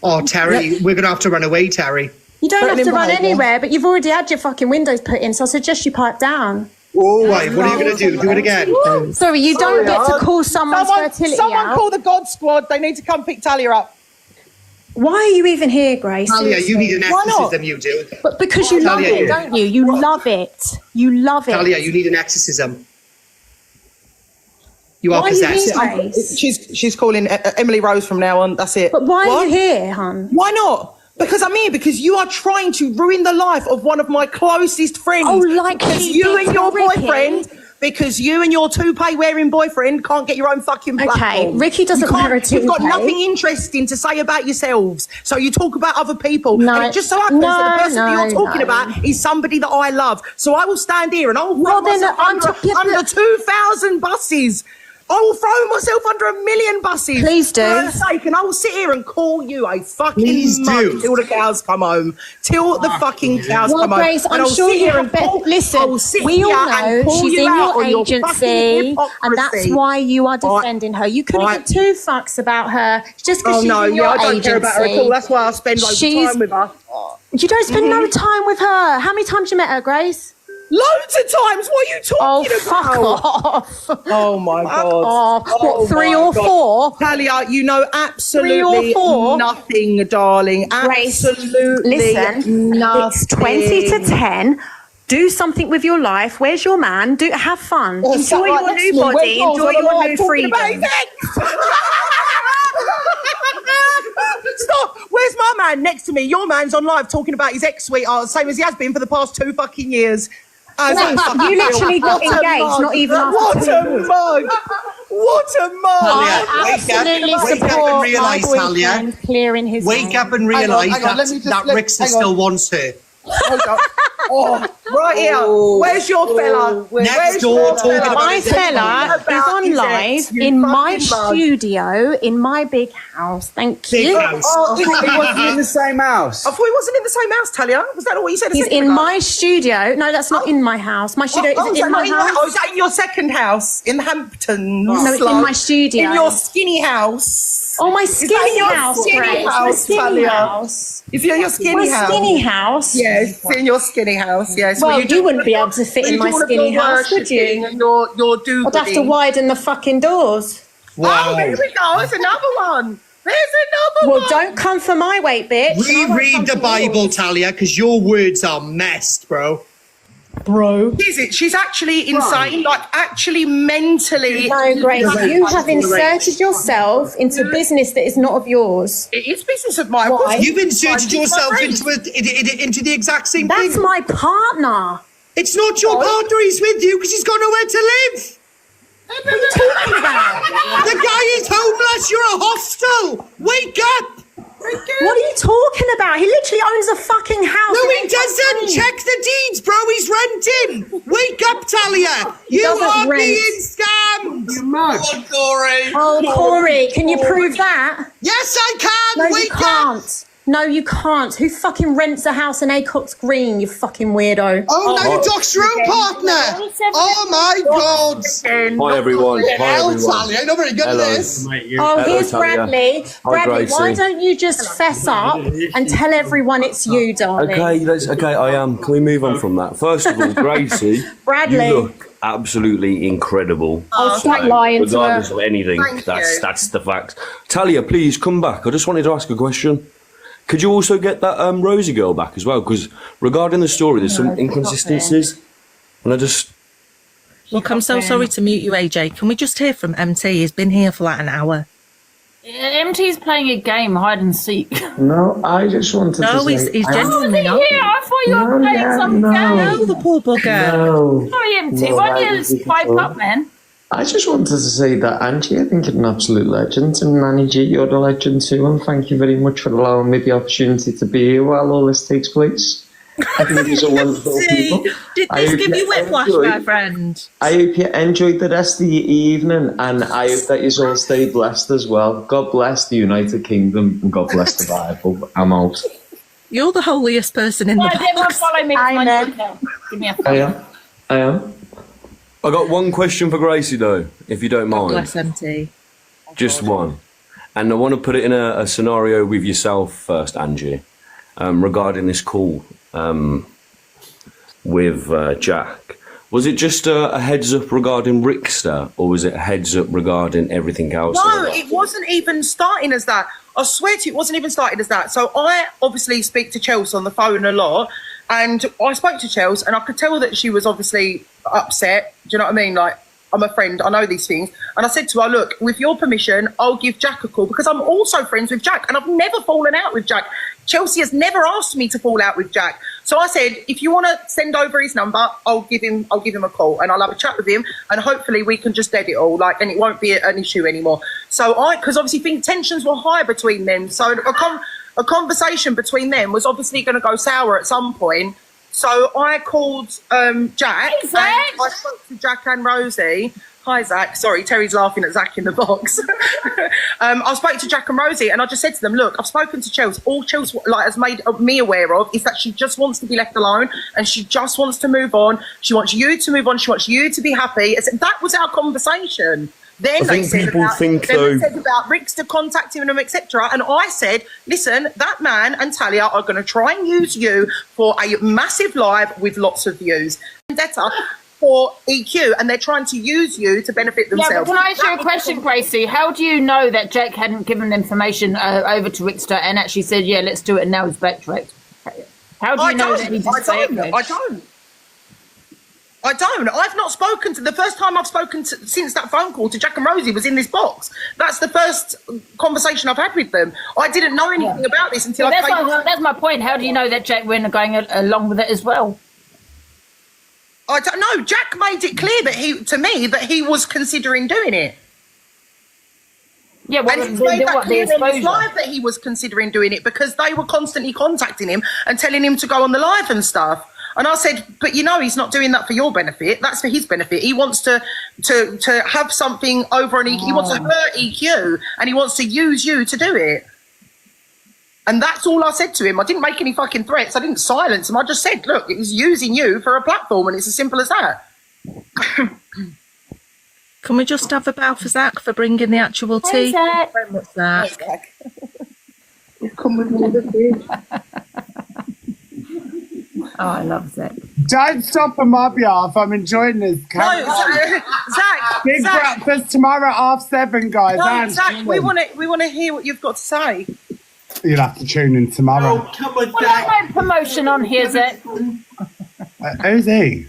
Oh, Terry, we're going to have to run away, Terry. You don't have Threatening to run behaviour. anywhere, but you've already had your fucking windows put in, so I suggest you pipe down. All right, what are you going to do? Do it again. Sorry, you don't get to call someone's fertility Someone out. call the God Squad. They need to come pick Talia up. Why are you even here, Grace? Talia, you need an Why not? exorcism, you do. But because you love Talia, it, don't you? You love it. You love it. Talia, you need an exorcism. You are Why are you possessed. here, Grace? She's calling Emily Rose from now on. That's it. But why What? are you here, hun? Why not? Because I'm here because you are trying to ruin the life of one of my closest friends. Oh, like because she you did and your to Ricky. boyfriend. Because you and your toupee wearing boyfriend can't get your own fucking platform. Ricky doesn't You can't- wear a You've got toupee. nothing interesting to say about yourselves. So you talk about other people. No. And it just so happens that the No, person that you're no, talking no. about is somebody that I love. So I will stand here and I'll throw Well, then, myself I'm under, talking- under 2,000 buses. I will throw myself under 1,000,000 buses. Please do. For her sake, and I will sit here and call you a fucking Please mug do. till the cows come home. Till the fucking cows Well, come home. Grace, And I'm I'll sure sit you here have and better. call- I Listen, will sit we all here and know call she's you in out your on fucking agency, and that's hypocrisy. why you are defending her. You couldn't Right. give 2 fucks about her just because Oh she's no, in your yeah, I don't agency. care about her at all. That's why I spend loads of time with her. You don't spend no time with her. How many times you met her, Grace? Loads of times. What are you talking fuck about? off. Oh my god. off. What, 3 my or God. 4? Talia, you know 3 absolutely or 4? nothing, darling. Grace, Absolutely listen, nothing. it's 20 to 10. Do something with your life. Where's your man? Have fun. Oh, Enjoy sat right your next new to me. body. Where's yours? Enjoy On the your live new talking about freedom. his ex. Stop! Where's my man next to me? Your man's on live talking about his ex-sweetheart, same as he has been for the past 2 fucking years. How's that Grace, fucking you feel? literally got What a engaged, mug. not even after What 2 a years. mug! What a mug! Talia, I wake up absolutely and support my realise, Talia. boyfriend clearing his Wake name. up and Hang on, realise hang on, let me that just- that let- Rickster hang on. still wants her. Hold on. Oh, right here. Where's your fella? Where's door, your talking about My his fella is on live in my studio in my big house. Thank you. Oh, He wasn't in the same house. I thought he wasn't in the same house, Talia. Was that what you said? a He's second in ago? my studio. No, that's not in my house. My studio is in my house. Oh, is that in your second house in Hamptons? No, it's in my studio. In your skinny house. Oh, my Is that skinny your house, Skinny Grace. house, My skinny Talia. house. Is it your skinny My house? skinny house? Yes, it's in your skinny house. Yes. Well, where you wouldn't be able to fit in my skinny house, would you? And your do. I'd have to widen the fucking doors. Oh, there we go. It's another one. There's another Well, one. don't come for my weight, bitch. Reread the Bible, Talia, because your words are messed, bro. Is it? She's actually insane, like actually mentally. No, Grace, you have inserted yourself into business that is not of yours. It is business of mine. Why? You've inserted yourself into the exact same thing. That's my partner. It's not your partner. He's with you because he's got nowhere to live. What are you talking about? The guy is homeless. You're a hostel. Wake up. What are you talking about? He literally owns a fucking house. No, he doesn't. Check the deeds, bro. He's renting. Wake up, Talia. You doesn't are rent. being scammed. You mad? Corey. Oh, Corey, can you prove that? Yes, I can. No, Wake you can't. No, you can't. Who fucking rents a house in Acox Green, you fucking weirdo? Oh, now you dox your own partner. Oh, my God. Hi everyone. Hi Hell, everyone. Talia. I'm not very good at Hello. this. Oh, Hello, here's Talia. Bradley. Hi, Bradley, why Gracie. don't you just fess up and tell everyone it's you, darling? Okay, I am. Can we move on from that? First of all, Gracie, Bradley. you look absolutely incredible. Oh, stop lying to her. Regardless of anything, Thank you. that's the fact. Talia, please come back. I just wanted to ask a question. Could you also get that Rosie girl back as well? Because regarding the story, there's some inconsistencies, and I just. Look, I'm so sorry to mute you, AJ. Can we just hear from MT? He's been here for like an hour. MT's playing a game, hide and seek. No, I just wanted to No, say... he's I- genuinely not. Yeah, I thought you were No, playing yeah, some no. game. No, the poor bugger. No. Sorry, MT. No, Why I don't you didn't pipe at all. up, man? I just wanted to say that Angie, I think, is an absolute legend, and Nanny G, you're a legend too, and thank you very much for allowing me the opportunity to be here while all this takes place. I think these are wonderful people. Did I this hope give you whiplash, enjoyed- my friend? I hope you enjoyed the rest of your evening, and I hope that you all stay blessed as well. God bless the United Kingdom, and God bless the Bible. I'm out. You're the holiest person in the Right, everyone box. follow me. Give me a phone. I am. I got one question for Gracie though, if you don't mind. Bless MT. Just one. And I want to put it in a scenario with yourself first, Angie, regarding this call with Jack. Was it just a heads up regarding Rickster, or was it a heads up regarding everything else? No, it wasn't even starting as that. I swear to you, it wasn't even starting as that. So I obviously speak to Chelsea on the phone a lot, and I spoke to Chelsea, and I could tell that she was obviously upset. Do you know what I mean? Like, I'm a friend, I know these things. And I said to her, look, with your permission, I'll give Jack a call, because I'm also friends with Jack, and I've never fallen out with Jack. Chelsea has never asked me to fall out with Jack. So I said, if you want to send over his number, I'll give him a call, and I'll have a chat with him, and hopefully we can just dead it all, like, and it won't be an issue anymore. So because obviously think tensions were high between them, so a conversation between them was obviously going to go sour at some point. So I called Jack, and I spoke to Jack and Rosie. Hi, Zach. Sorry, Terry's laughing at Zach in the box. I spoke to Jack and Rosie, and I just said to them, look, I've spoken to Chelsea. All Chelsea has made me aware of is that she just wants to be left alone, and she just wants to move on. She wants you to move on. She wants you to be happy. I said, that was our conversation. Then they said about Rickster contacting them, etc. And I said, listen, that man and Talia are going to try and use you for a massive live with lots of views. Vendetta for EQ, and they're trying to use you to benefit themselves. Yeah, but can I ask you a question, Gracie? How do you know that Jack hadn't given the information over to Rickster and actually said, yeah, let's do it, and now he's backtracked? How do you know that he didn't say it? I don't. I've not spoken to... The first time I've spoken to, since that phone call to Jack and Rosie was in this box. That's the first conversation I've had with them. I didn't know anything about this until that's my point. How do you know that Jack went going along with it as well? I don't know. Jack made it clear that to me that he was considering doing it. Yeah, well, and he's made that what, clear the on his exposure? live that he was considering doing it because they were constantly contacting him and telling him to go on the live and stuff. And I said, but you know, he's not doing that for your benefit. That's for his benefit. He wants to have something over an EQ. He wants to hurt EQ, and he wants to use you to do it. And that's all I said to him. I didn't make any fucking threats. I didn't silence him. I just said, look, he's using you for a platform, and it's as simple as that. Can we just have a bow for Zach for bringing the actual tea? Zach. Very much, Zach. Come with all the food. Oh, I love Zach. Don't stop on my behalf. I'm enjoying this. No, Zach. Big Zach. breakfast tomorrow at 7:30, guys. No, And Zach, we want to hear what you've got to say. you'll have to tune in tomorrow. Come on, Well, there's no promotion on here, Zach. Who's he?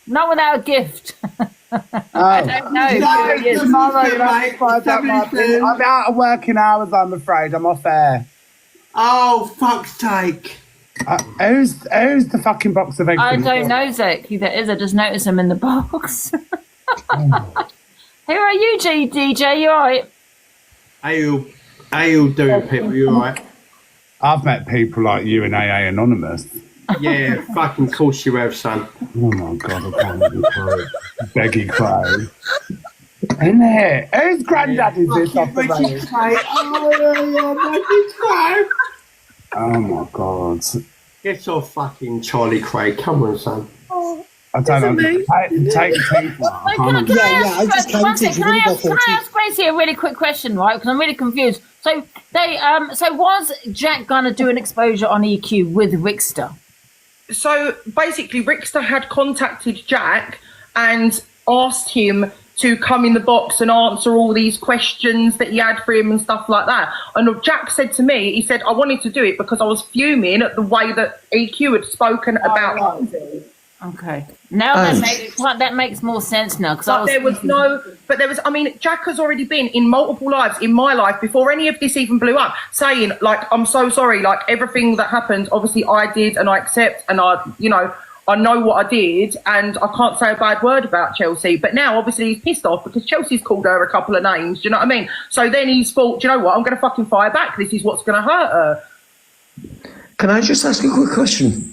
Not without a gift. I don't know who he is. Tomorrow you'll have to find out, Martin. I'm out of working hours, I'm afraid. I'm off air. Oh, fuck's sake. Who's the fucking box of eggs? I don't know, Zach, who that is. I just noticed him in the box. Who are you, DJ? You alright? How you doing, people? You alright? I've met people like you in AA Anonymous. Yeah, fucking course you have, son. Oh my god, I can't even call it. Beggy Crow. Isn't it? Whose granddad is this off the road? Oh my god. Get off fucking Charlie Craig. Come on, son. I don't know. Take people. Can I ask Gracie a really quick question, right? Because I'm really confused. So was Jack gonna do an exposure on EQ with Rickster? So basically, Rickster had contacted Jack and asked him to come in the box and answer all these questions that he had for him and stuff like that. And Jack said to me, he said, I wanted to do it because I was fuming at the way that EQ had spoken about Lindsay. Okay. Now that makes more sense now. But there was, I mean, Jack has already been in multiple lives in my life before any of this even blew up, saying, like, I'm so sorry, like, everything that happened, obviously I did and I accept and I know what I did and I can't say a bad word about Chelsea. But now, obviously, he's pissed off because Chelsea's called her a couple of names, do you know what I mean? So then he's thought, do you know what, I'm going to fucking fire back. This is what's going to hurt her. Can I just ask a quick question?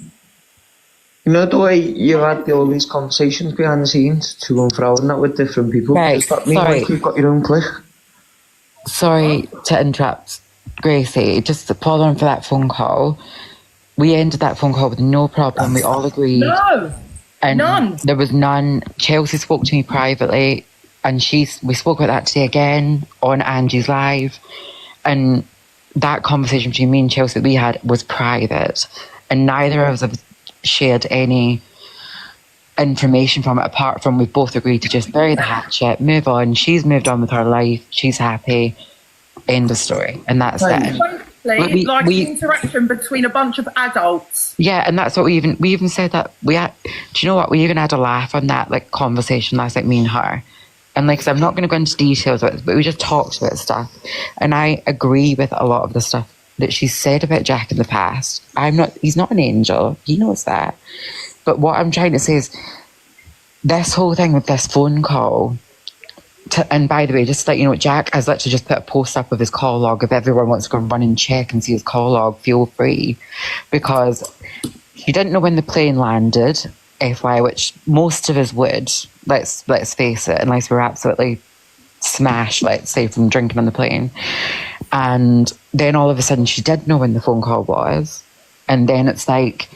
You know the way you had all these conversations behind the scenes, to and fro and that with different people? Right, Does that mean sorry. like you've got your own clique? Sorry to interrupt, Gracie. Just to follow on for that phone call. We ended that phone call with no problem. We all agreed. No, and none. There was none. Chelsea spoke to me privately, and we spoke about that today again on Angie's live. And that conversation between me and Chelsea that we had was private, and neither of us have shared any information from it apart from we've both agreed to just bury the hatchet, move on. She's moved on with her life. She's happy. End of story. And that's it. Basically, like the interaction between a bunch of adults. Yeah, and that's what we even said that do you know what? We even had a laugh on that like conversation last night, me and her. And like, I'm not going to go into details about this, but we just talked about stuff. And I agree with a lot of the stuff that she's said about Jack in the past. He's not an angel. He knows that. But what I'm trying to say is this whole thing with this phone call, and by the way, just to let you know, Jack has literally just put a post up of his call log. If everyone wants to go and run and check and see his call log, feel free. Because he didn't know when the plane landed, FYI, which most of us would, let's face it, unless we're absolutely smashed, let's say, from drinking on the plane. And then all of a sudden she did know when the phone call was. And then it's like...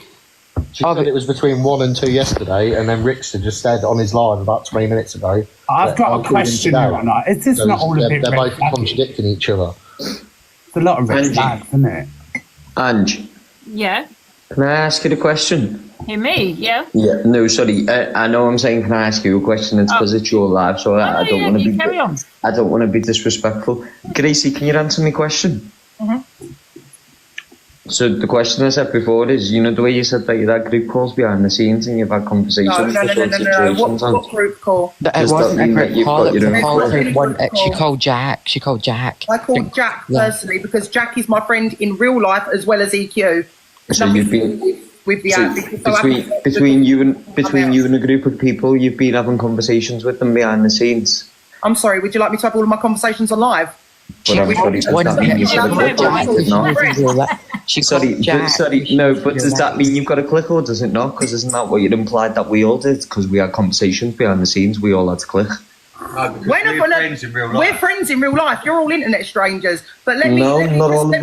She said it was between 1 and 2 yesterday, and then Rickster just said on his live about 20 minutes ago. I've got a question here or not. Is this not all a bit They're both red flag? contradicting each other. It's a lot of red flags, isn't it? Ange, Yeah. can I ask you a question? Hear me? Yeah. Yeah, no, sorry. I know I'm saying can I ask you a question? It's because it's your live, so I don't want to be. Carry on. I don't want to be disrespectful. Gracie, can you answer my question? So the question I said before is, you know the way you said that you had group calls behind the scenes and you've had conversations. No. What group call? It wasn't a group call. It was a call. She called Jack. I called Jack personally because Jack is my friend in real life as well as EQ. So you've been with the between you and a group of people, you've been having conversations with them behind the scenes. I'm sorry. Would you like me to have all of my conversations on live? But I'm sorry, does that mean you've got to click or does it not? But does that mean you've got to click or does it not? Because isn't that what you'd implied that we all did? Because we had conversations behind the scenes, we all had to click. We're friends in real life. We're friends in real life. You're all internet strangers. But let me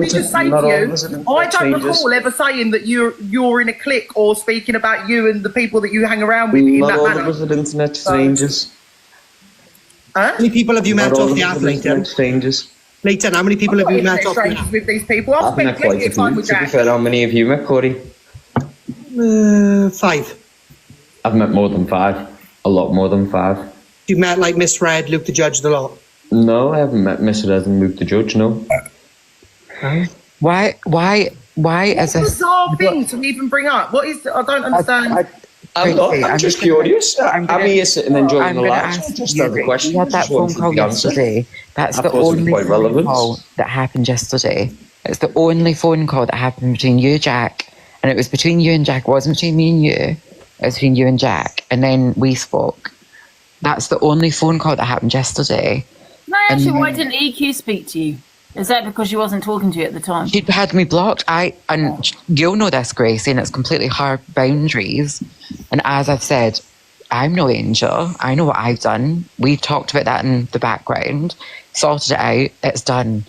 just say to you, I don't recall ever saying that you're in a clique or speaking about you and the people that you hang around with in that manner. Not all of us are internet strangers. How many people have you met off the app, Leighton? Strangers. Leighton, how many people have you met off the app? With these people? I've met quite a few. To be fair, how many have you met, Corey? 5. I've met more than 5. A lot more than 5. You've met like Miss Red, Luke the Judge, a lot? No, I haven't met Miss Red and Luke the Judge, no. Why is this a bizarre thing to even bring up? What is? I don't understand. I'm just curious. I'm here sitting enjoying the live. Just have a question. We had that phone call yesterday. That's the only phone call that happened yesterday. It's the only phone call that happened between you, Jack, and it was between you and Jack. It wasn't between me and you. It was between you and Jack, and then we spoke. That's the only phone call that happened yesterday. No, actually, why didn't EQ speak to you? Is that because she wasn't talking to you at the time? She'd had me blocked. And you'll know this, Gracie, and it's completely her boundaries. And as I've said, I'm no angel. I know what I've done. We've talked about that in the background, sorted it out, it's done.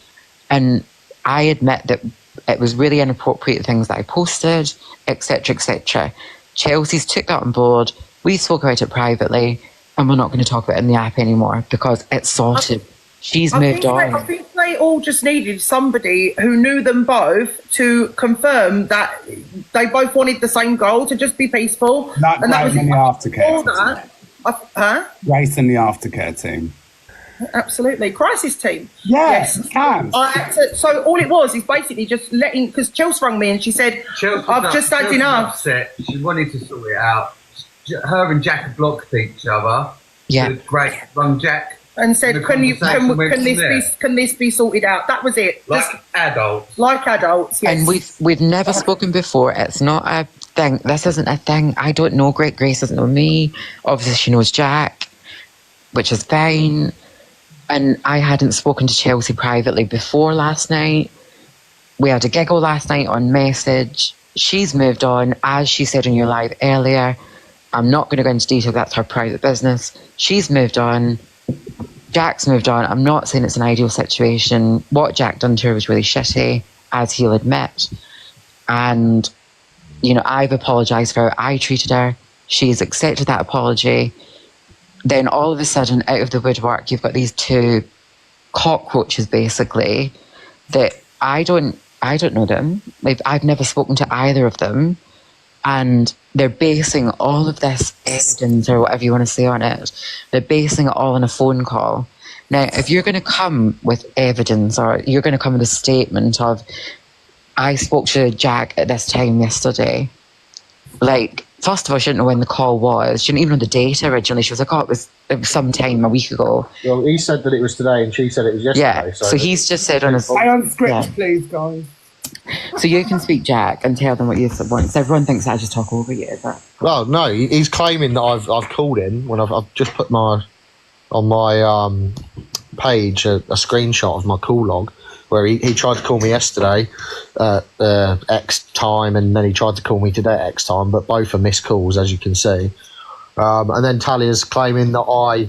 And I admit that it was really inappropriate things that I posted, etc., etc. Chelsea's took that on board. We spoke about it privately. And we're not going to talk about it in the app anymore because it's sorted. She's moved on. I think they all just needed somebody who knew them both to confirm that they both wanted the same goal, to just be peaceful. Not Grace and the aftercare team. Grace and the aftercare team. Absolutely. Crisis team. Yes. Can. So all it was is basically just letting, because Chelsea rang me and she said, I've just had enough. Upset. She wanted to sort it out. Her and Jack had blocked each other. Yeah. Great. Rung Jack and said, "Can this be sorted out?" That was it. Like adults. Like adults. Yes. And we've never spoken before. It's not a thing. This isn't a thing. I don't know Grace doesn't know me. Obviously, she knows Jack, which is fine. And I hadn't spoken to Chelsea privately before last night. We had a giggle last night on message. She's moved on, as she said in your live earlier. I'm not going to go into detail, that's her private business. She's moved on. Jack's moved on. I'm not saying it's an ideal situation. What Jack done to her was really shitty, as he'll admit. And, you know, I've apologised for how I treated her. She's accepted that apology. Then all of a sudden, out of the woodwork, you've got these two cockroaches, basically, that I don't know them. I've never spoken to either of them. And they're basing all of this evidence or whatever you want to say on it, they're basing it all on a phone call. Now, if you're going to come with evidence or you're going to come with a statement of, I spoke to Jack at this time yesterday, like, first of all, she didn't know when the call was. She didn't even know the date originally. She was like, oh, it was some time a week ago. Well, he said that it was today and she said it was yesterday. Yeah, so he's just said on his... Stay on script, please, guys. So you can speak, Jack, and tell them what you want. So everyone thinks I just talk over you. But... Well, no, he's claiming that I've called him when I've just put on my page a screenshot of my call log where he tried to call me yesterday at X time and then he tried to call me today at X time, but both are missed calls, as you can see. And then Talia's claiming that I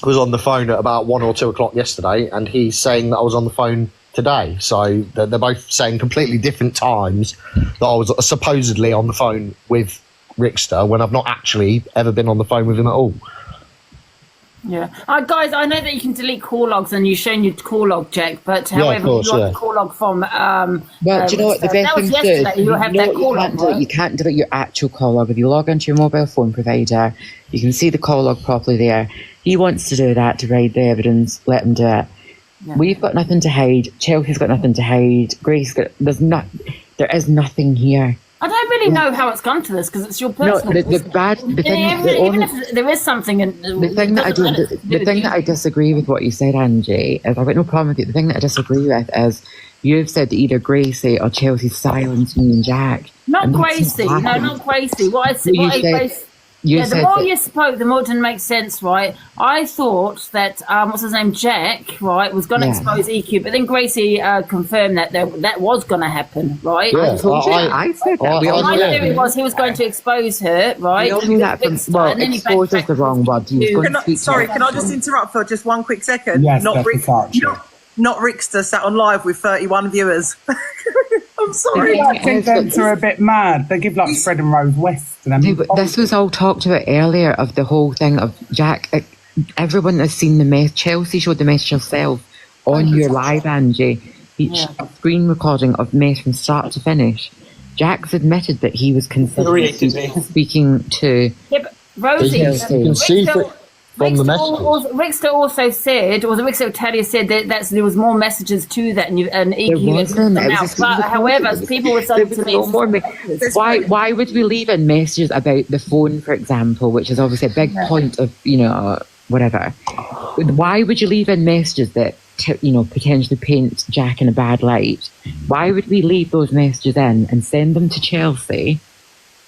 was on the phone at about 1 or 2 o'clock yesterday and he's saying that I was on the phone today. So they're both saying completely different times that I was supposedly on the phone with Rickster when I've not actually ever been on the phone with him at all. Yeah. Guys, I know that you can delete call logs and you've shown your call log, Jack, but however, you got the call log from... well, do you know what the best thing to do? You can't delete your actual call log. If you log into your mobile phone provider, you can see the call log properly there. He wants to do that to provide the evidence. Let him do it. Yeah. We've got nothing to hide. Chelsea's got nothing to hide. Grace got... There is nothing here. I don't really know how it's gone to this because it's your personal. No, the even if there is something, the thing that I disagree with what you said, Angie, is I've got no problem with it. The thing that I disagree with is you've said that either Gracie or Chelsea silenced me and Jack. Not Gracie, no, not Gracie. What I said. The more you spoke, the more it didn't make sense, right? I thought that what's his name, Jack, right, was going to expose EQ, but then Gracie confirmed that that was going to happen, right? Yeah, I said that. My theory was he was going to expose her, right? We all knew that from, well, expose is the wrong word. Can I just interrupt for just one quick second? Yes, not Not Rickster sat on live with 31 viewers. I'm sorry. I think them are a bit mad. They give like Fred and Rose West. This was all talked about earlier of the whole thing of Jack. Everyone has seen the mess. Chelsea showed the message herself on your live, Angie. Each screen recording of mess from start to finish. Jack's admitted that he was considering speaking to. Yeah, but Rosie, You can see from the messages. Rickster also said, or the Rickster Talia said that there was more messages to that, and EQ had them out. But however, people were saying to me, why would we leave in messages about the phone, for example, which is obviously a big point of whatever? Why would you leave in messages that potentially paint Jack in a bad light? Why would we leave those messages in and send them to Chelsea,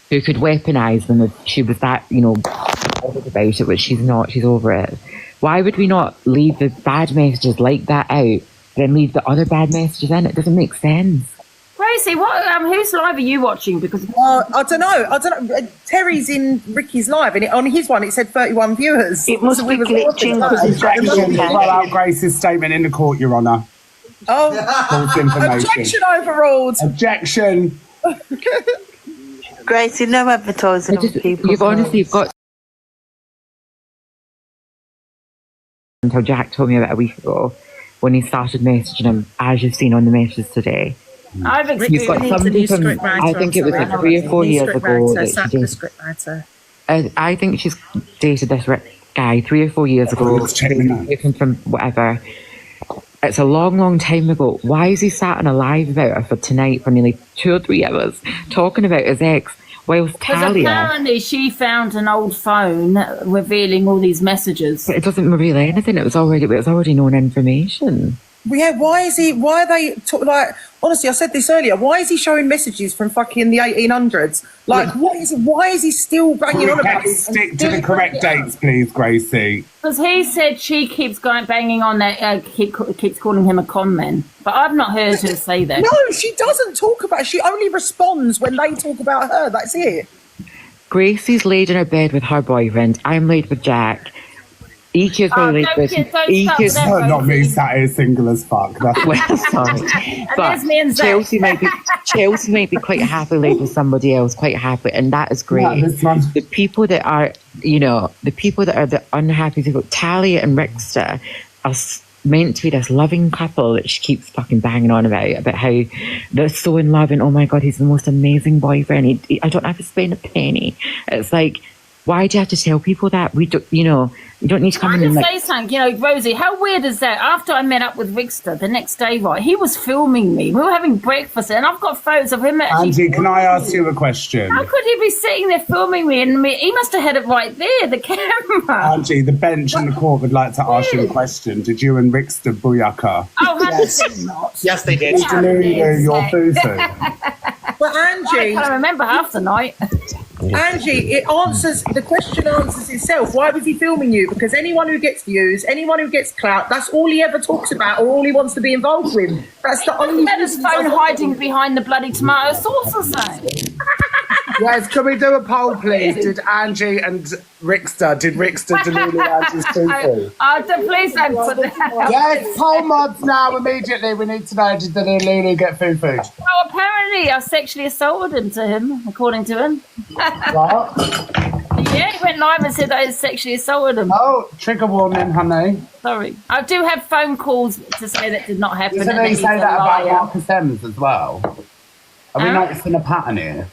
who could weaponise them if she was that about it, which she's not, she's over it? Why would we not leave the bad messages like that out, then leave the other bad messages in? It doesn't make sense. Gracie, whose live are you watching? Because I don't know. Terry's in Ricky's live, and on his one it said 31 viewers. It must be glitching because Objection. Well, out Grace's statement in the court, Your Honour. False information. Objection overruled. Objection. Gracie, no advertising on people. You've got until Jack told me about a week ago when he started messaging him, as you've seen on the messages today. You've got somebody from, I think it was like 3 or 4 years ago that she dated. I think she's dated this guy 3 or 4 years ago, from whatever. It's a long, long time ago. Why is he sat on a live about her for tonight for nearly 2 or 3 hours talking about his ex? Whilst Talia, apparently she found an old phone revealing all these messages. But it doesn't reveal anything. It was already known information. Yeah, why are they honestly, I said this earlier, why is he showing messages from fucking the 1800s? Like, why is he still banging on about this? Stick to the correct dates, please, Gracie. Because he said she keeps banging on that, keeps calling him a con man. But I've not heard her say that. No, she doesn't talk about it. She only responds when they talk about her. That's it. Gracie's laid in her bed with her boyfriend. I'm laid with Jack. EQ's probably EQ's not me sat here single as fuck. That's well, sorry. But Chelsea may be quite happily with somebody else, quite happy, and that is great. Yeah, the people that are, the unhappy people, Talia and Rickster, are meant to be this loving couple that she keeps fucking banging on about how they're so in love and oh my god, he's the most amazing boyfriend. I don't have to spend a penny. It's like, why do you have to tell people that? We don't, you don't need to come in and say something, Rosie, how weird is that? After I met up with Rickster the next day, right, he was filming me. We were having breakfast and I've got photos of him actually. Angie, can I ask you a question? How could he be sitting there filming me? And he must have had it right there, the camera. Angie, the bench and the court would like to ask you a question. Did you and Rickster booyaka? Oh, yes. Not. Yes, they did. Your foo-foo. But Angie, I can't remember half the night. Angie, the question answers itself. Why was he filming you? Because anyone who gets views, anyone who gets clout, that's all he ever talks about or all he wants to be involved with. That's the only had his phone hiding behind the bloody tomato sauce or something. Yes, can we do a poll, please? Did Angie and Rickster delulu Angie's foo-foo? Please don't put that. Yes, poll mods now, immediately. We need to know, did Delulu get foo-foo? Oh, apparently I sexually assaulted him, according to him. What? Yeah, he went live and said that I sexually assaulted him. Oh, trigger warning, honey. Sorry. I do have phone calls to say that did not happen. Doesn't he say that about Marcus Ems as well? Are we noticing a pattern here?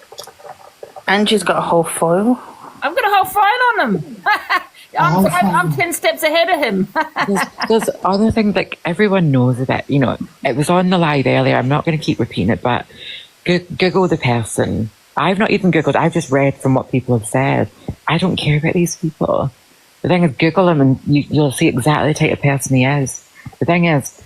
Angie's got a whole file. I've got a whole file on him. I'm 10 steps ahead of him. There's other things like everyone knows about, it was on the live earlier. I'm not going to keep repeating it, but Google the person. I've not even Googled, I've just read from what people have said. I don't care about these people. The thing is, Google him and you'll see exactly the type of person he is. The thing is,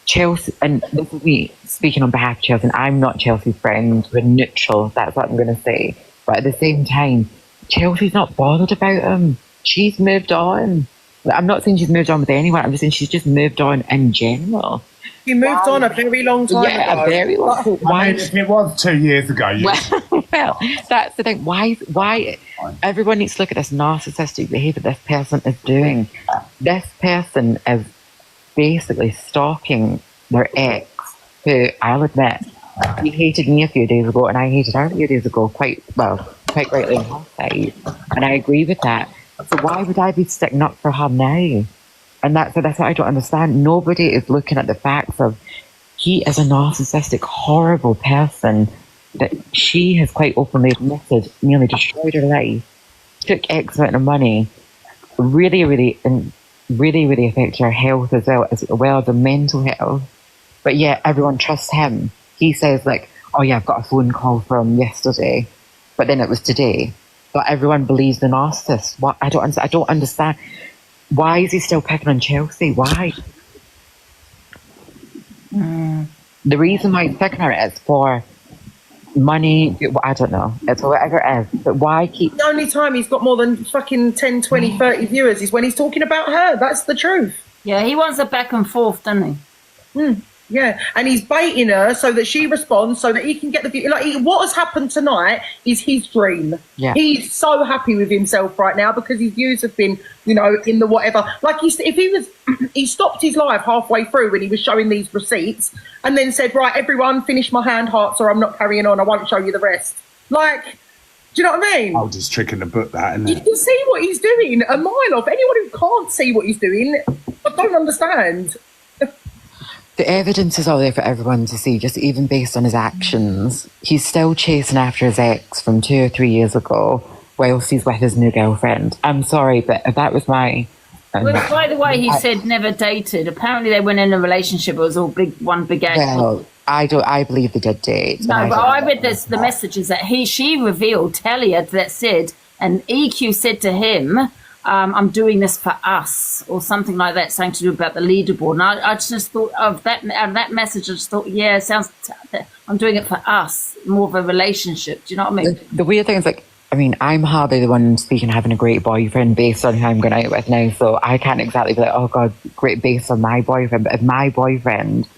Chelsea, and this is me speaking on behalf of Chelsea, and I'm not Chelsea's friend, we're neutral, that's what I'm going to say. But at the same time, Chelsea's not bothered about him. She's moved on. Like, I'm not saying she's moved on with anyone. I'm just saying she's just moved on in general. She moved on a very long time ago. Yeah, a very long time. I mean, if it was 2 years ago, Well, that's the thing. Why everyone needs to look at this narcissistic behaviour this person is doing. This person is basically stalking their ex, who I'll admit, he hated me a few days ago and I hated her a few days ago, quite rightly on her side. And I agree with that. So why would I be sticking up for her now? And that's what I don't understand. Nobody is looking at the facts of he is a narcissistic, horrible person that she has quite openly admitted nearly destroyed her life, took X amount of money, really affected her health as well as the mental health. But yeah, everyone trusts him. He says like, oh yeah, I've got a phone call from yesterday, but then it was today. But everyone believes the narcissist. What I don't understand. Why is he still picking on Chelsea? Why? The reason why he's picking her is for money. I don't know. It's whatever it is. But why keep... The only time he's got more than fucking 10, 20, 30 viewers is when he's talking about her. That's the truth. Yeah, he wants a back and forth, doesn't he? Yeah, and he's baiting her so that she responds, so that he can get the view. Like, what has happened tonight is his dream. Yeah. He's so happy with himself right now because his views have been, in the whatever. Like, he stopped his live halfway through when he was showing these receipts, and then said, "Right, everyone, finish my hand hearts, or I'm not carrying on. I won't show you the rest." Like, do you know what I mean? I'll just trick in the book that, isn't You it? can see what he's doing a mile off. Anyone who can't see what he's doing, I don't understand. The evidence is all there for everyone to see, just even based on his actions. He's still chasing after his ex from 2 or 3 years ago whilst he's with his new girlfriend. I'm sorry, but if that was my... Well, by the way, he said never dated. Apparently they went in a relationship. It was all one big act. Well, I believe they did date. No, but I read the messages that she revealed, Talia, that said, and EQ said to him, I'm doing this for us, or something like that, something to do about the leaderboard. And I just thought of that message. I just thought, yeah, it sounds. I'm doing it for us, more of a relationship. Do you know what I mean? The weird thing is, like, I mean, I'm hardly the one speaking having a great boyfriend based on who I'm going out with now, so I can't exactly be like, oh God, great based on my boyfriend. But if my boyfriend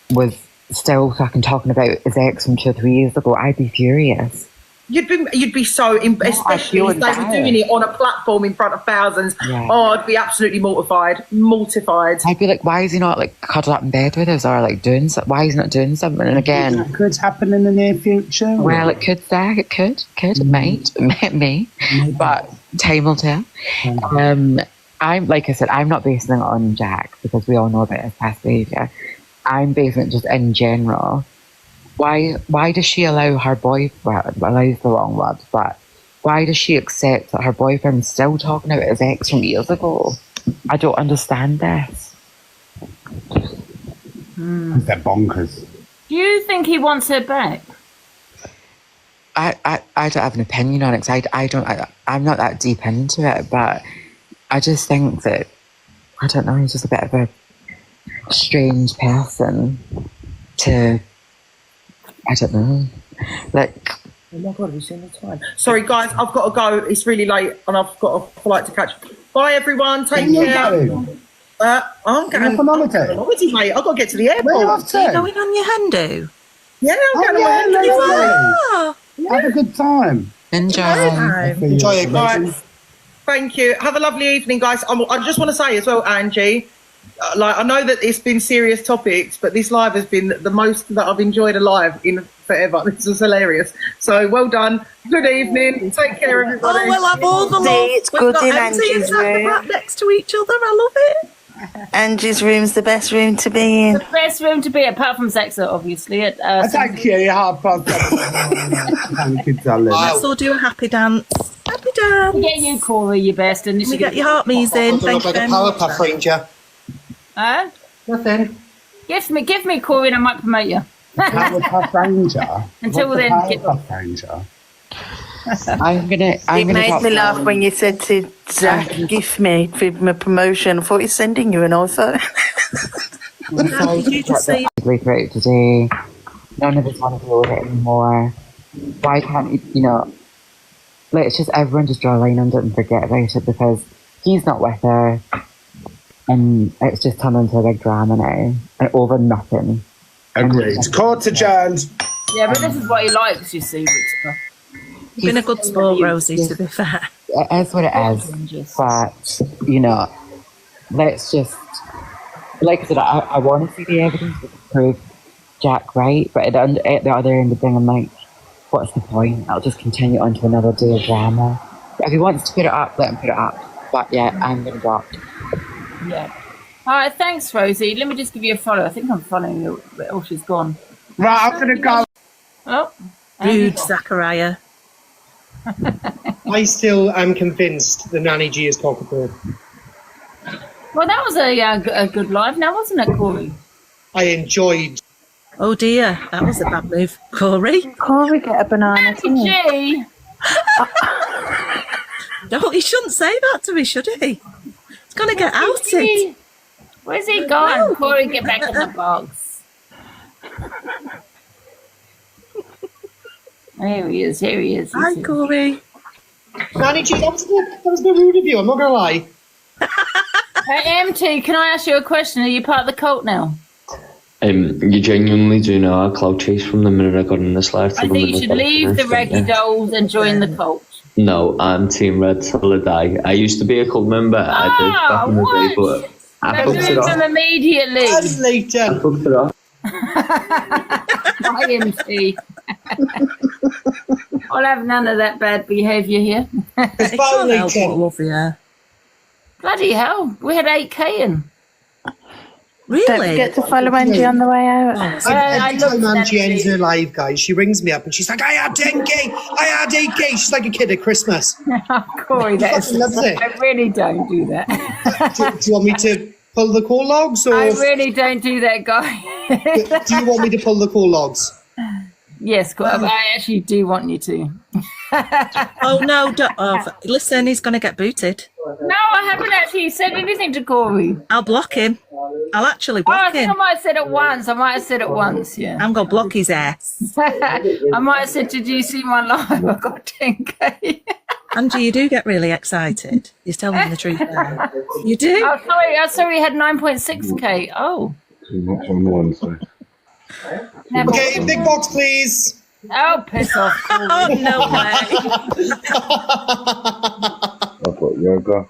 was still fucking talking about his ex from 2 or 3 years ago, I'd be furious. You'd be so, especially if they were doing it on a platform in front of thousands. Yeah. Oh, I'd be absolutely mortified. I'd be like, why is he not like cuddled up in bed with us, or like doing something? Why is he not doing something? And again, that could happen in the near future. Well, it could, Zach. It could, may, but time will tell. I'm like I said, I'm not basing it on Jack because we all know about his past behaviour. I'm basing it just in general. Why does she allow her boyfriend, allows the wrong word, but why does she accept that her boyfriend's still talking about his ex from years ago? I don't understand this. They're bonkers. Do you think he wants her back? I don't have an opinion on it because I'm not that deep into it, but I just think that, I don't know, he's just a bit of a strange person to... I don't know. Like, oh my God, we've seen the time. Sorry, guys, I've got to go. It's really late, and I've got a flight to catch. Bye, everyone. Take care. I'm going on holiday. Mate. I've got to get to the airport. Where are you off to? Are you going on your Hendo? Yeah, I'm going on my Hendo. Have a good time. Enjoy it, guys. Thank you. Have a lovely evening, guys. I just want to say as well, Angie, like, I know that it's been serious topics, but this live has been the most that I've enjoyed a live in forever. This was hilarious. So well done. Good evening. Take care, everybody. Oh, we'll have all the love. It's good in Angie's room. Right next to each other. I love it. Angie's room's the best room to be in. The best room to be, apart from Sexa, obviously. Thank you. Thank you, darling. Let's all do a happy dance. Happy dance. Yeah, you, Corey, your best. And you get your heart me's in. Thank you very much. Powerpuff Ranger. Huh? Nothing. Give me Corey and I might promote you. Powerpuff Ranger. Until then, Powerpuff Ranger. It made me laugh when you said to Zach, "Gift me for my promotion." I thought he's sending you an iPhone. Did you just say throughout today? None of us want to deal with it anymore. Why can't you let's just everyone just draw a line under it and forget about it, because he's not with her, and it's just turned into a big drama now, and over nothing. Agreed. Court adjourned. Yeah, but this is what he likes, you see, Victor. You've been a good sport, Rosie, to be fair. It is what it is, but, you know, let's just, like I said, I want to see the evidence to prove Jack right, but at the other end of the thing, I'm like, what's the point? I'll just continue on to another day of drama. If he wants to put it up, let him put it up. But yeah, I'm going to drop. Yeah. All right, thanks, Rosie. Let me just give you a follow. I think I'm following you. Oh, she's gone. Right, I'm going to go. Oh. Rude, Zachariah. I still am convinced the Nanny G is cockapoo. Well, that was a good live now, wasn't it, Corey? I enjoyed. Oh dear, that was a bad move. Corey? Corey, get a banana. G. No, he shouldn't say that to me, should he? He's going to get outed. Where's he gone? No. Corey, get back in the box. Here he is. Hi, Corey. Nanny G, that was no rude of you, I'm not going to lie. Hey, MT, can I ask you a question? Are you part of the cult now? You genuinely do know I clout chase from the minute I got in this life. I think you should leave the Reggae Dolls and join the cult. No, I'm Team Red till I die. I used to be a cult member. I did back in the day, but I fucked it off. Immediately. I fucked it off. Hi, MT. I'll have none of that bad behaviour here. It's violating. Bloody hell, we had 8K in. Really? Don't forget to follow Angie on the way out. Every time Angie ends her live, guys, she rings me up and she's like, I had 10K, I had 8K. She's like a kid at Christmas. Corey, loves it. I really don't do that. Do you want me to pull the call logs? Or I really don't do that, guy. Do you want me to pull the call logs? Yes, I actually do want you to. Oh, no. Listen, he's going to get booted. No, I haven't actually said anything to Corey. I'll block him. I'll actually block him. I might have said it once. Yeah. I'm going to block his ass. I might have said, did you see my live? I got 10K. Angie, you do get really excited. You're telling me the truth now. You do? Oh, sorry, you had 9.6K. Oh. Okay, big box, please. Oh, piss off. Oh, no way. I've got yoga.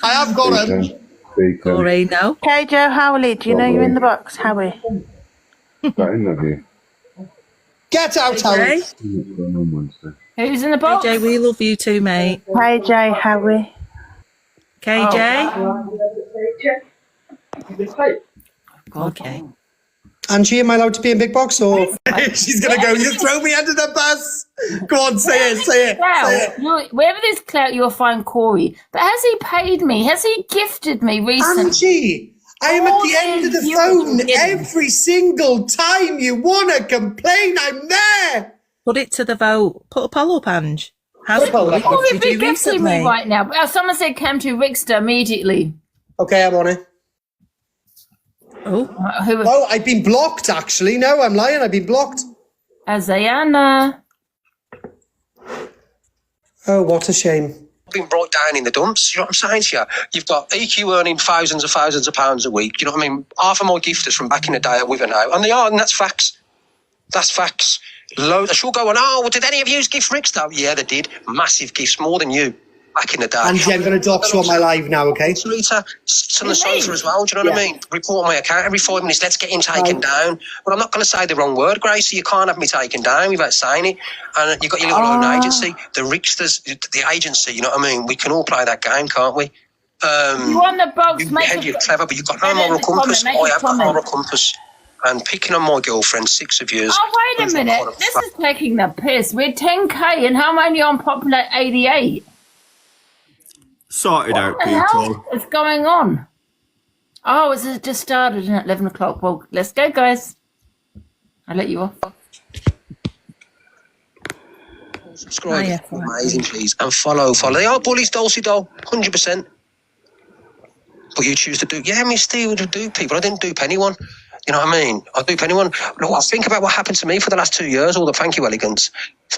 I have got him. Corey, no. Okay, Joe Howley, do you know you're in the box, Howie? That interview. Get out, Howie. Who's in the box? KJ, we love you too, mate. KJ, Howie. KJ? Okay. Angie, am I allowed to be in big box or she's gonna go, you throw me under the bus? Go on, say it. Wherever there's clout, you'll find Corey. But has he paid me? Has he gifted me recently? Angie, I am at the end of the phone every single time you wanna complain, I'm there. Put it to the vote. Put a poll up, Ange. How's Corey Corey be gifting me right now? Someone said come to Rickster immediately. Okay, I'm on it. Oh, I've been blocked, actually. No, I'm lying. I've been blocked. Azayana. Oh, what a shame. Been brought down in the dumps, you know what I'm saying to you? You've got EQ earning thousands of pounds a week, you know what I mean? Half of my gifters from back in the day are with her now, and they are, and that's facts. That's facts. She'll go on, well, did any of you gift Rickster? Yeah, they did. Massive gifts, more than you. Back in the day. Angie, I'm going to dox you on my live now, okay? Rita, sit on the sofa as well, do you know what I mean? Report on my account every 5 minutes, let's get him taken down. But I'm not going to say the wrong word, Grace, so you can't have me taken down without saying it. And you've got your little own agency, the Ricksters, the agency, you know what I mean? We can all play that game, can't we? You want the box, You're clever, but you've got no moral compass. I have got moral compass. And picking on my girlfriend, 6 of years. Oh, wait a minute. This is taking the piss. We're 10K and how many on Popular 88? Sorted out, What the people. hell is going on? Oh, it's just started at 11 o'clock. Well, let's go, guys. I'll let you off. Subscribe, amazing, please. And follow. They are bullies, Dulcie Doll, 100%. But you choose to do. Yeah, me Steve would do people. I didn't dupe anyone. You know what I mean? I do. If anyone, I think about what happened to me for the last 2 years. All the thank you, elegance.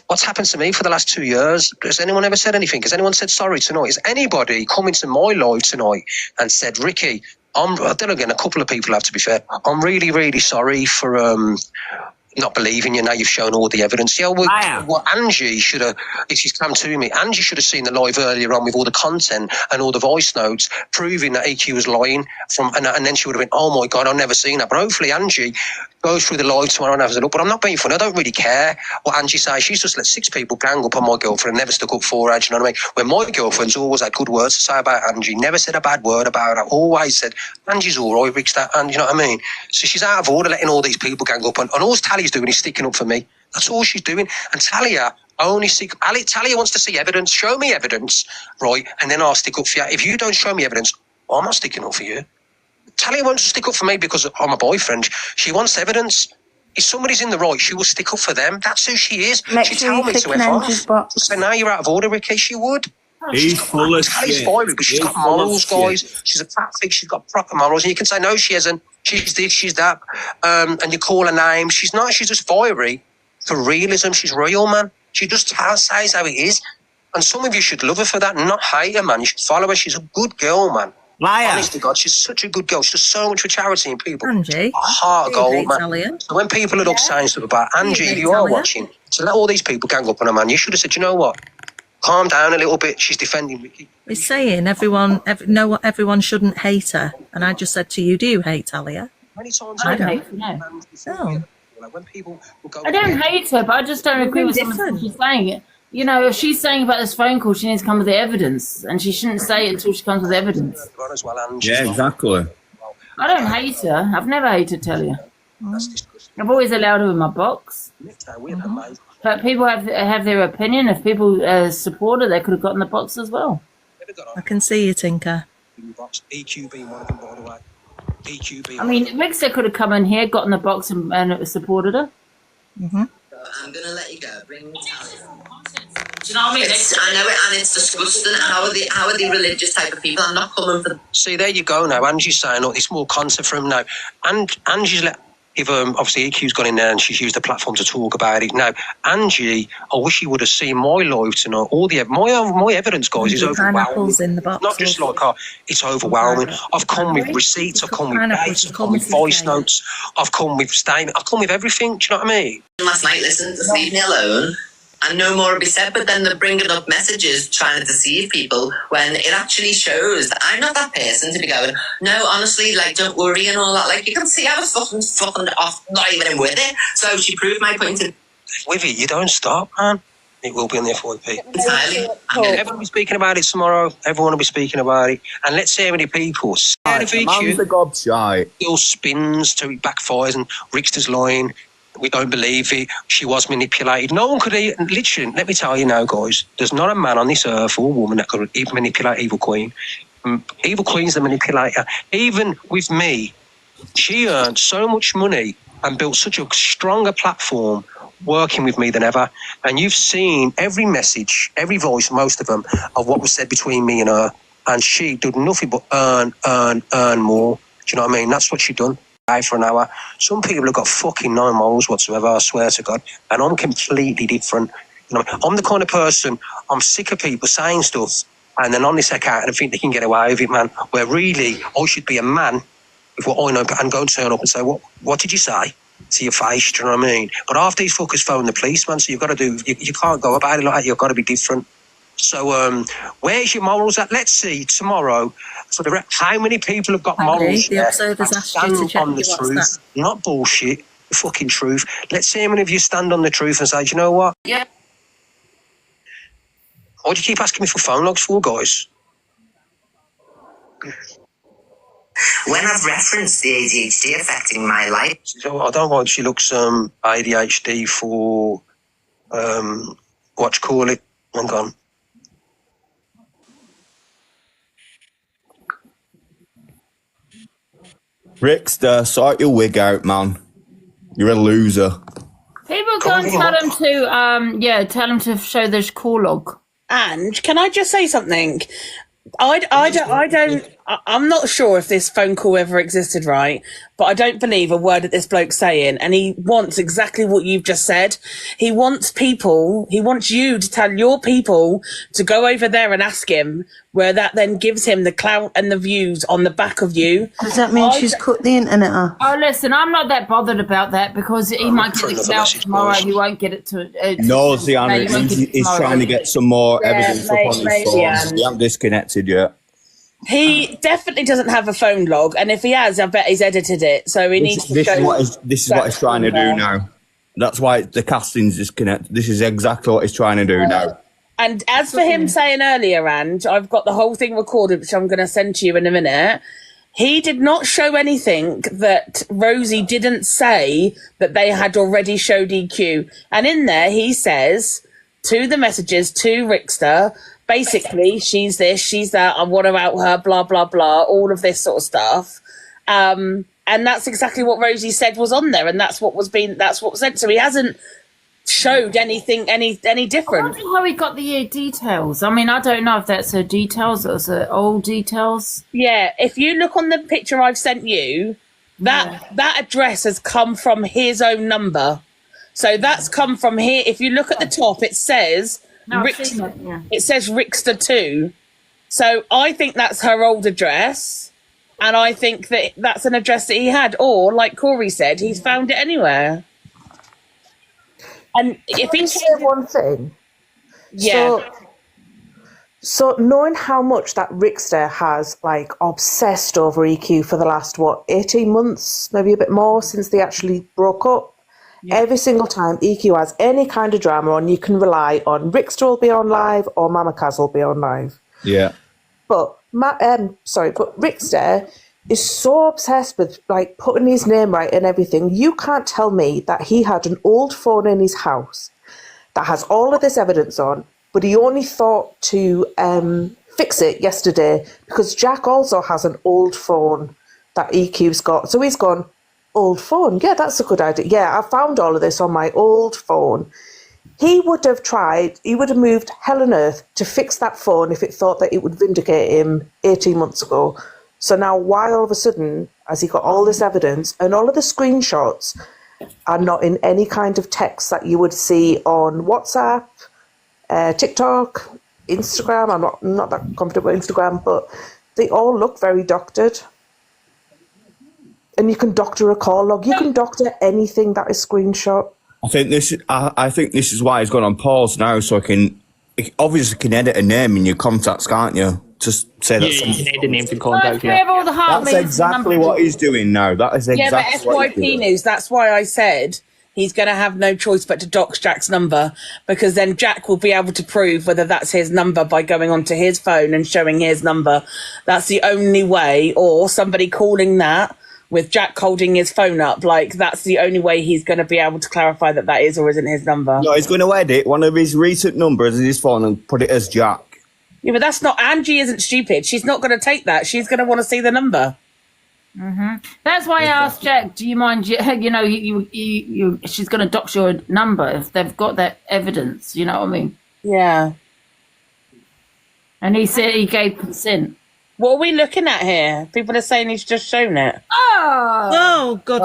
What's happened to me for the last 2 years? Has anyone ever said anything? Has anyone said sorry tonight? Has anybody come into my live tonight and said, Ricky, then again, a couple of people have to be fair. I'm really, really sorry for not believing you now you've shown all the evidence. Yeah, well, Angie should have, if she's come to me, Angie should have seen the live earlier on with all the content and all the voice notes proving that EQ was lying and then she would have been, oh my God, I've never seen that. But hopefully Angie goes through the live tomorrow and has a look. But I'm not being funny. I don't really care what Angie says. She's just let 6 people gang up on my girlfriend and never stuck up for her. Do you know what I mean? When my girlfriend's always had good words to say about Angie, never said a bad word about her. Always said, Angie's all right, Rick's that, and you know what I mean? So she's out of order letting all these people gang up. And all Tally's doing is sticking up for me. That's all she's doing. And Talia Talia wants to see evidence. Show me evidence, right? And then I'll stick up for you. If you don't show me evidence, I'm not sticking up for you. Talia won't stick up for me because I'm a boyfriend. She wants evidence. If somebody's in the right, she will stick up for them. That's who she is. She'd tell me to F off. So now you're out of order, Ricky. She would. He's full of shit. Fiery, but she's got morals, guys. She's a fat fig. She's got proper morals. And you can say, no, she isn't. She's this, she's that. And you call her name. She's not. She's just fiery for realism. She's real, man. She just says how it is. And some of you should love her for that and not hate her, man. You should follow her. She's a good girl, man. Liar. Honest to God, she's such a good girl. She does so much for charity and people. Angie. A heart of gold, man. So when people are up saying stuff about Angie, if you are watching, to let all these people gang up on her, man, you should have said, you know what? Calm down a little bit. She's defending Ricky. He's saying everyone shouldn't hate her. And I just said to you, do you hate Talia? Many times I don't. No. When people will go, I don't hate her, but I just don't agree with something she's saying. You know, if she's saying about this phone call, she needs to come with the evidence, and she shouldn't say it until she comes with evidence. Yeah, exactly. I don't hate her. I've never hated Talia. I've always allowed her in my box. But people have their opinion. If people support her, they could have got in the box as well. I can see you, Tinker. EQ being one of them, by the way. EQ being I mean, Rixa could have come in here, got in the box, and supported her. I'm gonna let you go. Bring me Talia. Do you know what I mean? I know it, and it's disgusting. How are the religious type of people? I'm not coming for them. See, there you go now. Angie's saying, oh, it's more content for him now. And Angie's obviously EQ's gone in there and she's used the platform to talk about it. Now, Angie, I wish you would have seen my live tonight. All my evidence, guys, is overwhelming. In the box. Not just like, it's overwhelming. I've come with receipts, I've come with dates, I've come with voice notes, I've come with statements, I've come with everything. Do you know what I mean? Last night, listen, just leave me alone. And no more will be said, but then they're bringing up messages trying to deceive people when it actually shows that I'm not that person to be going, no, honestly, like, don't worry and all that. Like, you can see I was fucking off, not even with it. So she proved my point. With it, you don't stop, man. It will be on the FYP. Entirely. Everyone will be speaking about it tomorrow. Everyone will be speaking about it. And let's see how many people. Man's a gobshite. Still spins till it backfires and Rickster's lying. We don't believe it. She was manipulated. No one could literally, let me tell you now, guys, there's not a man on this earth or a woman that could even manipulate Evil Queen. Evil Queen's the manipulator. Even with me, she earned so much money and built such a stronger platform working with me than ever. And you've seen every message, every voice, most of them, of what was said between me and her. And she did nothing but earn more. Do you know what I mean? That's what she done. For an hour. Some people have got fucking no morals whatsoever, I swear to God. And I'm completely different. You know, I'm the kind of person, I'm sick of people saying stuff and then on this account and think they can get away with it, man. Where really, I should be a man with what I know and go and turn up and say, what did you say? To your face, do you know what I mean? But after these fuckers phone the police, man, so you've got to do, you can't go about it like that, you've got to be different. So where's your morals at? Let's see tomorrow. So how many people have got morals? The observers asked you to check on the truth, not bullshit. The fucking truth. Let's see how many of you stand on the truth and say, do you know what? Yeah. Why do you keep asking me for phone logs for, guys? When I've referenced the ADHD affecting my life, So I don't want she looks ADHD for what you call it. Hang on. Rickster, sort your wig out, man. You're a loser. People go and tell them to, tell them to show their call log. And can I just say something? I I'm not sure if this phone call ever existed, right? But I don't believe a word that this bloke's saying. And he wants exactly what you've just said. He wants you to tell your people to go over there and ask him, where that then gives him the clout and the views on the back of you. Does that mean she's cut the internet off? Oh, listen, I'm not that bothered about that because he might get it out tomorrow. He won't get it to. No, Ziana, he's trying to get some more evidence up on his phone. He hasn't disconnected yet. He definitely doesn't have a phone log, and if he has, I bet he's edited it. So he needs to show. This is what he's trying to do now. That's why the casting's disconnected. This is exactly what he's trying to do now. And as for him saying earlier, and I've got the whole thing recorded, which I'm going to send to you in a minute. He did not show anything that Rosie didn't say that they had already showed EQ. And in there, he says to the messages to Rickster, basically, she's this, she's that, I want to out her, blah, blah, blah, all of this sort of stuff. And that's exactly what Rosie said was on there. And that's what was said. So he hasn't showed anything, any different. I wonder how he got the details. I mean, I don't know if that's her details or her old details. Yeah, if you look on the picture I've sent you, that address has come from his own number. So that's come from here. If you look at the top, it says it says Rickster 2. So I think that's her old address, and I think that that's an address that he had, or like Corey said, he's found it anywhere. And if he said one thing, So knowing how much that Rickster has like obsessed over EQ for the last 18 months, maybe a bit more since they actually broke up. Every single time EQ has any kind of drama on, you can rely on Rickster will be on live or Mama Kaz will be on live. Yeah. But Rickster is so obsessed with like putting his name right and everything. You can't tell me that he had an old phone in his house that has all of this evidence on, but he only thought to fix it yesterday because Jack also has an old phone that EQ's got. So he's gone, old phone, yeah, that's a good idea. Yeah, I found all of this on my old phone. He would have moved hell and earth to fix that phone if it thought that it would vindicate him 18 months ago. So now why all of a sudden has he got all this evidence and all of the screenshots are not in any kind of text that you would see on WhatsApp, TikTok, Instagram? I'm not that comfortable with Instagram, but they all look very doctored. And you can doctor a call log. You can doctor anything that is screenshot. I think this is why he's gone on pause now, so obviously can edit a name in your contacts, can't you? Just say that. Yeah, you can edit a name in contacts. That's exactly what he's doing now. That is exactly but FYP news. That's why I said he's going to have no choice but to dox Jack's number, because then Jack will be able to prove whether that's his number by going onto his phone and showing his number. That's the only way, or somebody calling that with Jack holding his phone up, like that's the only way he's going to be able to clarify that that is or isn't his number. No, he's going to edit one of his recent numbers in his phone and put it as Jack. Yeah, but that's not, Angie isn't stupid. She's not going to take that. She's going to want to see the number. Mm-hmm. That's why I asked Jack, do you mind, she's going to dox your number if they've got that evidence, you know what I mean? Yeah. And he said he gave consent. What are we looking at here? People are saying he's just shown it. Oh, God.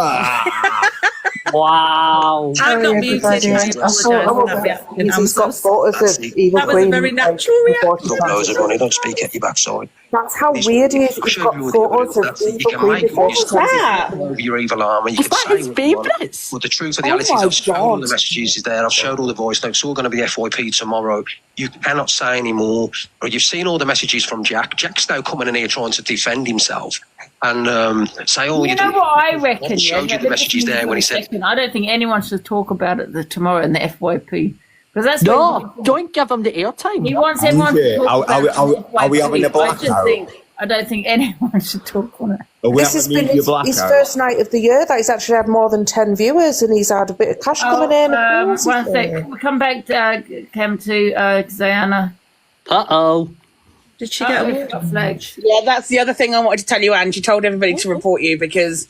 Wow. I'm not muted. He's got photos of Evil That was a Queen. very natural reaction. Loads of money, don't speak at your backside. That's how weird he is. He's got photos of Evil Queen before she comes in. Your evil arm, and you can say what you want. Well, the truth of the reality is I've showed all the messages is there. I've showed all the voice notes. It's all going to be FYP tomorrow. You cannot say anymore. Or you've seen all the messages from Jack. Jack's now coming in here trying to defend himself and say, "Oh, you know what I reckon? I showed you the messages there when he said." I don't think anyone should talk about it tomorrow in the FYP. Because that's don't give him the airtime. He wants everyone to talk about it. Are we having a blackout? I don't think anyone should talk on it. This has been his first night of the year that he's actually had more than 10 viewers, and he's had a bit of cash coming in. One sec. We'll come back, Cam, to Zayana. Uh-oh. Did she get a flagged? Yeah, that's the other thing I wanted to tell you, Anne. She told everybody to report you because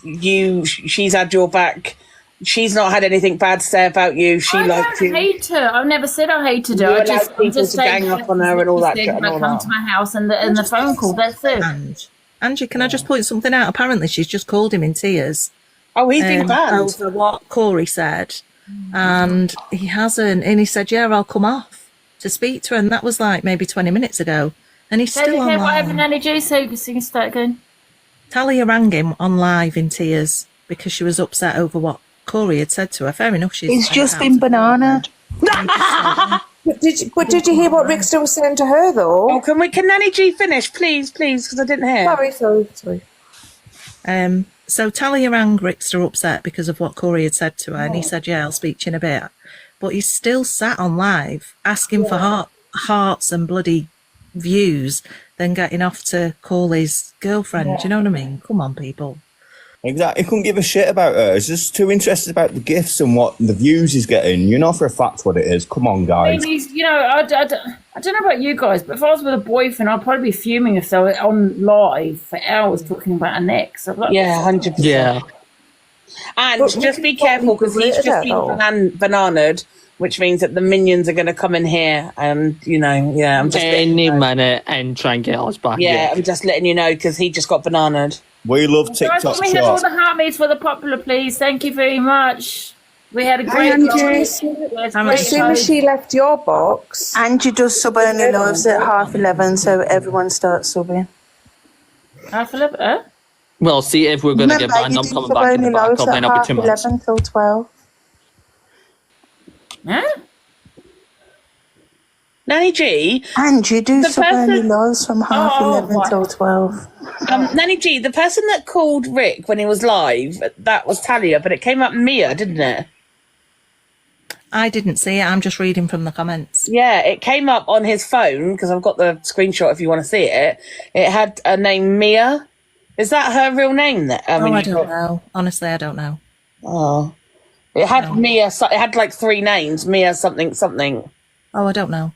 she's had your back she's not had anything bad to say about you. She I liked don't you. hate her. I've never said I hated her. You I allowed just, people I'm just to saying gang up on her and all that shit and when I all come that. to my house and the phone call. That's it. Angie, can I just point something out? Apparently, she's just called him in tears. Oh, he's been banned. Over what Corey said. And he hasn't. And he said, yeah, I'll come off to speak to her. And that was like maybe 20 minutes ago. And he's still on Whatever live. Nanny G said, so you can start again. Talia rang him on live in tears because she was upset over what Corey had said to her. Fair enough, she's... He's just been bananaed. But did you hear what Rickster was saying to her, though? Oh, can Nanny G finish, please, because I didn't hear. Sorry. So Talia rang Rickster upset because of what Corey had said to her, and he said, yeah, I'll speak to you in a bit. But he's still sat on live asking for hearts and bloody views, then getting off to call his girlfriend. Do you know what I mean? Come on, people. Exactly. He couldn't give a shit about her. He's just too interested about the gifts and what the views he's getting. You know for a fact what it is. Come on, I guys. mean, I don't know about you guys, but if I was with a boyfriend, I'd probably be fuming if they were on live for hours talking about an ex. Yeah, 100%. Yeah. And just be careful because he's just been bananaed, which means that the minions are going to come in here and, I'm just... Any minute and try and get us back. Yeah, I'm just letting you know because he just got bananaed. We love Guys, TikTok can we have all shop. the heartbeats for the popular, please? Thank you very much. We had a great As soon as she left your box... Angie does sub only lives at 11:30, so everyone starts subbing. 11:30? Well, see, if we're going to get banned, I'm coming back in the back. I'll then I'll be 2 months. 11 till 12. Huh? Nanny G. Angie, do sub only lives from 11 till 12. Nanny G, the person that called Rick when he was live, that was Talia, but it came up Mia, didn't it? I didn't see it. I'm just reading from the comments. Yeah, it came up on his phone because I've got the screenshot if you want to see it. It had a name Mia. Is that her real name? I don't know. Honestly, I don't know. Oh. It had Mia, it had like 3 names. Mia something. Oh, I don't know.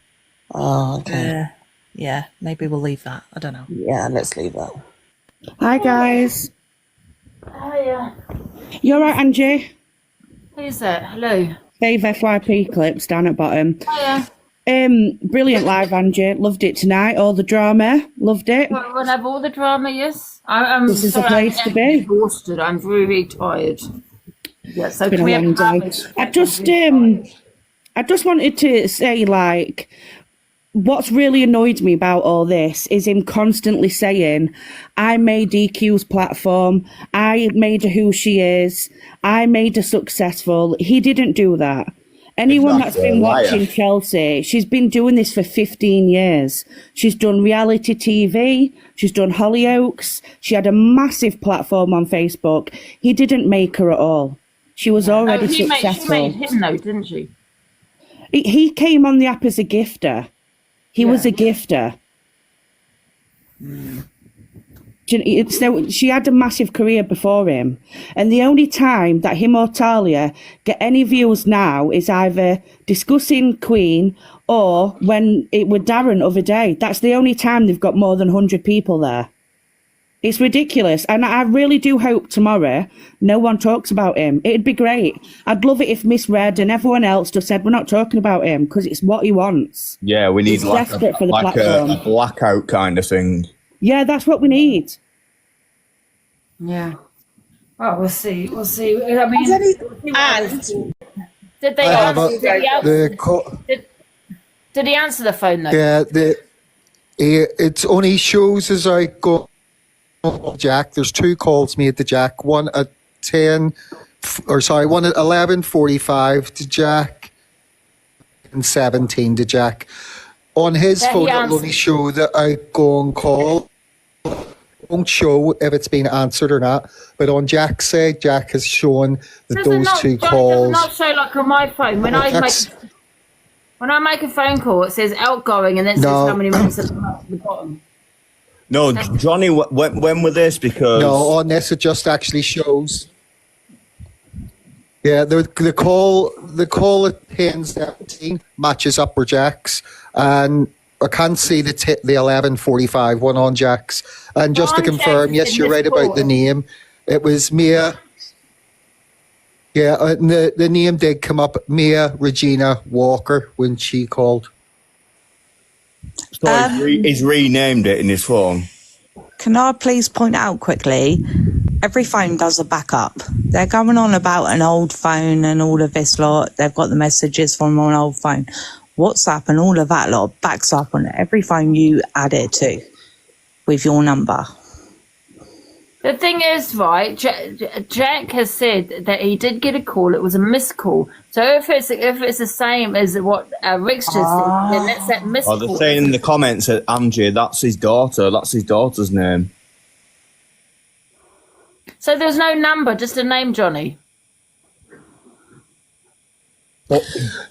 Oh, okay. Yeah, maybe we'll leave that. I don't know. Yeah, let's leave that. Hi, guys. Hiya. You all right, Angie? Who's that? Hello. Dave FYP clips down at bottom. Hiya. Brilliant live, Angie. Loved it tonight. All the drama. Loved it. Well, we'll have all the drama, yes. I'm This is the place to be. Exhausted. I'm very, very tired. Yeah, so It's been can we a long have day. I just wanted to say, like, what's really annoyed me about all this is him constantly saying, I made DQ's platform, I made her who she is, I made her successful. He didn't do that. Anyone that's been watching Chelsea, she's been doing this for 15 years. She's done reality TV, she's done Hollyoaks, she had a massive platform on Facebook. He didn't make her at all. She was already successful. She made him though, didn't she? He came on the app as a gifter. He was a gifter. So she had a massive career before him. And the only time that him or Talia get any views now is either discussing Queen or when it was Darren the other day. That's the only time they've got more than 100 people there. It's ridiculous. And I really do hope tomorrow no one talks about him. It'd be great. I'd love it if Miss Red and everyone else just said, we're not talking about him because it's what he wants. Yeah, we need He's desperate for the like platform. a blackout kind of thing. Yeah, that's what we need. Yeah. Well, we'll see. We'll see. I mean, did they did he answer the phone though? Yeah, it's only shows as I go. Jack, there's 2 calls made to Jack. One at 11:45 to Jack, and 17 to Jack. On his phone, it'll only show that I go on call. Won't show if it's been answered or not. But on Jack's side, Jack has shown that those 2 calls. It does not show like on my phone when I make a phone call. It says outgoing and then it says how many minutes at the bottom. No, Johnny, when were this? Because no, on this it just actually shows. Yeah, the call at 10:17 matches up with Jack's, and I can't see the 11:45 one on Jack's. And just to confirm, yes, you're right about the name. It was Mia. Yeah, and the name did come up, Mia Regina Walker, when she called. So he's renamed it in his phone. Can I please point out quickly, every phone does a backup. They're going on about an old phone and all of this lot. They've got the messages from an old phone. WhatsApp and all of that lot backs up on every phone you add it to with your number. The thing is, right, Jack has said that he did get a call. It was a missed call. So if it's the same as what Rick's just said, then that's that missed call. They're saying in the comments that Angie, that's his daughter. That's his daughter's name. So there's no number, just a name, Johnny.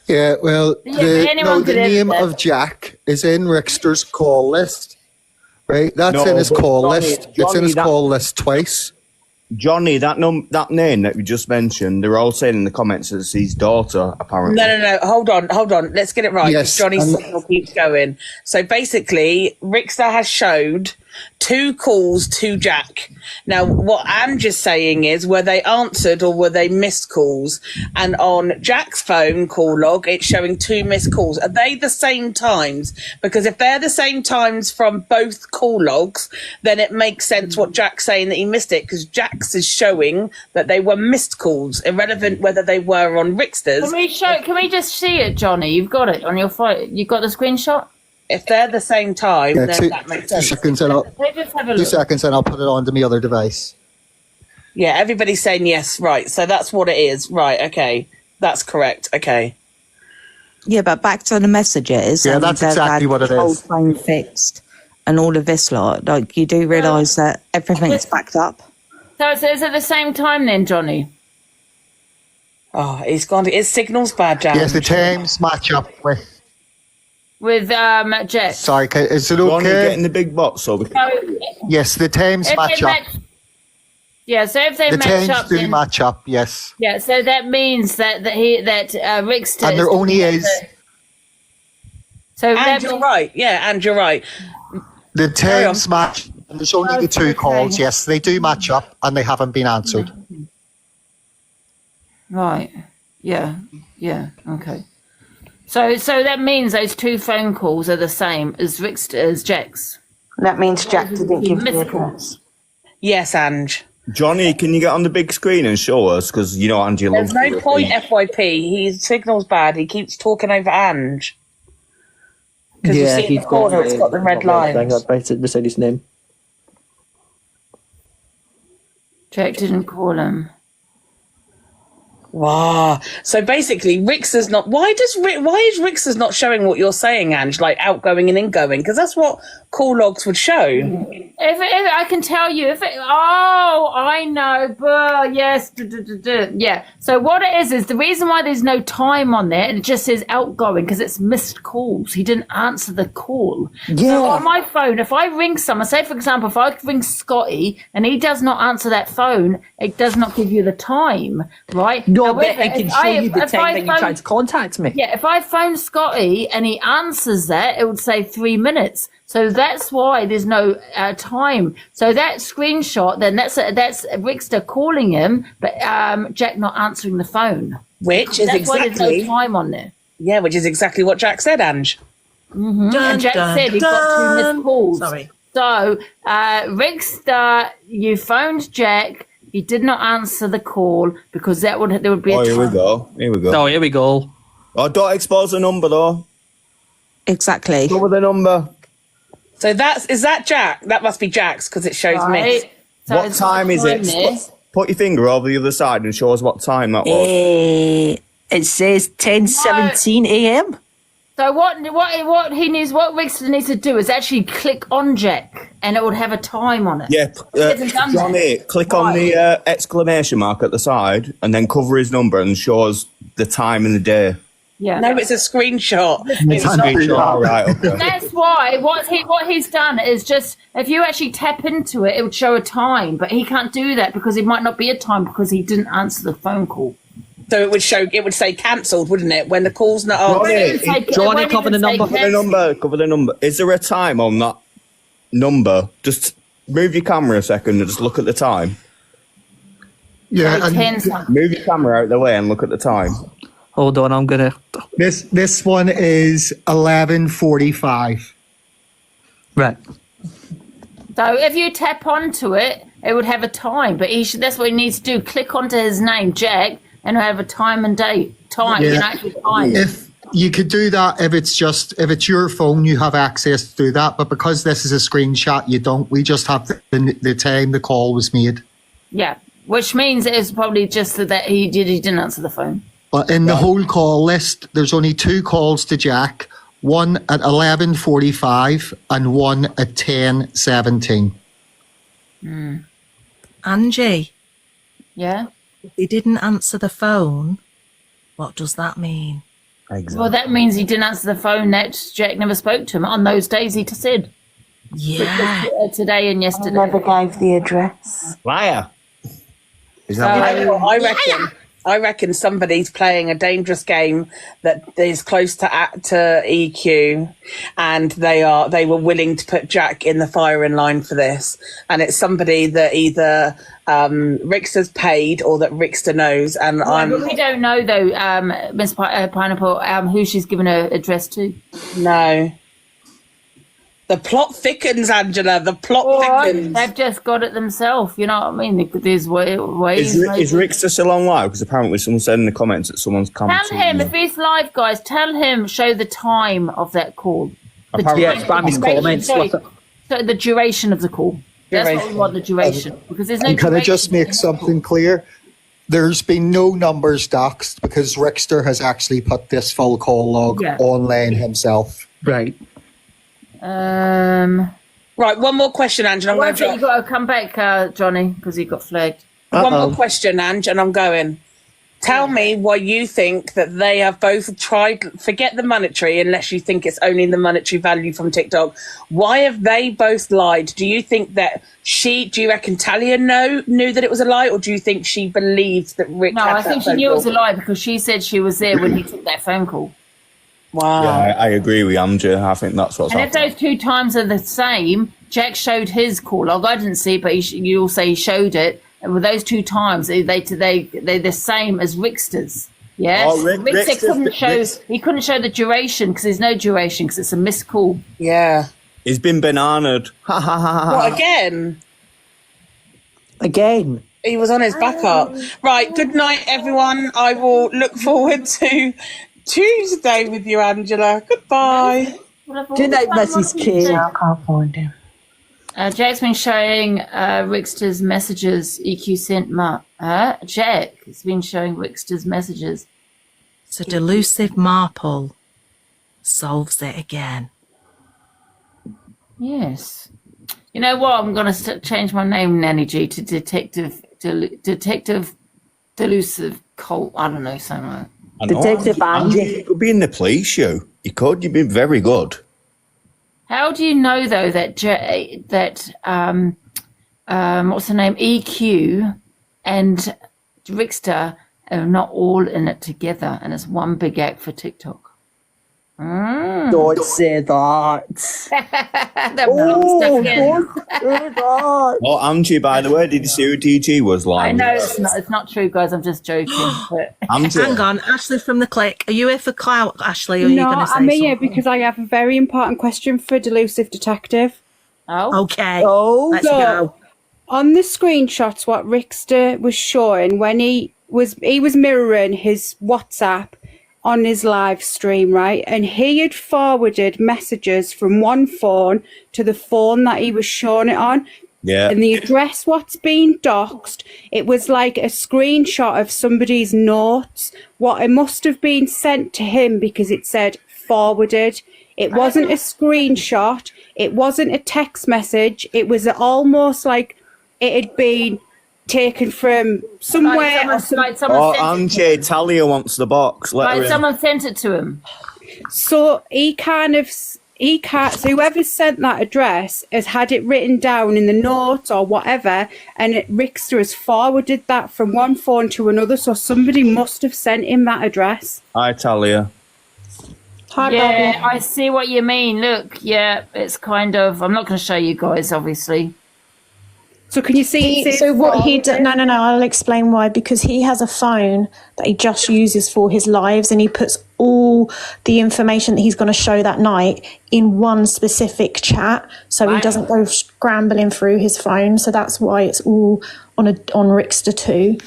Yeah, well, the could name edit of Jack is in Rickster's call list, right? That's in his but call Johnny- list. It's in Johnny, his that- call list twice. Johnny, that name that we just mentioned, they're all saying in the comments that it's his daughter, apparently. No. Hold on. Let's get it right. Yes, Johnny's and- signal keeps going. So basically, Rickster has showed 2 calls to Jack. Now, what I'm just saying is, were they answered or were they missed calls? And on Jack's phone call log, it's showing 2 missed calls. Are they the same times? Because if they're the same times from both call logs, then it makes sense what Jack's saying that he missed it, because Jack's is showing that they were missed calls, irrelevant whether they were on Rickster's. Can we just see it, Johnny? You've got it on your phone. You've got the screenshot? If they're the same time, Yeah, then that makes sense. 2 seconds and Let's have a 2 look. seconds and I'll put it onto my other device. Yeah, everybody's saying yes, right. So that's what it is. Right, okay. That's correct. Okay. Yeah, but back to the messages. Yeah, and that's they've exactly had what it the old is. phone fixed and all of this lot. Like, you do realise that everything's backed up. So is it the same time then, Johnny? Oh, he's gone. His signal's bad, Jan. Yes, the times match up with. With Jack. Sorry, is it Johnny, okay? get in the big box so we can... So, Yes, the times if match they up. yeah, so if they The match times up, do then, match up, yes. yeah, so that means that Rickster. And there only is. So and you're right. Yeah, and you're right. The times match. And there's only the 2 calls, yes. They do match up and they haven't been answered. Right. Yeah. Okay. So that means those 2 phone calls are the same as as Jack's. That means Jack didn't give the Missed address. Yes, Ange. Johnny, can you get on the big screen and show us? Because, you know, Angie loves There's to no point, repeat. FYP. His signal's bad. He keeps talking over Ange. Because you see in the corner, it's got the red lines. That's basically beside his name. Jack didn't call him. Wow. So basically, Rickster's not. Why is Rickster's not showing what you're saying, Ange? Like outgoing and incoming, because that's what call logs would show. If I can tell you, oh, I know, but yes, yeah. So what it is the reason why there's no time on there, and it just says outgoing because it's missed calls. He didn't answer the call. Yeah. So on my phone, if I ring someone, say for example, if I ring Scotty and he does not answer that phone, it does not give you the time, right? No, However, but it can if show you the if time I that you phone- tried to contact me. Yeah, if I phone Scotty and he answers that, it would say 3 minutes. So that's why there's no time. So that screenshot, then that's Rickster calling him, but Jack not answering the phone. Which is that's why exactly there's no time on there. Yeah, which is exactly what Jack said, Ange. Mm-hmm. And Jack said he got 2 missed calls. Sorry. So Rickster, you phoned Jack. He did not answer the call because there would be a Oh, here time. we go. Oh, here we go. Oh, don't expose the number, though. Exactly. Cover the number. So is that Jack? That must be Jack's because it shows Right. missed. So What it's time is it? there. Put your finger over the other side and show us what time that was. It says 10:17 a.m. So what Rickster needs to do is actually click on Jack, and it would have a time on it. Yeah, He hasn't done that. Johnny, click on the exclamation mark at the side and then cover his number and show us the time and the day. Yeah. No, it's a screenshot. It's a screenshot. All right, okay. That's why what he's done is just if you actually tap into it, it would show a time, but he can't do that because it might not be a time because he didn't answer the phone call. So it would say cancelled, wouldn't it? When the call's not Johnny, Johnny, cover the number. Cover the number. Is there a time on that number? Just move your camera a second and just look at the time. Yeah, So and 10 something. Move your camera out the way and look at the time. Hold on, I'm gonna. this one is 11:45. Right. So if you tap onto it, it would have a time. But that's what he needs to do. Click onto his name, Jack, and it'll have a time and date. Time, Yeah. actual time. If you could do that, if it's your phone, you have access to do that. But because this is a screenshot, you don't. We just have the time the call was made. Yeah, which means it's probably just that he didn't answer the phone. But in the whole call list, there's only 2 calls to Jack. One at 11:45 and one at 10:17. Angie, Yeah. if he didn't answer the phone, what does that mean? Well, that means he didn't answer the phone. That Jack never spoke to him on those days. He just said. Yeah. Today and yesterday. Never gave the address. Liar. Is So- that You know what, I reckon somebody's playing a dangerous game that is close to EQ, and they were willing to put Jack in the firing line for this, and it's somebody that either Rickster's paid or that Rickster knows, and But we don't know though, Miss Pineapple, who she's given her address to. No. The plot thickens, Angela. The plot thickens. They've just got it themselves. You know what I mean? There's ways. Is Rickster still on live? Because apparently someone said in the comments that someone's come Tell him if he's live, guys. Tell him show the time of that call. The Apparently- Yeah, spam his duration, comments. sorry. What's So the duration of the call. That's what we want. The duration, because there's no. And can I duration. just make something clear? There's been no numbers doxed because Rickster has actually put this full call log Yeah. online himself. Right. Right, one more question, Angela. I'm Well, I going think to you got to come back, Johnny, because he got flagged. One more question, Ange, and I'm going. Tell me why you think that they have both tried, forget the monetary, unless you think it's only the monetary value from TikTok. Why have they both lied? Do you think that do you reckon Talia knew that it was a lie, or do you think she believed that Rick No, had I think that she phone knew it was a call? lie because she said she was there when he took that phone call. Wow. Yeah, I agree with Amja. I think that's what's And if happening. those 2 times are the same, Jack showed his call log. I didn't see it, but you all say he showed it. And with those 2 times, they're the same as Rickster's. Yeah, Oh, Rickster couldn't show the duration because there's no duration because it's a missed call. Yeah. He's been bananaed. Ha ha ha ha. What, again? Again. He was on his back up. Right, good night, everyone. I will look forward to Tuesday with you, Angela. Goodbye. Good night, Mrs. K. I can't find him. Jack's been showing Rickster's messages. EQ sent Jack has been showing Rickster's messages. So Delusive Marple solves it again. Yes. You know what? I'm going to change my name, Nanny G, to Detective Delusive Colt. I don't know, something like that. I know, Detective Angie. You could be in the police, you. You could. You've been very good. How do you know though that what's her name, EQ and Rickster are not all in it together, and it's one big act for TikTok? Don't say that. That mum's stuff again. Don't say that. Oh, Amji, by the way, did you see who DG was like? I know it's not true, guys. I'm just joking. But Hang on, Ashley from the Click. Are you here for clout, Ashley? Or are you No, going to say I'm here something? because I have a very important question for Delusive Detective. Oh, okay. Oh, Let's go. On the screenshots, what Rickster was showing when he was mirroring his WhatsApp on his live stream, right? And he had forwarded messages from one phone to the phone that he was showing it on. Yeah. And the address what's been doxed, it was like a screenshot of somebody's notes. What it must have been sent to him because it said forwarded. It wasn't a screenshot. It wasn't a text message. It was almost like it had been taken from somewhere. Oh, Amji, Talia wants the box. Let her in. someone sent it to him. So so whoever sent that address has had it written down in the notes or whatever, and Rickster has forwarded that from one phone to another. So somebody must have sent him that address. Hi, Talia. Yeah, I see what you mean. Look, yeah, it's kind of. I'm not going to show you guys, obviously. So can you see? So what he did? No. I'll explain why. Because he has a phone that he just uses for his lives, and he puts all the information that he's going to show that night in one specific chat, so he doesn't go scrambling through his phone. So that's why it's all on Rickster too.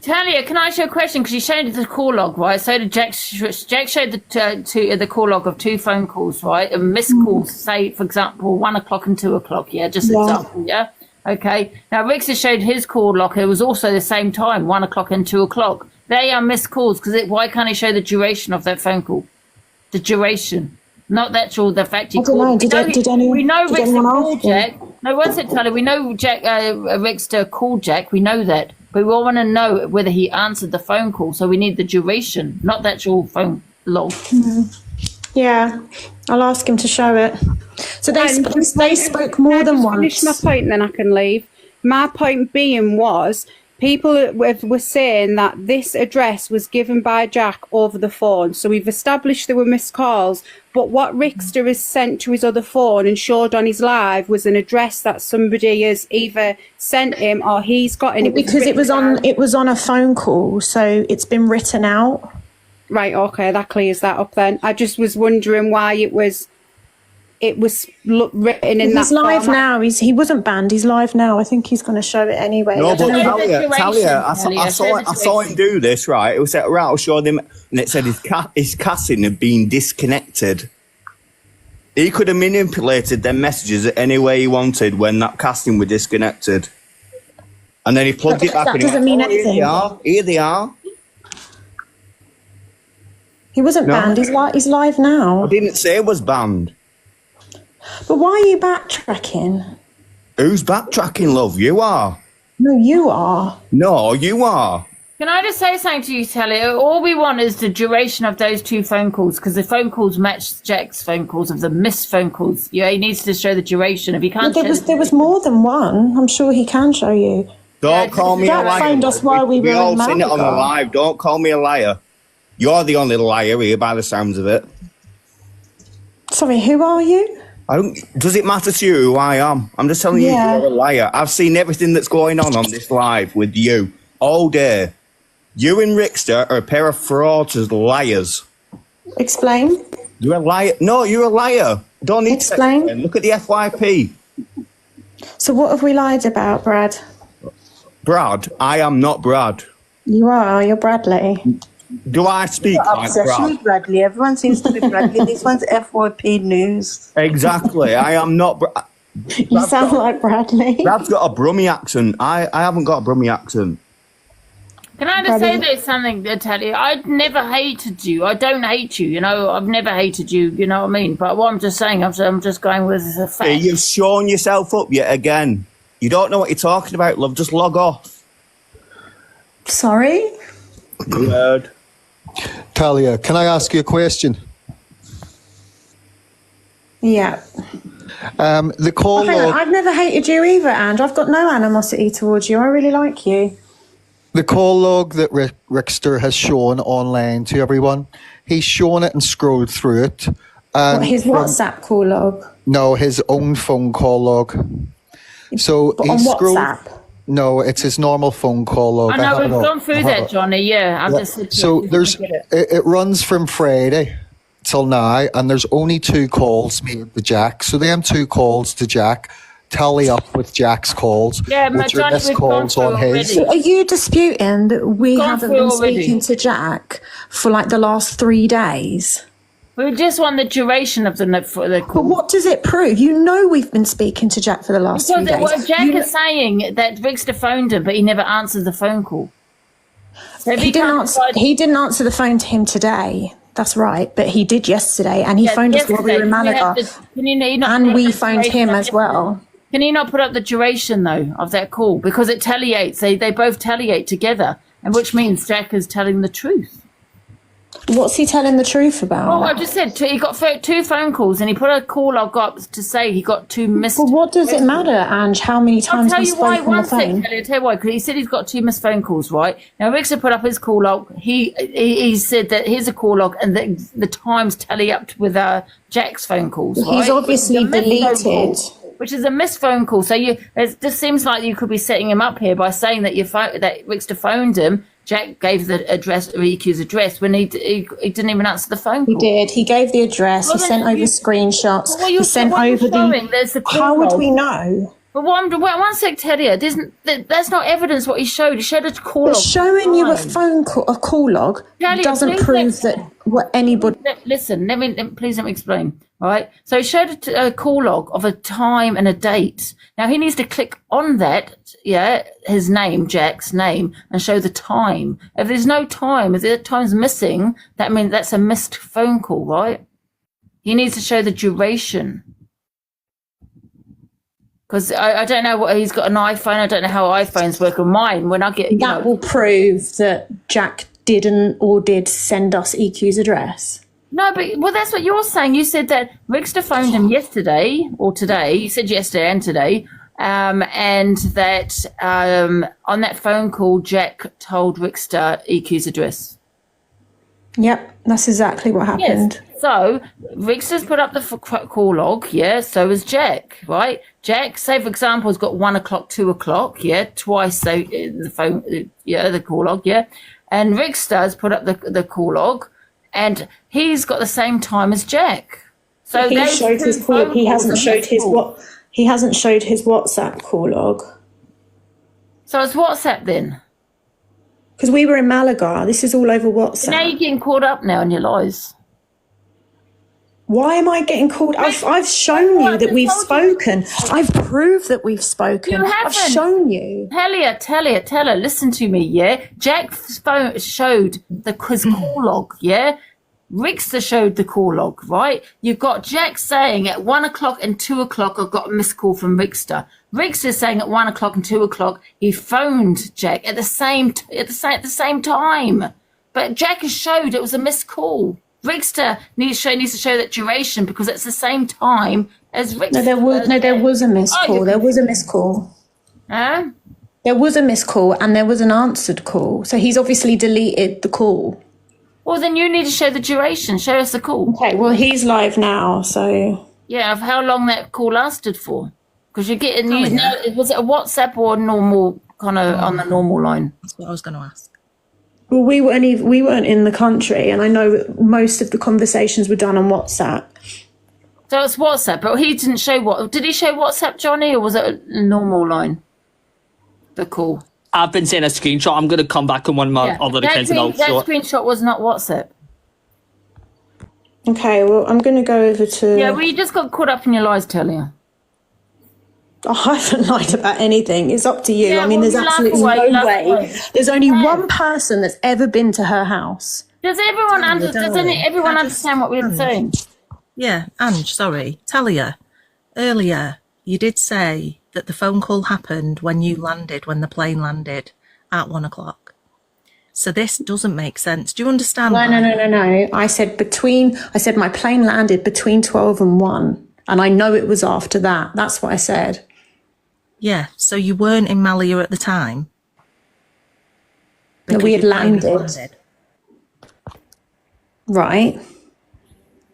Talia, can I ask you a question? Because you showed the call log, right? So did Jack. Jack showed the call log of 2 phone calls, right? And missed calls, say, for example, 1 o'clock and 2 o'clock, yeah? Just an example, yeah? Okay. Now, Rickster showed his call log. It was also the same time, 1 o'clock and 2 o'clock. They are missed calls, because why can't he show the duration of that phone call? The duration. Not the fact he called. We know Rickster called Jack. No, one said, Talia, we know Rickster called Jack. We know that. But we all want to know whether he answered the phone call, so we need the duration, not the actual phone log. Yeah, I'll ask him to show it. So they spoke more than once. Finish my point, then I can leave. My point being was, people were saying that this address was given by Jack over the phone. So we've established there were missed calls, but what Rickster has sent to his other phone and showed on his live was an address that somebody has either sent him or he's got. And because it was on a phone call, so it's been written out. Right, okay, that clears that up then. I just was wondering why it was written in that. He's live format. now. He wasn't banned. He's live now. I think he's going to show it anyway. No, but Talia, I saw him do this, right? It was like, right, I'll show them, and it said his casting had been disconnected. He could have manipulated their messages any way he wanted when that casting was disconnected. And then he plugged it back that in. Doesn't mean anything. Here they are. He wasn't banned. He's live now. I didn't say it was banned. But why are you backtracking? Who's backtracking, love? You are. No, you are. No, you are. Can I just say something to you, Talia? All we want is the duration of those 2 phone calls, because the phone calls match Jack's phone calls of the missed phone calls. Yeah, he needs to show the duration. If he can't, there was more than one. I'm sure he can show you. Don't call me a liar. Jack phoned us while we were in all seen it on the Malaga. live. Don't call me a liar. You're the only liar here, by the sounds of it. Sorry, who are you? Does it matter to you who I am? I'm just telling you, you're a liar. I've seen everything that's going on this live with you all day. You and Rickster are a pair of fraudsters, liars. Explain. You're a liar. No, you're a liar. Don't need to explain. Look at the FYP. So what have we lied about, Brad? Brad, I am not Brad. You are. You're Bradley. Do I speak like Obsession Brad? with Bradley. Everyone seems to be Bradley. This one's FYP News. Exactly. I am not Brad. You sound like Bradley. Brad's got a Brummie accent. I haven't got a Brummie accent. Can I just say there's something, Talia? I'd never hated you. I don't hate you, you know. I've never hated you, you know what I mean? But what I'm just saying, I'm just going with the fact. Hey, you've shown yourself up yet again. You don't know what you're talking about, love. Just log off. Sorry? Word. Talia, can I ask you a question? Yeah. The call log. I've never hated you either, Andrew. I've got no animosity towards you. I really like you. The call log that Rickster has shown online to everyone, he's shown it and scrolled through it. And His WhatsApp call log? No, his own phone call log. So But he on scrolled. WhatsApp? No, it's his normal phone call log. I know, we've gone through that, Johnny, yeah. I've just said to So you, there's it runs from Friday till now, and there's only 2 calls made to Jack. So them 2 calls to Jack tally up with Jack's calls, Yeah, but which are Johnny, missed we've gone calls through on his. already. So are you disputing that we Gone haven't through been already. speaking to Jack for like the last 3 days? We just want the duration of the call. But what does it prove? You know we've been speaking to Jack for the last 3 days. Well, Jack is saying that Rickster phoned him, but he never answered the phone call. So if He didn't answer the phone to him today. That's right, but he did yesterday, and he phoned us while we were in Malaga, and we phoned him as well. Can you not put up the duration though of that call, because it talliates? They both talliate together, and which means Jack is telling the truth. What's he telling the truth about? Oh, I just said he got 2 phone calls, and he put a call I got to say he got 2 missed. But what does it matter, Ange, how many I'll times tell we you why. spoke on the One second, phone? Kelly, I'll tell you why. Because he said he's got 2 missed phone calls, right? Now, Rickster put up his call log. He said that here's a call log, and the times tally up with Jack's phone calls. He's right? obviously The missed phone deleted. call- which is a missed phone call. So it just seems like you could be setting him up here by saying that that Rickster phoned him. Jack gave the address, or EQ's address, when he didn't even answer the phone call. He did. He gave the address. Well, he sent over screenshots. Well, He sent over There's the How would call we log. know? But one sec, Teddy. That's not evidence what he showed. He showed a call But log. showing you a call log Talia, doesn't please prove that what anybody. Listen, please let me explain. All right. So he showed a call log of a time and a date. Now he needs to click on that, his name, Jack's name, and show the time. If there's no time, if the time's missing, that means that's a missed phone call, right? He needs to show the duration. Because I don't know what he's got an iPhone. I don't know how iPhones work on mine. When I get That will prove that Jack didn't or did send us EQ's address. No, but that's what you're saying. You said that Rickster phoned him yesterday or today. You said yesterday and today, and that on that phone call, Jack told Rickster EQ's address. Yep, that's exactly what happened. Yes. So Rickster's put up the call log. So is Jack, right? Jack, say for example, has got 1 o'clock, 2 o'clock. Twice. So the phone, the call log. And Rickster's put up the call log. And he's got the same time as Jack. So he showed his call. He hasn't showed his He hasn't showed his WhatsApp call log. So it's WhatsApp then. Because we were in Malaga. This is all over WhatsApp. Now you're getting caught up now in your lies. Why am I getting called? I've shown you that we've spoken. I've proved that we've spoken. You haven't. I've shown you. Talia, listen to me, Jack showed his call log, Rickster showed the call log, right? You've got Jack saying at 1 o'clock and 2 o'clock I got a missed call from Rickster. Rickster saying at 1 o'clock and 2 o'clock he phoned Jack at the same time. But Jack has showed it was a missed call. Rickster needs to show that duration because it's the same time as Rickster. There was a missed call. There was a missed call. Huh? There was a missed call and there was an answered call. So he's obviously deleted the call. Well, then you need to show the duration. Show us the call. Okay, well, he's live now, so... Yeah, of how long that call lasted for. Because you're getting... was it a WhatsApp or a normal, kind of on the normal line? That's what I was going to ask. Well, we weren't in the country, and I know most of the conversations were done on WhatsApp. So it's WhatsApp, but he didn't show what... Did he show WhatsApp, Johnny, or was it a normal line? The call. I've been seeing a screenshot. I'm going to come back on one of my other accounts and I'll that show it. screenshot was not WhatsApp. Okay, well, I'm going to go over to... Yeah, well, you just got caught up in your lies, Talia. I haven't lied about anything. It's up to you. Yeah, I mean, well, there's absolutely no way. There's only one person that's ever been to her house. Does everyone understand what we're saying? Yeah, Ange, sorry. Talia, earlier you did say that the phone call happened when the plane landed at 1 o'clock. So this doesn't make sense. Do you understand? No. I said my plane landed between 12 and 1. And I know it was after that. That's what I said. Yeah, so you weren't in Malia at the time? No, we had landed. Right.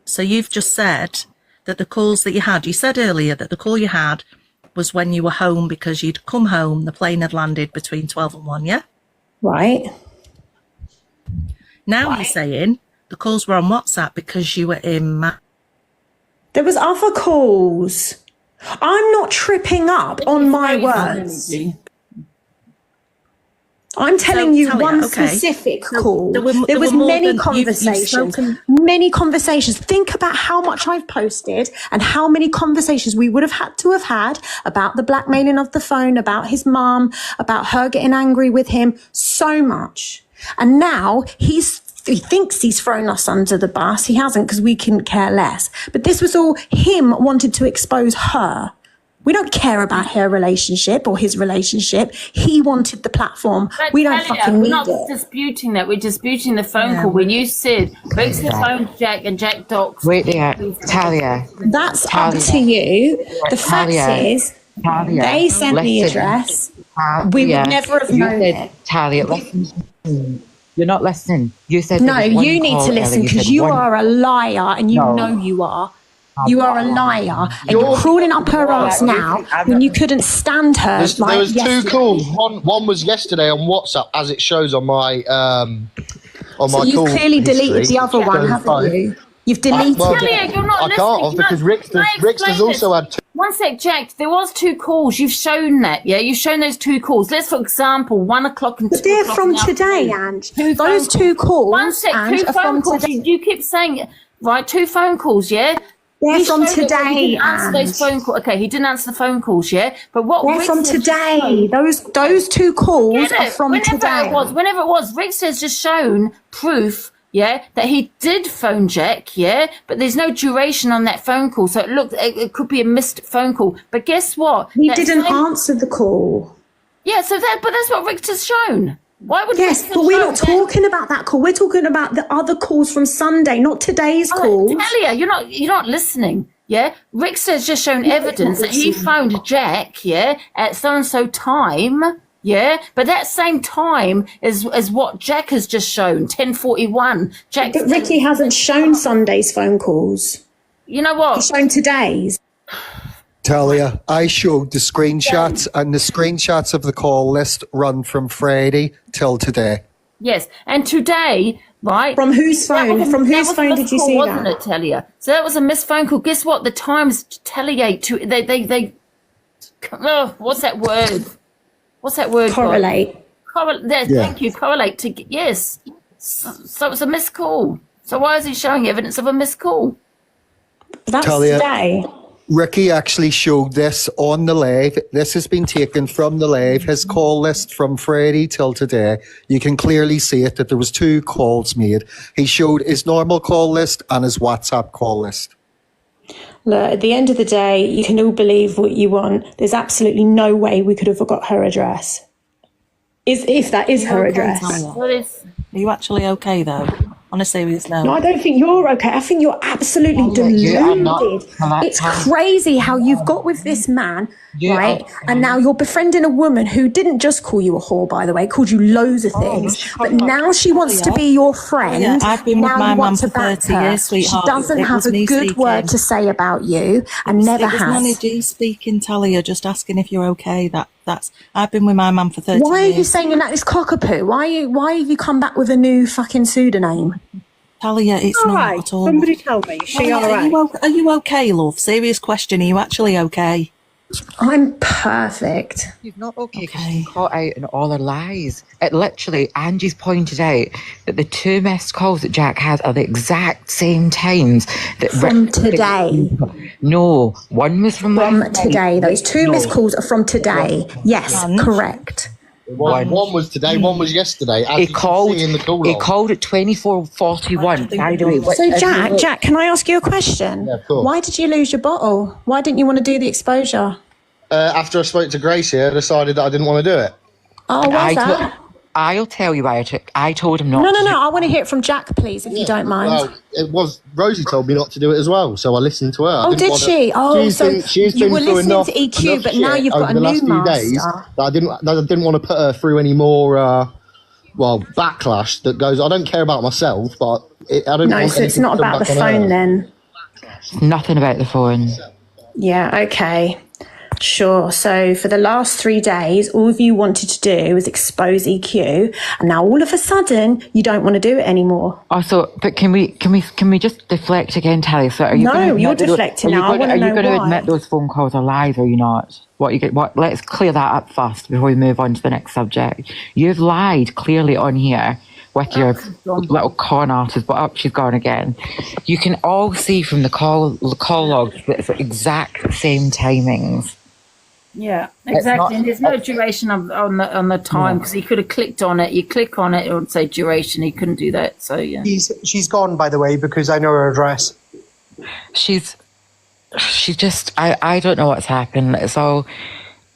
So you've just said that the calls that you said earlier that the call you had was when you were home because you'd come home, the plane had landed between 12 and 1, yeah? Right. Now you're saying the calls were on WhatsApp because you were in... There was other calls. I'm not tripping up on my words. I'm telling you one specific call. There was many conversations. Many conversations. Think about how much I've posted and how many conversations we would have had to have had about the blackmailing of the phone, about his mum, about her getting angry with him. So much. And now he thinks he's thrown us under the bus. He hasn't, because we couldn't care less. But this was all him wanted to expose her. We don't care about her relationship or his relationship. He wanted the platform. But we don't Talia, fucking we're need not it. disputing that. We're disputing the phone call when you said Rickster phoned Jack and Jack docs. Wait there, Talia. That's up to you. The fact is, they sent the address. We would never have known it. Talia, listen. You're not listening. You said no. You need to listen because you are a liar, and you know you are. You are a liar, and you're crawling up her ass now when you couldn't stand her. There was two calls. One was yesterday on WhatsApp, as it shows on my on my So you've call clearly deleted history. the other one, haven't you? You've deleted Talia, it. you're not I can't have, because Rickster's also had two. One sec, Jack. There was 2 calls. You've shown that, yeah? You've shown those 2 calls. Let's, for example, 1 o'clock and 2 But they're o'clock from in the today, afternoon. Ange. Two Those phone 2 calls. calls, One sec, Ange, 2 are from phone calls. today. You keep saying it. Right, 2 phone calls, yeah? They're You from showed it, but he today, didn't answer those Ange. phone calls. Okay, he didn't answer the phone calls, yeah? But what They're Rick from said today. just Those 2 calls Get are it? from today. Whenever it was, Rick has just shown proof, yeah, that he did phone Jack, yeah, but there's no duration on that phone call, so it could be a missed phone call. But guess what? He That didn't same- answer the call. Yeah, but that's what Rick has shown. Why would Yes, Rick but we're show not that? talking about that call. We're talking about the other calls from Sunday, not today's calls. Talia, you're not listening. Yeah, Rick has just shown evidence that he phoned Jack, yeah, at so and so time. Yeah, but that same time is what Jack has just shown, 10:41. Jack, But Ricky hasn't shown Sunday's phone calls. You know what? He's shown today's. Talia, I showed the screenshots, and the screenshots of the call list run from Friday till today. Yes, and today, right? From whose phone? From whose phone did you see wasn't that? it, Talia? So that was a missed phone call. Guess what? The times tellate to they. Oh, what's that word? What's that word? Correlate. Correlate. Yeah. Thank you. Correlate to yes. So it's a missed call. So why is he showing evidence of a missed call? That's Talia, today. Ricky actually showed this on the live. This has been taken from the live, his call list from Friday till today. You can clearly see it, that there was 2 calls made. He showed his normal call list and his WhatsApp call list. Look, at the end of the day, you can all believe what you want. There's absolutely no way we could have got her address. If that is her address. Are you actually okay though? On a serious note. No, I don't think you're okay. I think you're absolutely deluded. It's crazy how you've got with this man, right? And now you're befriending a woman who didn't just call you a whore, by the way, called you loads of things. But now she wants to be your friend. Yeah, I've been with Now my you want mum to for back 30 her. years, sweetheart. She doesn't It have was a me good word speaking. to say about you and never It was Nanny has. G speaking, Talia, just asking if you're okay. That's I've been with my mum for 30 Why are years. you saying that this cockapoo? Why have you come back with a new fucking pseudonym? Talia, it's All not right, at all. somebody tell me, is she all right? Are you okay, love? Serious question. Are you actually okay? I'm perfect. She's not okay because she's caught out in all her lies. It literally, Angie's pointed out that the 2 missed calls that Jack has are the exact same times that From today. No, one was from today. Those 2 missed calls are from today. Yes, correct. One was today, one was yesterday. As He you can called. see in the call He log. called at 24:41. By the way, So Jack, can I ask you a question? Yeah, of course. Why did you lose your bottle? Why didn't you want to do the exposure? After I spoke to Gracie, I decided that I didn't want to do it. Oh, why's that? I'll tell you why I told him not. No, to. I want to hear it from Jack, please, if you don't mind. Well, it was Rosie told me not to do it as well, so I listened to her. I Oh, didn't did wanna- she? Oh, she's so she's you been were through listening enough, to EQ, enough but now shit you've got over a the last new few days master. that I didn't want to put her through any more backlash that goes. I don't care about myself, but I don't. No, want so it's anything not to come about the back on phone her. then. Nothing about the phone. Yeah, okay. Sure. So for the last 3 days, all of you wanted to do was expose EQ, and now all of a sudden you don't want to do it anymore. Also, but can we just deflect again, Talia? So are you No, gonna admit you're that deflecting are you now. I gonna- wanna Are you know going to why. admit those phone calls are lies, or are you not? Let's clear that up first before we move on to the next subject. You've lied clearly on here with your little con artist, but up she's gone again. You can all see from the call logs that it's the exact same timings. Yeah, It's exactly. not- And there's no duration on the time because he could have clicked on it. You click on it, it would say duration. He couldn't do that. So yeah. She's gone, by the way, because I know her address. She's just, I don't know what's happened. It's all,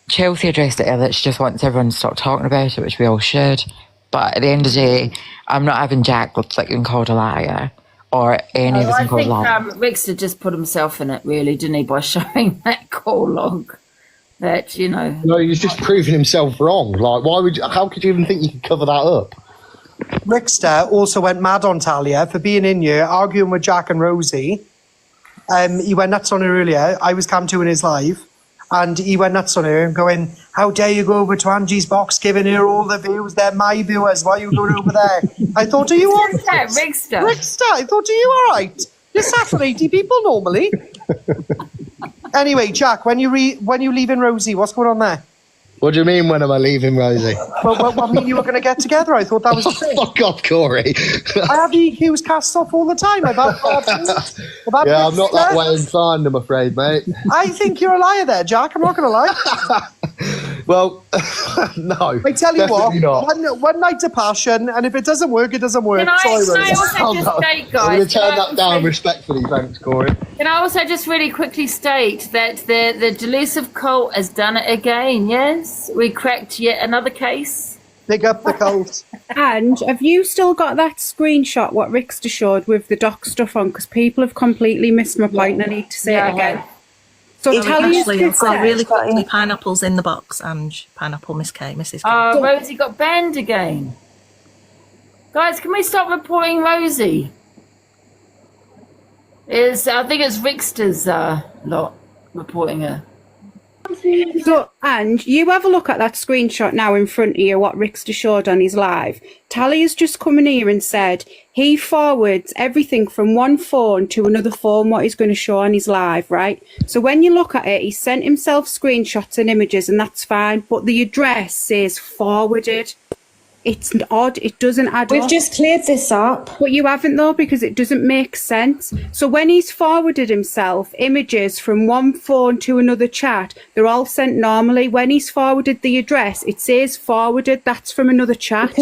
Chelsea addressed it earlier. She just wants everyone to stop talking about it, which we all should. But at the end of the day, I'm not having Jack being called a liar or any of us I being called think a liar. Rickster just put himself in it, really, didn't he, by showing that call log? That, you know. No, he was just proving himself wrong. Like, how could you even think you could cover that up? Rickster also went mad on Talia for being in here, arguing with Jack and Rosie. he went nuts on her earlier. I was cam 2 in his live, and he went nuts on her and going, "How dare you go over to Angie's box, giving her all the views? They're my viewers. Why are you going over there?" I thought, "Are you all right?" Rickster. I thought, "Are you all right? You're sat for 80 people normally." Anyway, Jack, when you leaving Rosie, what's going on there? What do you mean, when am I leaving, Rosie? Well, I mean, you were going to get together. I thought that was the thing. Fuck off, Corey. I have EQs cast off all the time about Yeah, I'm not that way inclined, I'm afraid, mate. I think you're a liar there, Jack. I'm not going to lie. Well, no. I tell you what, definitely not. one night of passion, and if it doesn't work, it doesn't work. Can I Sorry, also Rosie. just I'm state, going to guys? turn that down respectfully, thanks, Corey. Can I also just really quickly state that the delusive cult has done it again? Yes, we cracked yet another case. Big up the cult. And have you still got that screenshot what Rickster showed with the doc stuff on? Because people have completely missed my point and I need to say it again. So Talia's Actually, I've got said- really quickly pineapples in the box, and pineapple Miss K, Mrs. K. Rosie got banned again. Guys, can we stop reporting Rosie? I think it's Rickster's lot reporting her. So, and you have a look at that screenshot now in front of you, what Rickster showed on his live. Talia's just come in here and said he forwards everything from one phone to another phone, what he's going to show on his live, right? So when you look at it, he sent himself screenshots and images, and that's fine, but the address says forwarded. It's odd. It doesn't add We've up. just cleared this up. But you haven't, though, because it doesn't make sense. So when he's forwarded himself images from one phone to another chat, they're all sent normally. When he's forwarded the address, it says forwarded. That's from another chat.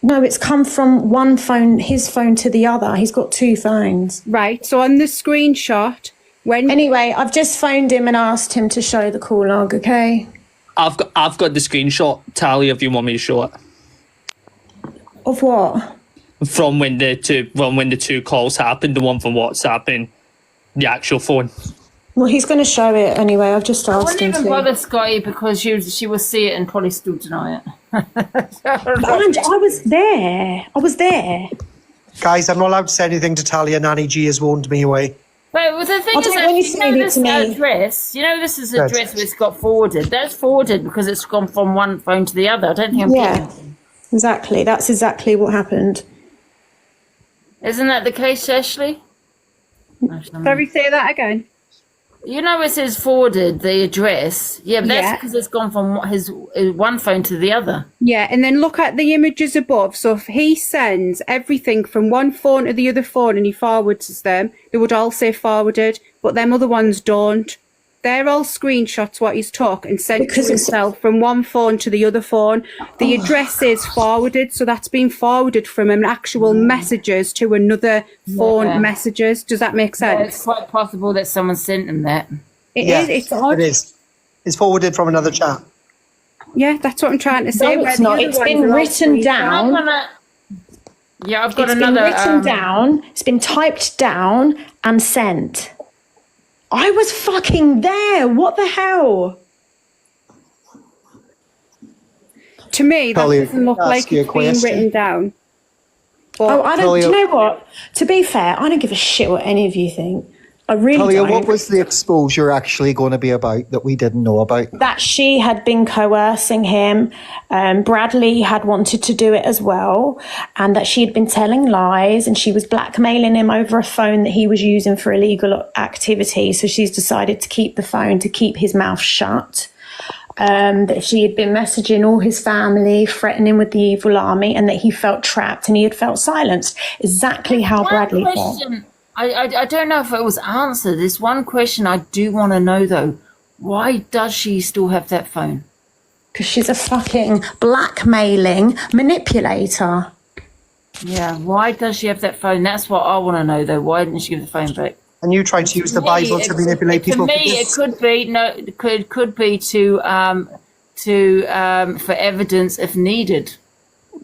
No, it's come from one phone, his phone, to the other. He's got two phones. Right. So on the screenshot, when... Anyway, I've just phoned him and asked him to show the call log, okay? I've got the screenshot, Talia, if you want me to show it. Of what? From when the two calls happened, the one from WhatsApp and the actual phone. Well, he's going to show it anyway. I've just I asked wouldn't him even to. bother Scotty because she will see it and probably still deny it. I was there. I was there. Guys, I'm not allowed to say anything to Talia. Nanny G has warned me away. But the thing I is don't that want you you to know send it this to me. address, this is Yes. address which got forwarded. That's forwarded because it's gone from one phone to the other. I don't think I'm Yeah, kidding. exactly. That's exactly what happened. Isn't that the case, Ashley? Sorry, say that again. You know it says forwarded, the address. Yeah, but that's Yeah. because it's gone from his one phone to the other. Yeah, and then look at the images above. So if he sends everything from one phone to the other phone and he forwards them, they would all say forwarded, but them other ones don't. They're all screenshots what he's took and sent Because to it's- himself from one phone to the other phone. The address is forwarded, so that's been forwarded from an actual messages to another phone Yeah. messages. Does that make Yeah, sense? it's quite possible that someone sent him that. It Yeah, is. It's odd. It is. It's forwarded from another chat. Yeah, that's what I'm trying to say. No, where it's the not. other It's ones been are all written screenshots. down. Yeah, I've got It's another. been written down. It's been typed down and sent. I was fucking there. What the hell? To me, that Talia, doesn't look can I like ask you a it's been question? written down. Oh, I don't. Talia- Do you know what? To be fair, I don't give a shit what any of you think. I really Talia, don't. what was the exposure actually going to be about that we didn't know about? That she had been coercing him. Bradley had wanted to do it as well, and that she had been telling lies and she was blackmailing him over a phone that he was using for illegal activity. So she's decided to keep the phone to keep his mouth shut. That she had been messaging all his family, threatening with the evil army, and that he felt trapped and he had felt silenced. Exactly how Bradley felt. Question, I don't know if it was answered. There's one question I do want to know though. Why does she still have that phone? Because she's a fucking blackmailing manipulator. Yeah, why does she have that phone? That's what I want to know though. Why didn't she give the phone back? And you tried to use the To Bible me, to manipulate people. To me, it could be could be to for evidence if needed.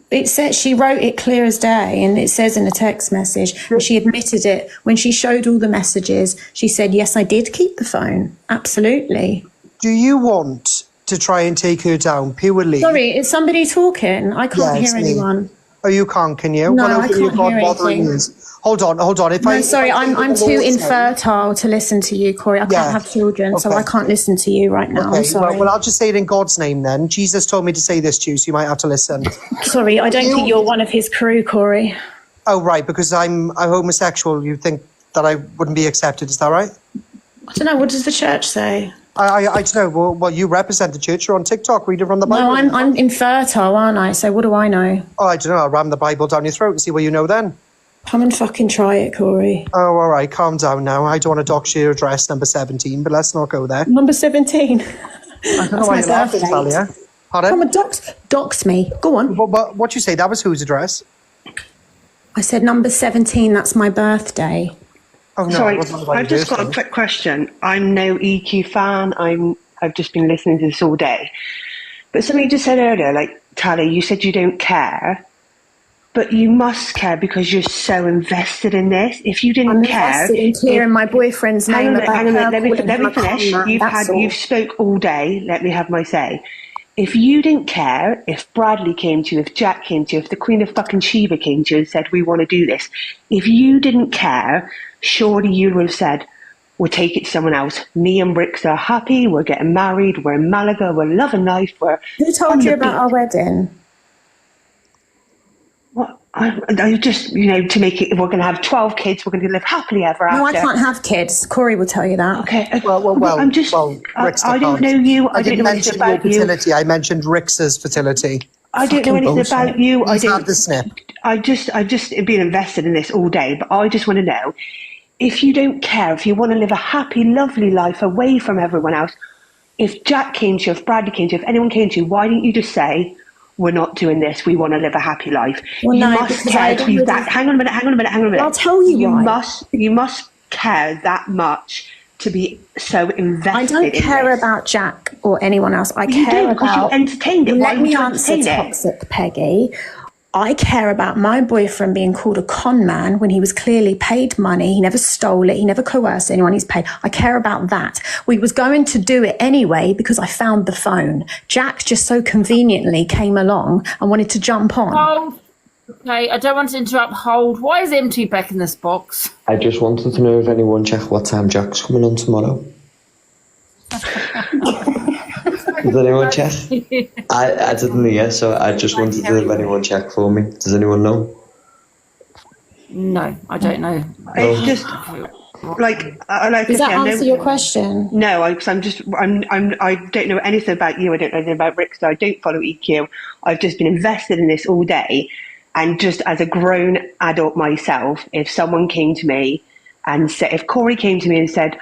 It says she wrote it clear as day, and it says in a text message, and she admitted it when she showed all the messages. She said, "Yes, I did keep the phone. Absolutely." Do you want to try and take her down purely? Sorry, is somebody talking? I can't Yeah, it's hear me. anyone. Oh, you can't, can you? No, well, I open your can't God hear bothering anything. ears. Hold on. No, sorry, I'm too infertile to listen to you, Corey. I can't Yeah. have children, so Okay. I can't listen to you right now. Okay, I'm sorry. well, I'll just say it in God's name then. Jesus told me to say this to you, so you might have to listen. Sorry, I don't think you're one of his crew, Corey. Oh, right, because I'm homosexual. You think that I wouldn't be accepted, is that right? I don't know, what does the church say? I don't know. Well, you represent the church. You're on TikTok. Read it from the Bible. No, I'm infertile, aren't I? So what do I know? Oh, I don't know. I'll ram the Bible down your throat and see what you know then. Come and fucking try it, Corey. Oh, all right. Calm down now. I don't want to dox your address, number 17, but let's not go there. Number 17. I don't know why you're laughing, Talia. Pardon? Come and dox me. Go on. What you say? That was whose address? I said number 17, that's my birthday. Oh, no, Sorry, it wasn't about I've your just got a birthday. quick question. I'm no EQ fan. I've just been listening to this all day. But something you just said earlier, like, Talia, you said you don't care. But you must care because you're so invested in this. If you didn't care, invested in clearing my boyfriend's name about hang on a her minute, calling let him me a finish. con man, You've spoke all day. Let me have my say. If you didn't care, if Bradley came to you, if Jack came to you, if the Queen of fucking Sheba came to you and said, we want to do this, if you didn't care, surely you would have said, we'll take it to someone else. Me and Bricks are happy, we're getting married, we're in Malaga, we're loving life, we're... Who told you about our wedding? What? I just, to make it, we're going to have 12 kids, we're going to live happily ever after. No, I can't have kids. Corey will tell you that. Okay. Well, I'm just, Rick's I don't know you, I don't didn't know anything mention your about you. fertility. I mentioned Rick's fertility. I don't know anything about you. He's had the snip. I've just been invested in this all day, but I just want to know, if you don't care, if you want to live a happy, lovely life away from everyone else, if Jack came to you, if Bradley came to you, if anyone came to you, why didn't you just say, we're not doing this, we want to live a happy life? Well, you no, must because care I to be don't that. really- Hang on a minute. I'll tell you why. You must care that much to be so invested I don't in care this. about Jack or anyone else. I You care do, because you about. entertained it. Why Let would me you answer entertain it? toxic, Peggy. I care about my boyfriend being called a con man when he was clearly paid money. He never stole it. He never coerced anyone. He's paid. I care about that. We was going to do it anyway because I found the phone. Jack just so conveniently came along and wanted to jump on. Hold. Okay, I don't want to interrupt. Hold. Why is empty back in this box? I just wanted to know if anyone checked what time Jack's coming on tomorrow. Does anyone check? I didn't hear, so I just wanted to if anyone check for me. Does anyone know? No, I don't know. It's just like Does that answer your question? No, I don't know anything about you. I don't know anything about Rick. So I don't follow EQ. I've just been invested in this all day, and just as a grown adult myself, if someone came to me and said, if Corey came to me and said,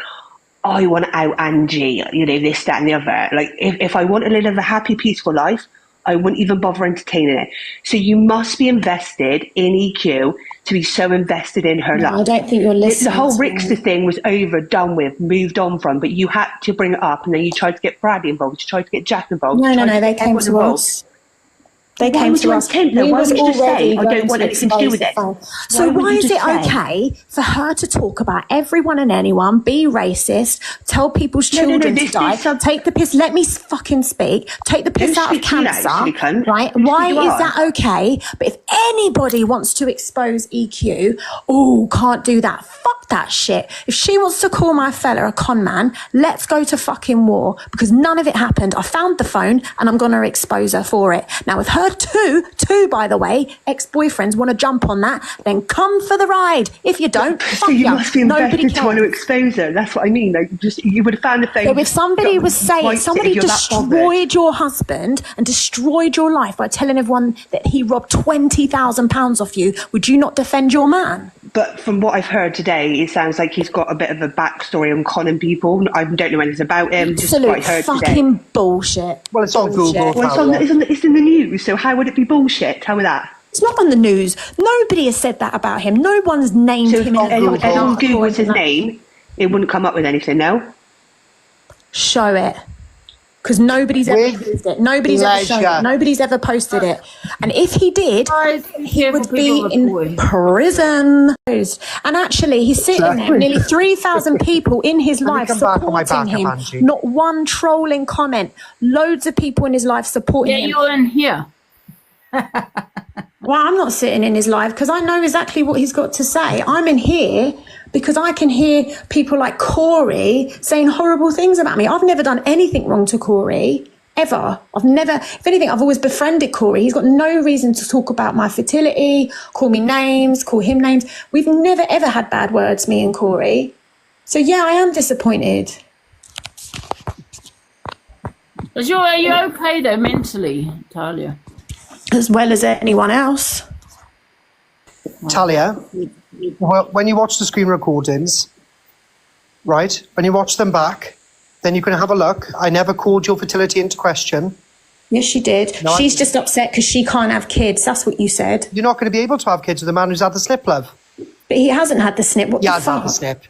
I want to out Angie, this, that, and the other. Like, if I wanted to live a happy, peaceful life, I wouldn't even bother entertaining it. So you must be invested in EQ to be so invested in her No, life. I don't think you're listening The whole to Rickster thing was over, done with, moved on from, but you had to bring it up, and then you tried to get Bradley involved, you tried to get Jack involved. No, you no, tried no. They get came everyone to involved. us. They Why came would to you us. entertain them? We Why was would you just say, already I going don't want to anything to do with it? expose the phone. So Why would why you is just it say? okay for her to talk about everyone and anyone, be racist, tell people's No, no, no, children to this die, is some- take the piss? Let me fucking speak. Take the piss Don't out of speak to me now, cancer, silly cunt. right? Who do Why you is are? that okay? But if anybody wants to expose EQ, oh, can't do that. Fuck that shit. If she wants to call my fella a con man, let's go to fucking war, because none of it happened. I found the phone and I'm going to expose her for it. Now, if her two, by the way, ex-boyfriends want to jump on that, then come for the ride. If you don't, fuck So you ya. must be Nobody invested to want to cares. expose her. That's what I mean. Like, you would have found the phone. So if somebody was saying, Wiped it somebody if you're that bothered. destroyed your husband and destroyed your life by telling everyone that he robbed £20,000 off you, would you not defend your man? But from what I've heard today, it sounds like he's got a bit of a backstory on conning people. I don't know anything about him. Just what I Absolute heard fucking today. bullshit. Well, it's on Bullshit. Google. Well, it's in the news, so how would it be bullshit? Tell me that. It's not on the news. Nobody has said that about him. No one's named So him if in a anyone article Googled his or anything. name, it wouldn't come up with anything, no? Show it. Because nobody's ever proved it. Nobody's ever shown Pleasure. it. Nobody's ever posted it. And if he did, he would be in prison. And actually, he's sitting there, Exactly. nearly 3,000 people in his Let me life come back on my supporting him. backup, Angie. Not one trolling comment. Loads of people in his life supporting Yeah, him. you're in here. Well, I'm not sitting in his live because I know exactly what he's got to say. I'm in here because I can hear people like Corey saying horrible things about me. I've never done anything wrong to Corey, ever. I've never, if anything, I've always befriended Corey. He's got no reason to talk about my fertility, call me names, call him names. We've never, ever had bad words, me and Corey. So, yeah, I am disappointed. Are you okay though mentally, Talia? As well as anyone else. Talia, well, when you watch the screen recordings, right, when you watch them back, then you can have a look. I never called your fertility into question. Yes, she did. No, She's just upset because she can't have kids. That's what you said. You're not going to be able to have kids with a man who's had the snip, love. But he hasn't had the snip. What Yeah, the I've had fuck? the snip.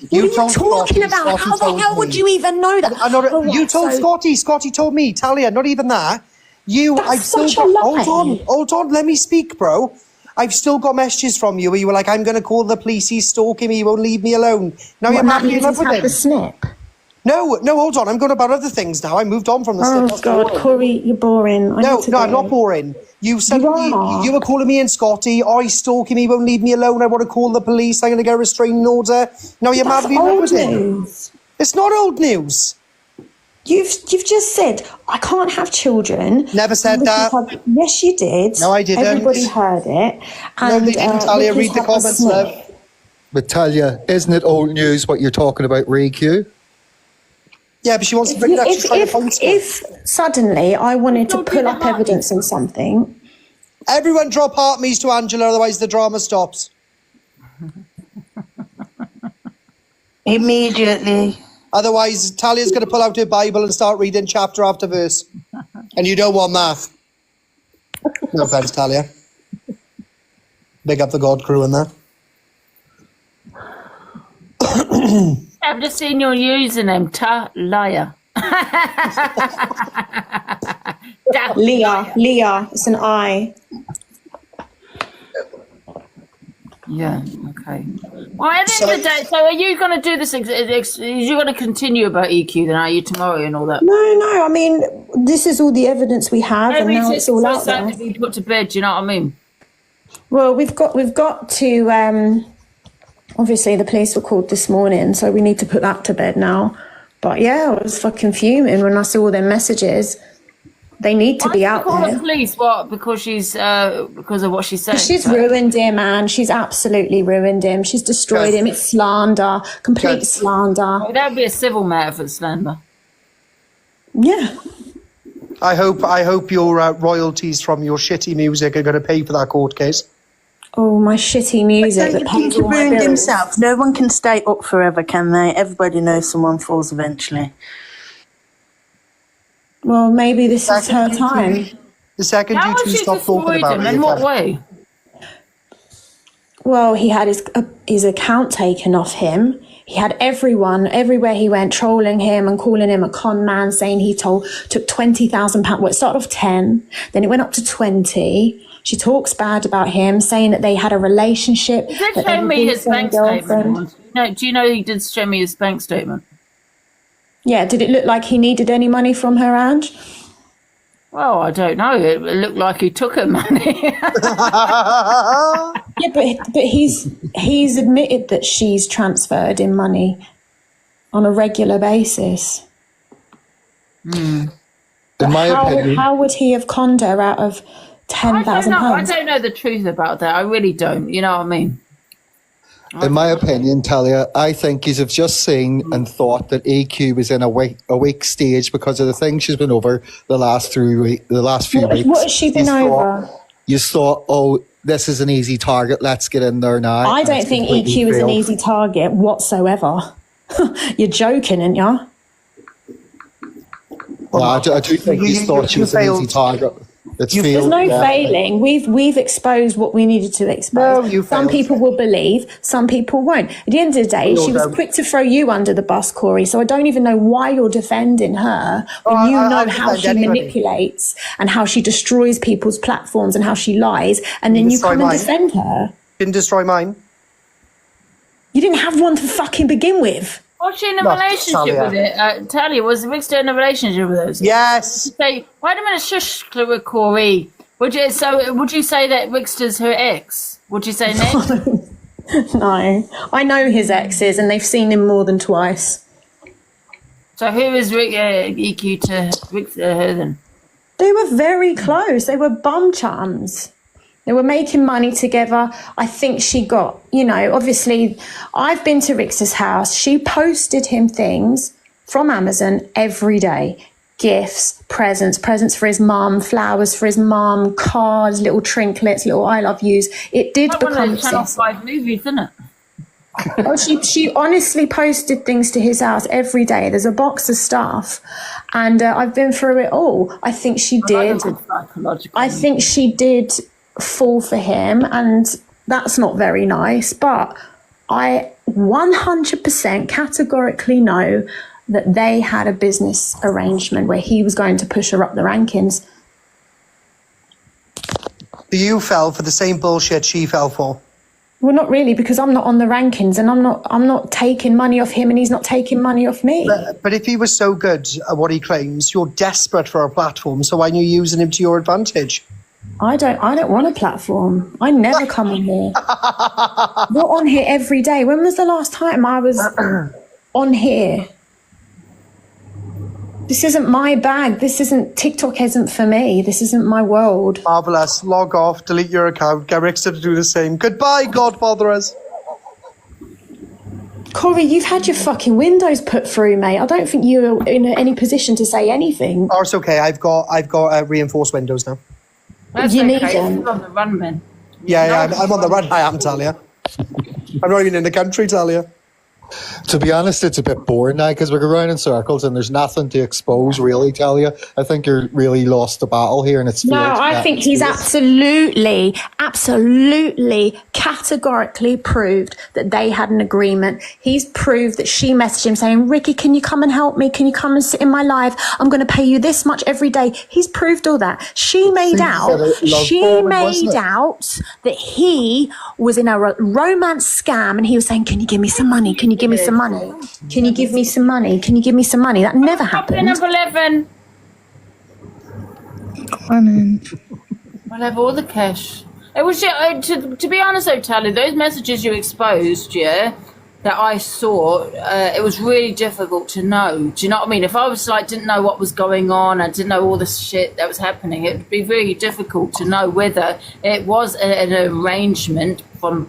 What are you talking about? How the hell would you even know that? You told Scotty. Scotty told me. Talia, not even that. That's such a lie. Hold on. Let me speak, bro. I've still got messages from you where you were like, I'm going to call the police. He's stalking me. He won't leave me alone. Now you're madly in love with him. The snip. No, hold on. I'm going about other things now. I moved on from the snip. Oh, God, Corey, you're boring. No, I'm not boring. You said you were calling me and Scotty. Oh, he's stalking me. He won't leave me alone. I want to call the police. I'm going to get a restraining order. Now you're madly in love with him. It's not old news. You've just said I can't have children. Never said that. Yes, you did. No, I didn't. Everybody heard it. No, they didn't, Talia. Read the comments, love. But Talia, isn't it old news what you're talking about, ReQ? Yeah, but she wants to bring it up. She's trying to point stuff. If suddenly I wanted to pull up evidence on something. Everyone drop heart me's to Angela, otherwise the drama stops. Immediately. Otherwise, Talia's going to pull out her Bible and start reading chapter after verse. And you don't want that. No offense, Talia. Big up the God crew in there. I've just seen your username, Talia. Leah. It's an I. Yeah, okay. Well, at the end of the day, so are you going to do this? Are you going to continue about EQ then, are you, tomorrow and all that? No. I mean, this is all the evidence we have, and now it's all out there. To be put to bed. Do you know what I mean? Well, we've got to. Obviously, the police were called this morning, so we need to put that to bed now. But yeah, I was fucking fuming when I saw all their messages. They need to be out call there. The police? What? Because she's because of what she's saying. She's ruined him, man. She's absolutely ruined him. She's destroyed him. It's slander, complete slander. Well, that would be a civil matter for slander. Yeah. I hope your royalties from your shitty music are going to pay for that court case. Oh, my shitty music that pays He all my ruined bills. himself. No one can stay up forever, can they? Everybody knows someone falls eventually. Well, maybe this is her time. The second How you has two she stop talking destroyed about him? it. In what way? Well, he had his account taken off him. He had everyone, everywhere he went, trolling him and calling him a con man, saying he took £20,000. Well, it started off 10, then it went up to 20. She talks bad about him, saying that they had a relationship. He did show me his bank statement. No, do you know he did show me his bank statement? Yeah, did it look like he needed any money from her, Ange? Well, I don't know. It looked like he took her money. Yeah, but he's admitted that she's transferred him money on a regular basis. In my opinion, How would he have conned her out of £10,000? I don't know the truth about that. I really don't. You know what I mean? in my opinion, Talia, I think he's have just seen and thought that EQ was in a weak stage because of the things she's been over the last few weeks. What has she been over? You thought, oh, this is an easy target. Let's get in there now. I don't think EQ is an easy target whatsoever. You're joking, aren't you? Well, I do think he thought she was an easy target. It's There's no failing. We've exposed what we needed to expose. Some people will believe, some people won't. At the end of the day, she was quick to throw you under the bus, Corey. So I don't even know why you're defending her when you know how she manipulates and how she destroys people's platforms and how she lies, and then you come and defend her. Didn't destroy mine. You didn't have one to fucking begin with. Was she in a relationship with it? Talia, was Rickster in a relationship with us? Yes. Say, wait a minute, shush, Corey. Would you say that Rickster's her ex? Would you say Nick? No, I know his exes, and they've seen him more than twice. So who is EQ to Rickster her then? They were very close. They were bum chums. They were making money together. I think she got, obviously, I've been to Rickster's house. She posted him things from Amazon every day. Gifts, presents for his mum, flowers for his mum, cards, little trinkets, little I love yous. It did That become one of the Channel obsessive. 5 movies, isn't it? Oh, she honestly posted things to his house every day. There's a box of stuff, and I've been through it all. I think she did. I think she did fall for him, and that's not very nice. But I 100% categorically know that they had a business arrangement where he was going to push her up the rankings. You fell for the same bullshit she fell for. Well, not really, because I'm not on the rankings, and I'm not taking money off him, and he's not taking money off me. But if he was so good at what he claims, you're desperate for a platform, so why are you using him to your advantage? I don't want a platform. I never come on here. You're on here every day. When was the last time I was on here? This isn't my bag. TikTok isn't for me. This isn't my world. Marvellous. Log off, delete your account, get Rickster to do the same. Goodbye, Godfatherers. Corey, you've had your fucking windows put through, mate. I don't think you're in any position to say anything. Oh, it's okay. I've got reinforced windows now. That's You okay. need them. You're on the run, man. Yeah, I'm on the run. I am, Talia. I'm not even in the country, Talia. To be honest, it's a bit boring now because we go around in circles and there's nothing to expose, really, Talia. I think you're really lost the battle here, and it's No, I think he's absolutely, categorically proved that they had an agreement. He's proved that she messaged him saying, Ricky, can you come and help me? Can you come and sit in my live? I'm going to pay you this much every day. He's proved all that. She made out that he was in a romance scam, and he was saying, can you give me some money? Can you give me some money? Can you give me some money? Can you give me some money? That never happened. Number 11. I'll have all the cash. It was to be honest, though, Tally, those messages you exposed, that I saw, it was really difficult to know. Do you know what I mean? If I was didn't know what was going on, I didn't know all this shit that was happening, it would be really difficult to know whether it was an arrangement from,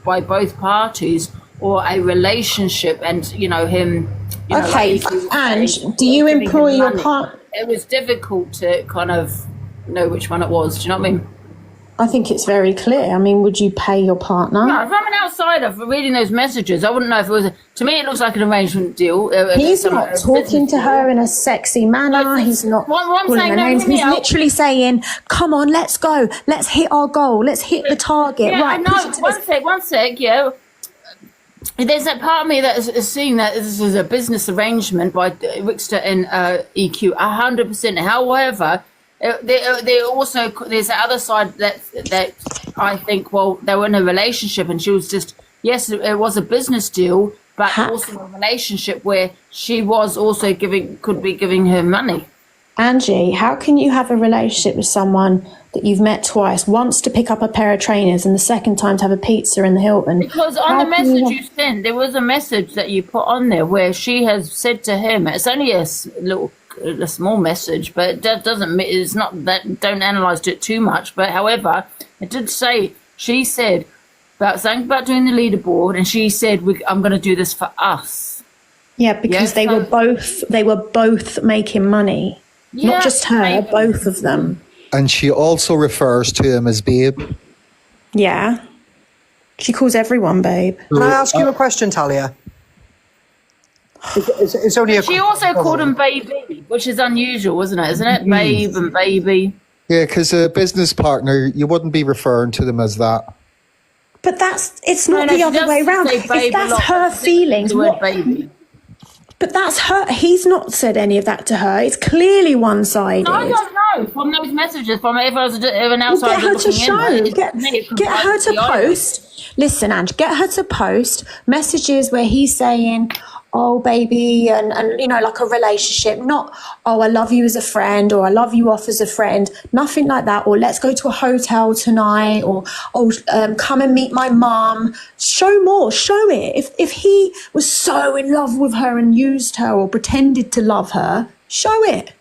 by both parties, or a relationship, and him. Okay, and do you employ your partner? It was difficult to kind of know which one it was. Do you know what I mean? I think it's very clear. I mean, would you pay your partner? No, if I'm an outsider for reading those messages, I wouldn't know if it was. To me, it looks like an arrangement deal. He's not talking to her in a sexy manner. He's not calling her names. He's literally saying, "Come on, let's go. Let's hit our goal. Let's hit the target." Yeah, right. I know. One sec. Yeah. There's that part of me that is seeing that this is a business arrangement by Rickster and EQ, 100%. However, there's the other side that I think, well, they were in a relationship, and she was just, yes, it was a business deal, but also a relationship where she was also could be giving her money. Angie, how can you have a relationship with someone that you've met twice, once to pick up a pair of trainers and the second time to have a pizza in the Hilton? Because on the message you sent, there was a message that you put on there where she has said to him, it's only a small message, but it doesn't, it's not that, don't analyze it too much, but however, it did say, she said something about doing the leaderboard, and she said, I'm going to do this for us. Yeah, because they were both making money. Yeah, not just her, maybe. both of them. And she also refers to him as babe. Yeah. She calls everyone babe. Can I ask you a question, Talia? It's only a. She also called him baby, which is unusual, isn't it? Babe and baby. Yeah, because a business partner, you wouldn't be referring to them as that. But it's not the other way around. If that's her feelings, what? Baby. But that's her. He's not said any of that to her. It's clearly one-sided. No, I don't know. From those messages, from if I was an outsider Get her to show. Get her to the post. Listen, Ange, get her to post messages where he's saying, oh baby, and you know, like a relationship, not, oh, I love you as a friend, or I love you off as a friend, nothing like that, or let's go to a hotel tonight, or oh, come and meet my mum. Show more, show it. If he was so in love with her and used her or pretended to love her, show it.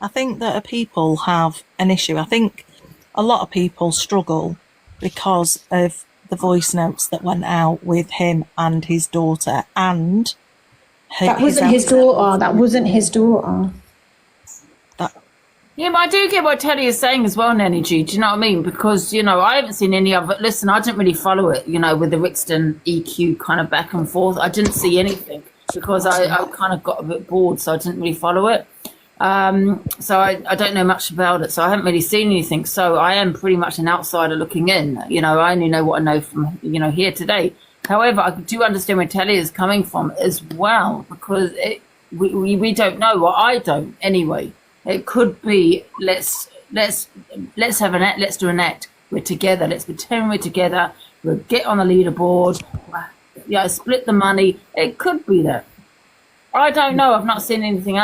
I think that people have an issue. I think a lot of people struggle because of the voice notes that went out with him and his daughter, and That wasn't his daughter. That wasn't his daughter. Yeah, but I do get what Teddy is saying as well, Nanny G. Do you know what I mean? Because, you know, I haven't seen any of it. Listen, I didn't really follow it, you know, with the Rixton EQ kind of back and forth. I didn't see anything because I kind of got a bit bored, so I didn't really follow it. So I don't know much about it, so I haven't really seen anything. So I am pretty much an outsider looking in. You know, I only know what I know from, you know, here today. However, I do understand where Telly is coming from as well, because we don't know, or I don't anyway. It could be let's have an act, let's do an act. We're together. Let's pretend we're together. We'll get on the leaderboard. Yeah, split the money. It could be that. I don't know. I've not seen anything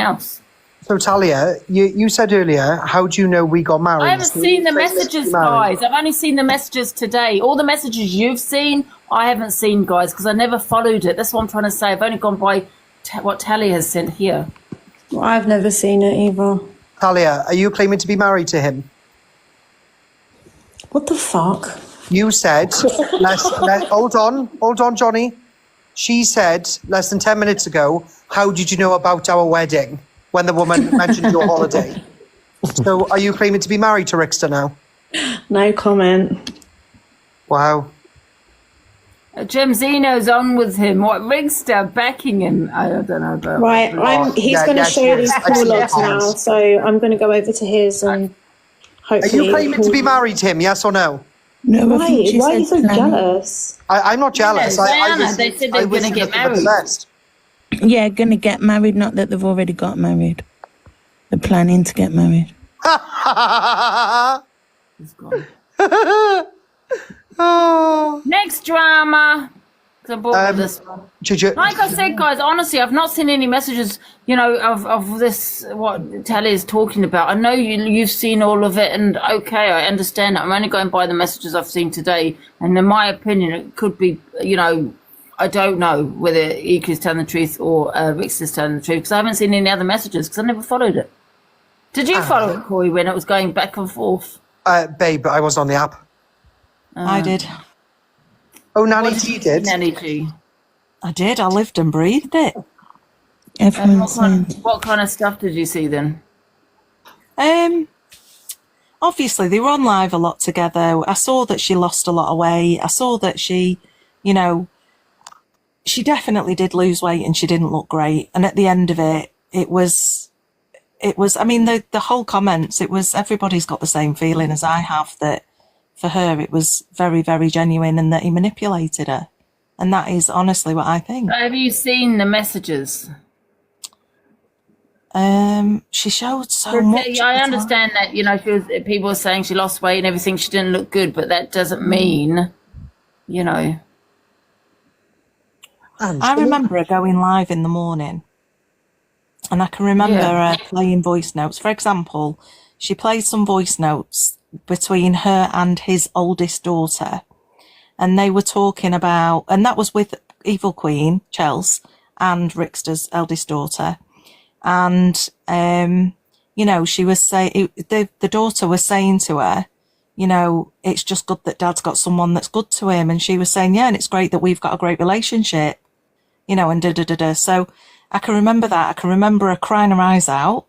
else. So Talia, you said earlier, how do you know we got married? I haven't seen the messages, guys. I've only seen the messages today. All the messages you've seen, I haven't seen, guys, because I never followed it. That's what I'm trying to say. I've only gone by what Talia has sent here. Well, I've never seen it either. Talia, are you claiming to be married to him? What the fuck? You said, hold on, Johnny. She said less than 10 minutes ago, how did you know about our wedding when the woman mentioned your holiday? So are you claiming to be married to Rixter now? No comment. Wow. Gemzino's on with him. What, Rixter backing him? I don't know about. Right, he's going to show these call logs now, so I'm going to go over to his and hopefully. Are you claiming to be married to him? Yes or no? No. Why are you so jealous? I'm not jealous. They said they're going to get married. Yeah, gonna get married. Not that they've already got married. They're planning to get married. He's gone. Next drama. I'm bored with this one. Like I said, guys, honestly, I've not seen any messages, you know, of this, what Tally is talking about. I know you've seen all of it, and okay, I understand it. I'm only going by the messages I've seen today, and in my opinion, it could be, you know, I don't know whether EQ's telling the truth or Rixter's telling the truth, because I haven't seen any other messages, because I never followed it. Did you follow it, Corey, when it was going back and forth? Babe, I wasn't on the app. I did. Oh, Nanny G did? Nanny G. I did. I lived and breathed it. What kind of stuff did you see then? Obviously, they were on live a lot together. I saw that she lost a lot of weight. I saw that she, you know, she definitely did lose weight and she didn't look great. And at the end of it, it was, I mean, the whole comments, it was, everybody's got the same feeling as I have, that for her, it was very, very genuine and that he manipulated her. And that is honestly what I think. Have you seen the messages? She showed so much. I understand that, you know, people were saying she lost weight and everything, she didn't look good, but that doesn't mean, you know. I remember her going live in the morning. And I can remember her playing voice notes. For example, she played some voice notes between her and his oldest daughter. And they were talking about, and that was with Evil Queen, Chels, and Rixter's eldest daughter. And, you know, she was saying, the daughter was saying to her, you know, it's just good that Dad's got someone that's good to him. And she was saying, yeah, and it's great that we've got a great relationship, you know, and da-da-da-da. So I can remember that. I can remember her crying her eyes out,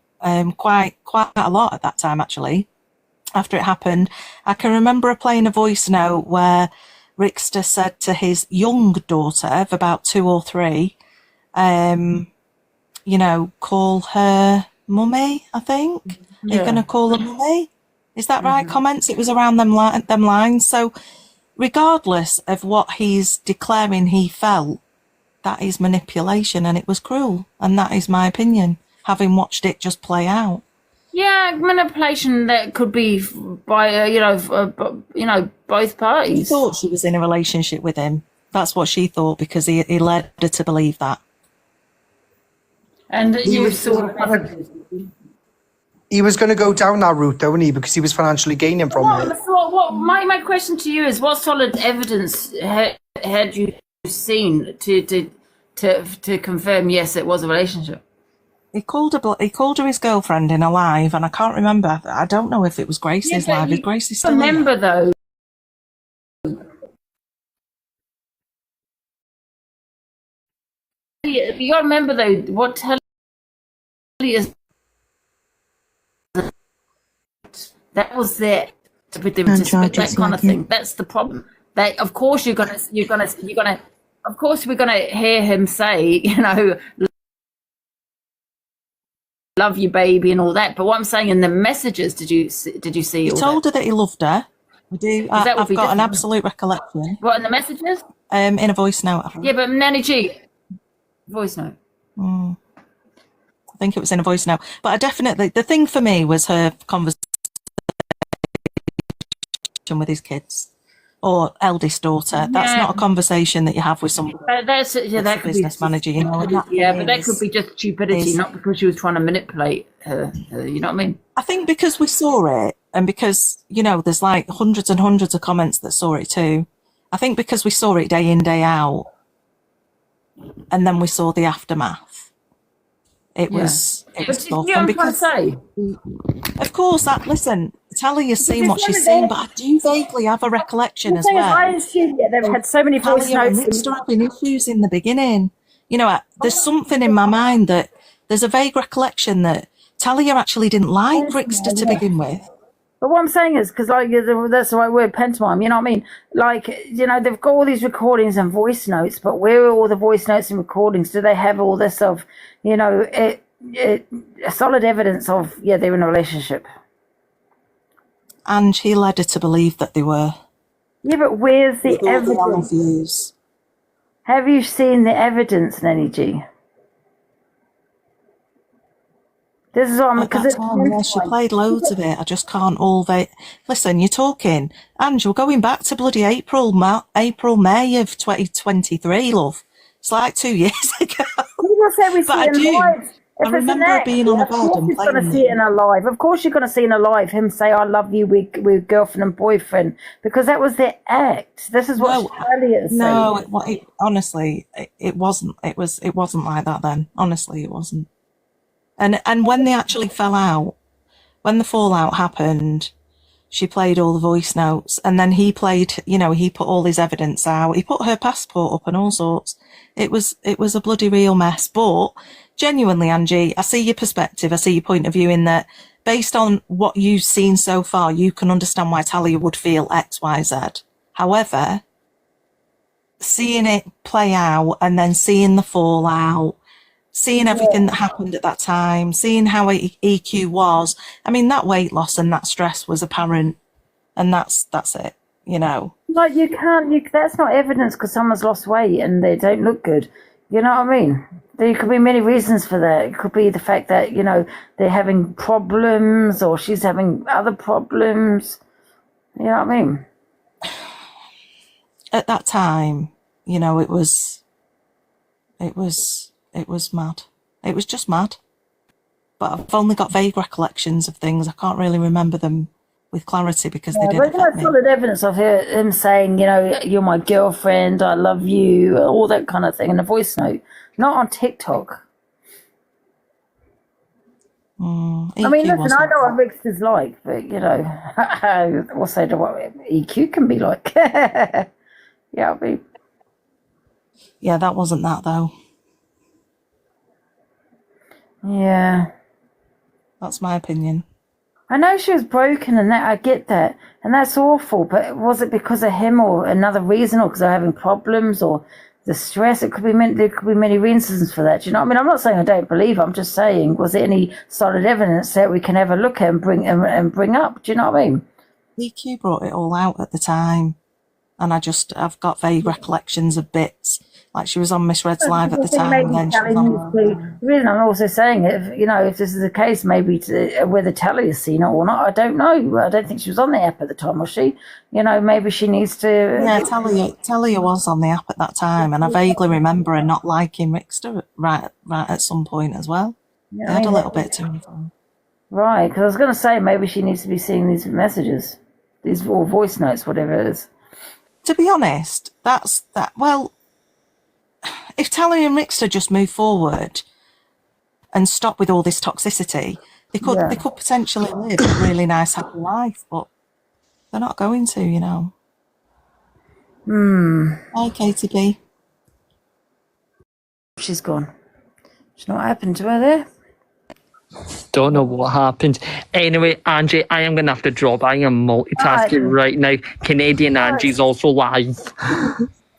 quite a lot at that time, actually, after it happened. I can remember her playing a voice note where Rixter said to his young daughter of about 2 or 3, you know, call her mummy, I think. Yeah. You're going to call her mummy? Is that right? Comments? It was around them lines. So regardless of what he's declaring he felt, that is manipulation and it was cruel. And that is my opinion, having watched it just play out. Yeah, manipulation that could be by, you know, both parties. He thought she was in a relationship with him. That's what she thought because he led her to believe that. And He you was saw He was going to go down that route, though, wasn't he? Because he was financially gaining from it. my question to you is, what solid evidence had you seen to confirm yes, it was a relationship? He called her his girlfriend in a live, and I can't remember. I don't know if it was Gracie's live. Is Gracie still remember though? You got to remember though what Telly is. That was there with them to spit that kind of thing. That's the problem. That of course you're gonna. Of course we're gonna hear him say, you know, love you, baby, and all that. But what I'm saying in the messages, did you see? He told her that he loved her. I do. I've got an absolute recollection. What in the messages? In a voice note. Yeah, but Nanny G, voice note. I think it was in a voice note. But I definitely, the thing for me was her conversation with his kids or eldest daughter. That's not a conversation that you have with somebody. That's a business manager, you know. But that could be just stupidity, not because she was trying to manipulate her. You know what I mean? I think because we saw it, and because, you know, there's like hundreds and hundreds of comments that saw it too. I think because we saw it day in, day out, and then we saw the aftermath. It was tough. You know what I'm trying to say? Of course, listen, Talia's seen what she's seen, but I do vaguely have a recollection as well. I assume they've had so many voice Talia notes. and Rickster having issues in the beginning. You know, there's something in my mind that there's a vague recollection that Talia actually didn't like Rickster to begin with. But what I'm saying is, because like that's the right word, pantomime. You know what I mean? Like, you know, they've got all these recordings and voice notes, but where are all the voice notes and recordings? Do they have all this of, you know, solid evidence of they're in a relationship? And he led her to believe that they were. Yeah, but where's the evidence? Have you seen the evidence, Nanny G? This is what I'm because she played loads of it. I just can't listen. You're talking, and you're going back to bloody April, May of 2023, love. It's like 2 years ago. I remember her being on a bed and playing. Going to see it in her live. Of course, you're going to see in her live him say, "I love you" with girlfriend and boyfriend, because that was their act. This is what Talia is saying. No, honestly, it wasn't. It wasn't like that then. Honestly, it wasn't. And when they actually fell out, when the fallout happened, she played all the voice notes, and then he played, you know, he put all his evidence out. He put her passport up and all sorts. It was a bloody real mess. But genuinely, Angie, I see your perspective. I see your point of view in that based on what you've seen so far, you can understand why Talia would feel X, Y, Z. However, seeing it play out and then seeing the fallout, seeing everything that happened at that time, seeing how EQ was, I mean, that weight loss and that stress was apparent, and that's it, you know. Like, that's not evidence because someone's lost weight and they don't look good. You know what I mean? There could be many reasons for that. It could be the fact that, you know, they're having problems or she's having other problems. You know what I mean? At that time, you know, it was mad. It was just mad. But I've only got vague recollections of things. I can't really remember them with clarity because they didn't affect me. Solid evidence of him saying, you know, you're my girlfriend, I love you, all that kind of thing in a voice note. Not on TikTok. I mean, listen, I know what Rickster's like, but, you know, also what EQ can be like. Yeah, I mean. Yeah, that wasn't that, though. Yeah. That's my opinion. I know she was broken and that, I get that. And that's awful, but was it because of him or another reason, or because they're having problems or the stress? There could be many reasons for that. Do you know what I mean? I'm not saying I don't believe it. I'm just saying, was there any solid evidence that we can have a look at and bring up? Do you know what I mean? EQ brought it all out at the time. And I've got vague recollections of bits. Like she was on Miss Red's live at the time, and then she was on. The reason I'm also saying it, if this is the case, maybe whether Talia has seen it or not, I don't know. I don't think she was on the app at the time, was she? Maybe she needs to. Yeah, Talia was on the app at that time, and I vaguely remember her not liking Rickster right at some point as well. Yeah, they had a little bit to and from. Right, because I was going to say maybe she needs to be seeing these messages, these or voice notes, whatever it is. To be honest, that's that. Well, if Talia and Rickster just move forward and stop with all this toxicity, they could potentially live a really nice, happy life, but they're not going to, Hi, Katie B. She's gone. She's not happened to her there. Don't know what happened. Anyway, Angie, I am going to have to drop. I am multitasking right now. Canadian Angie's also live.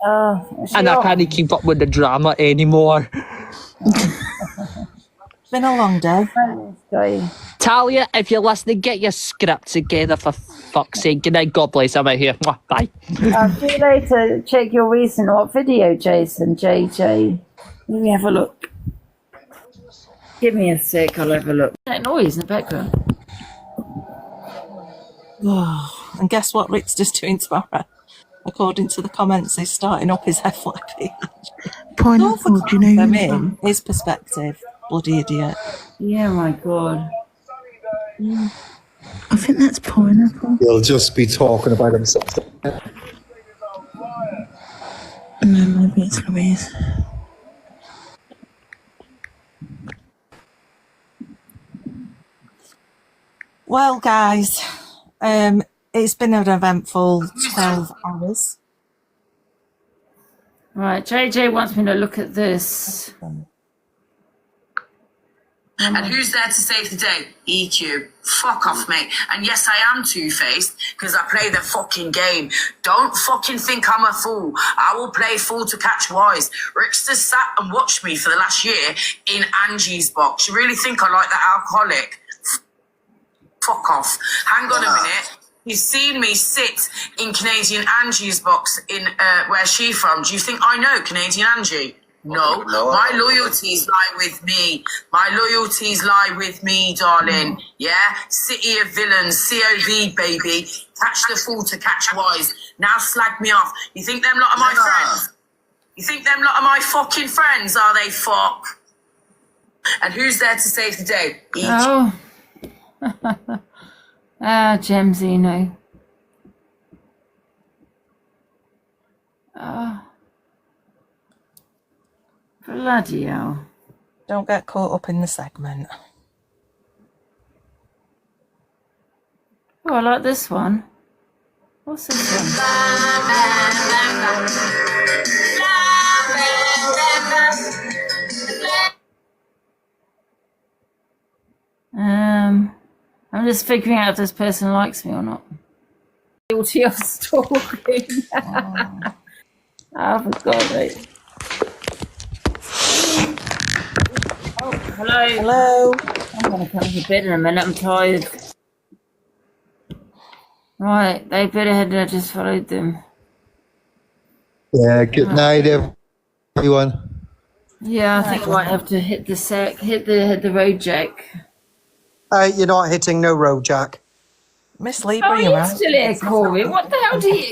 And I can't keep up with the drama anymore. It's been a long day. Talia, if you're listening, get your script together for fuck's sake. Good night, God bless. I'm out here. Bye. See you later. Check your recent video, Jason. JJ. Let me have a look. Give me a sec, I'll have a look. That noise in the background. And guess what Rick's just doing tomorrow? According to the comments, he's starting up his FYP. Pineapple, do you know in his perspective? Bloody idiot. Yeah, my God. I think that's pineapple. He'll just be talking about himself. No, maybe it's Louise. Well, guys, it's been an eventful 12 hours. Right, JJ wants me to look at this. And who's there to save the day? EQ. Fuck off, mate. And yes, I am two-faced because I play the fucking game. Don't fucking think I'm a fool. I will play fool to catch wise. Rickster sat and watched me for the last year in Angie's box. You really think I like that alcoholic? Fuck off. Hang on a minute. You've seen me sit in Canadian Angie's box in where's she from? Do you think I know Canadian Angie? No. My loyalties lie with me. My loyalties lie with me, darling. Yeah? City of Villains, COV, baby. Catch the fool to catch wise. Now slag me off. You think them lot are my friends? You think them lot are my fucking friends? Are they fuck? And who's there to save the day? Oh. Gemzino. Bloody hell. Don't get caught up in the segment. Oh, I like this one. What's this one? I'm just figuring out if this person likes me or not. Guilty of stalking. Oh, for God's sake. Oh, hello. Hello. I'm going to come to bed in a minute. I'm tired. Right, they better had I just followed them. Yeah, good night, everyone. Yeah, I think I might have to hit the road jack. You're not hitting no road jack. Miss Lee, Oh, you're still here, Corey. What the hell do you...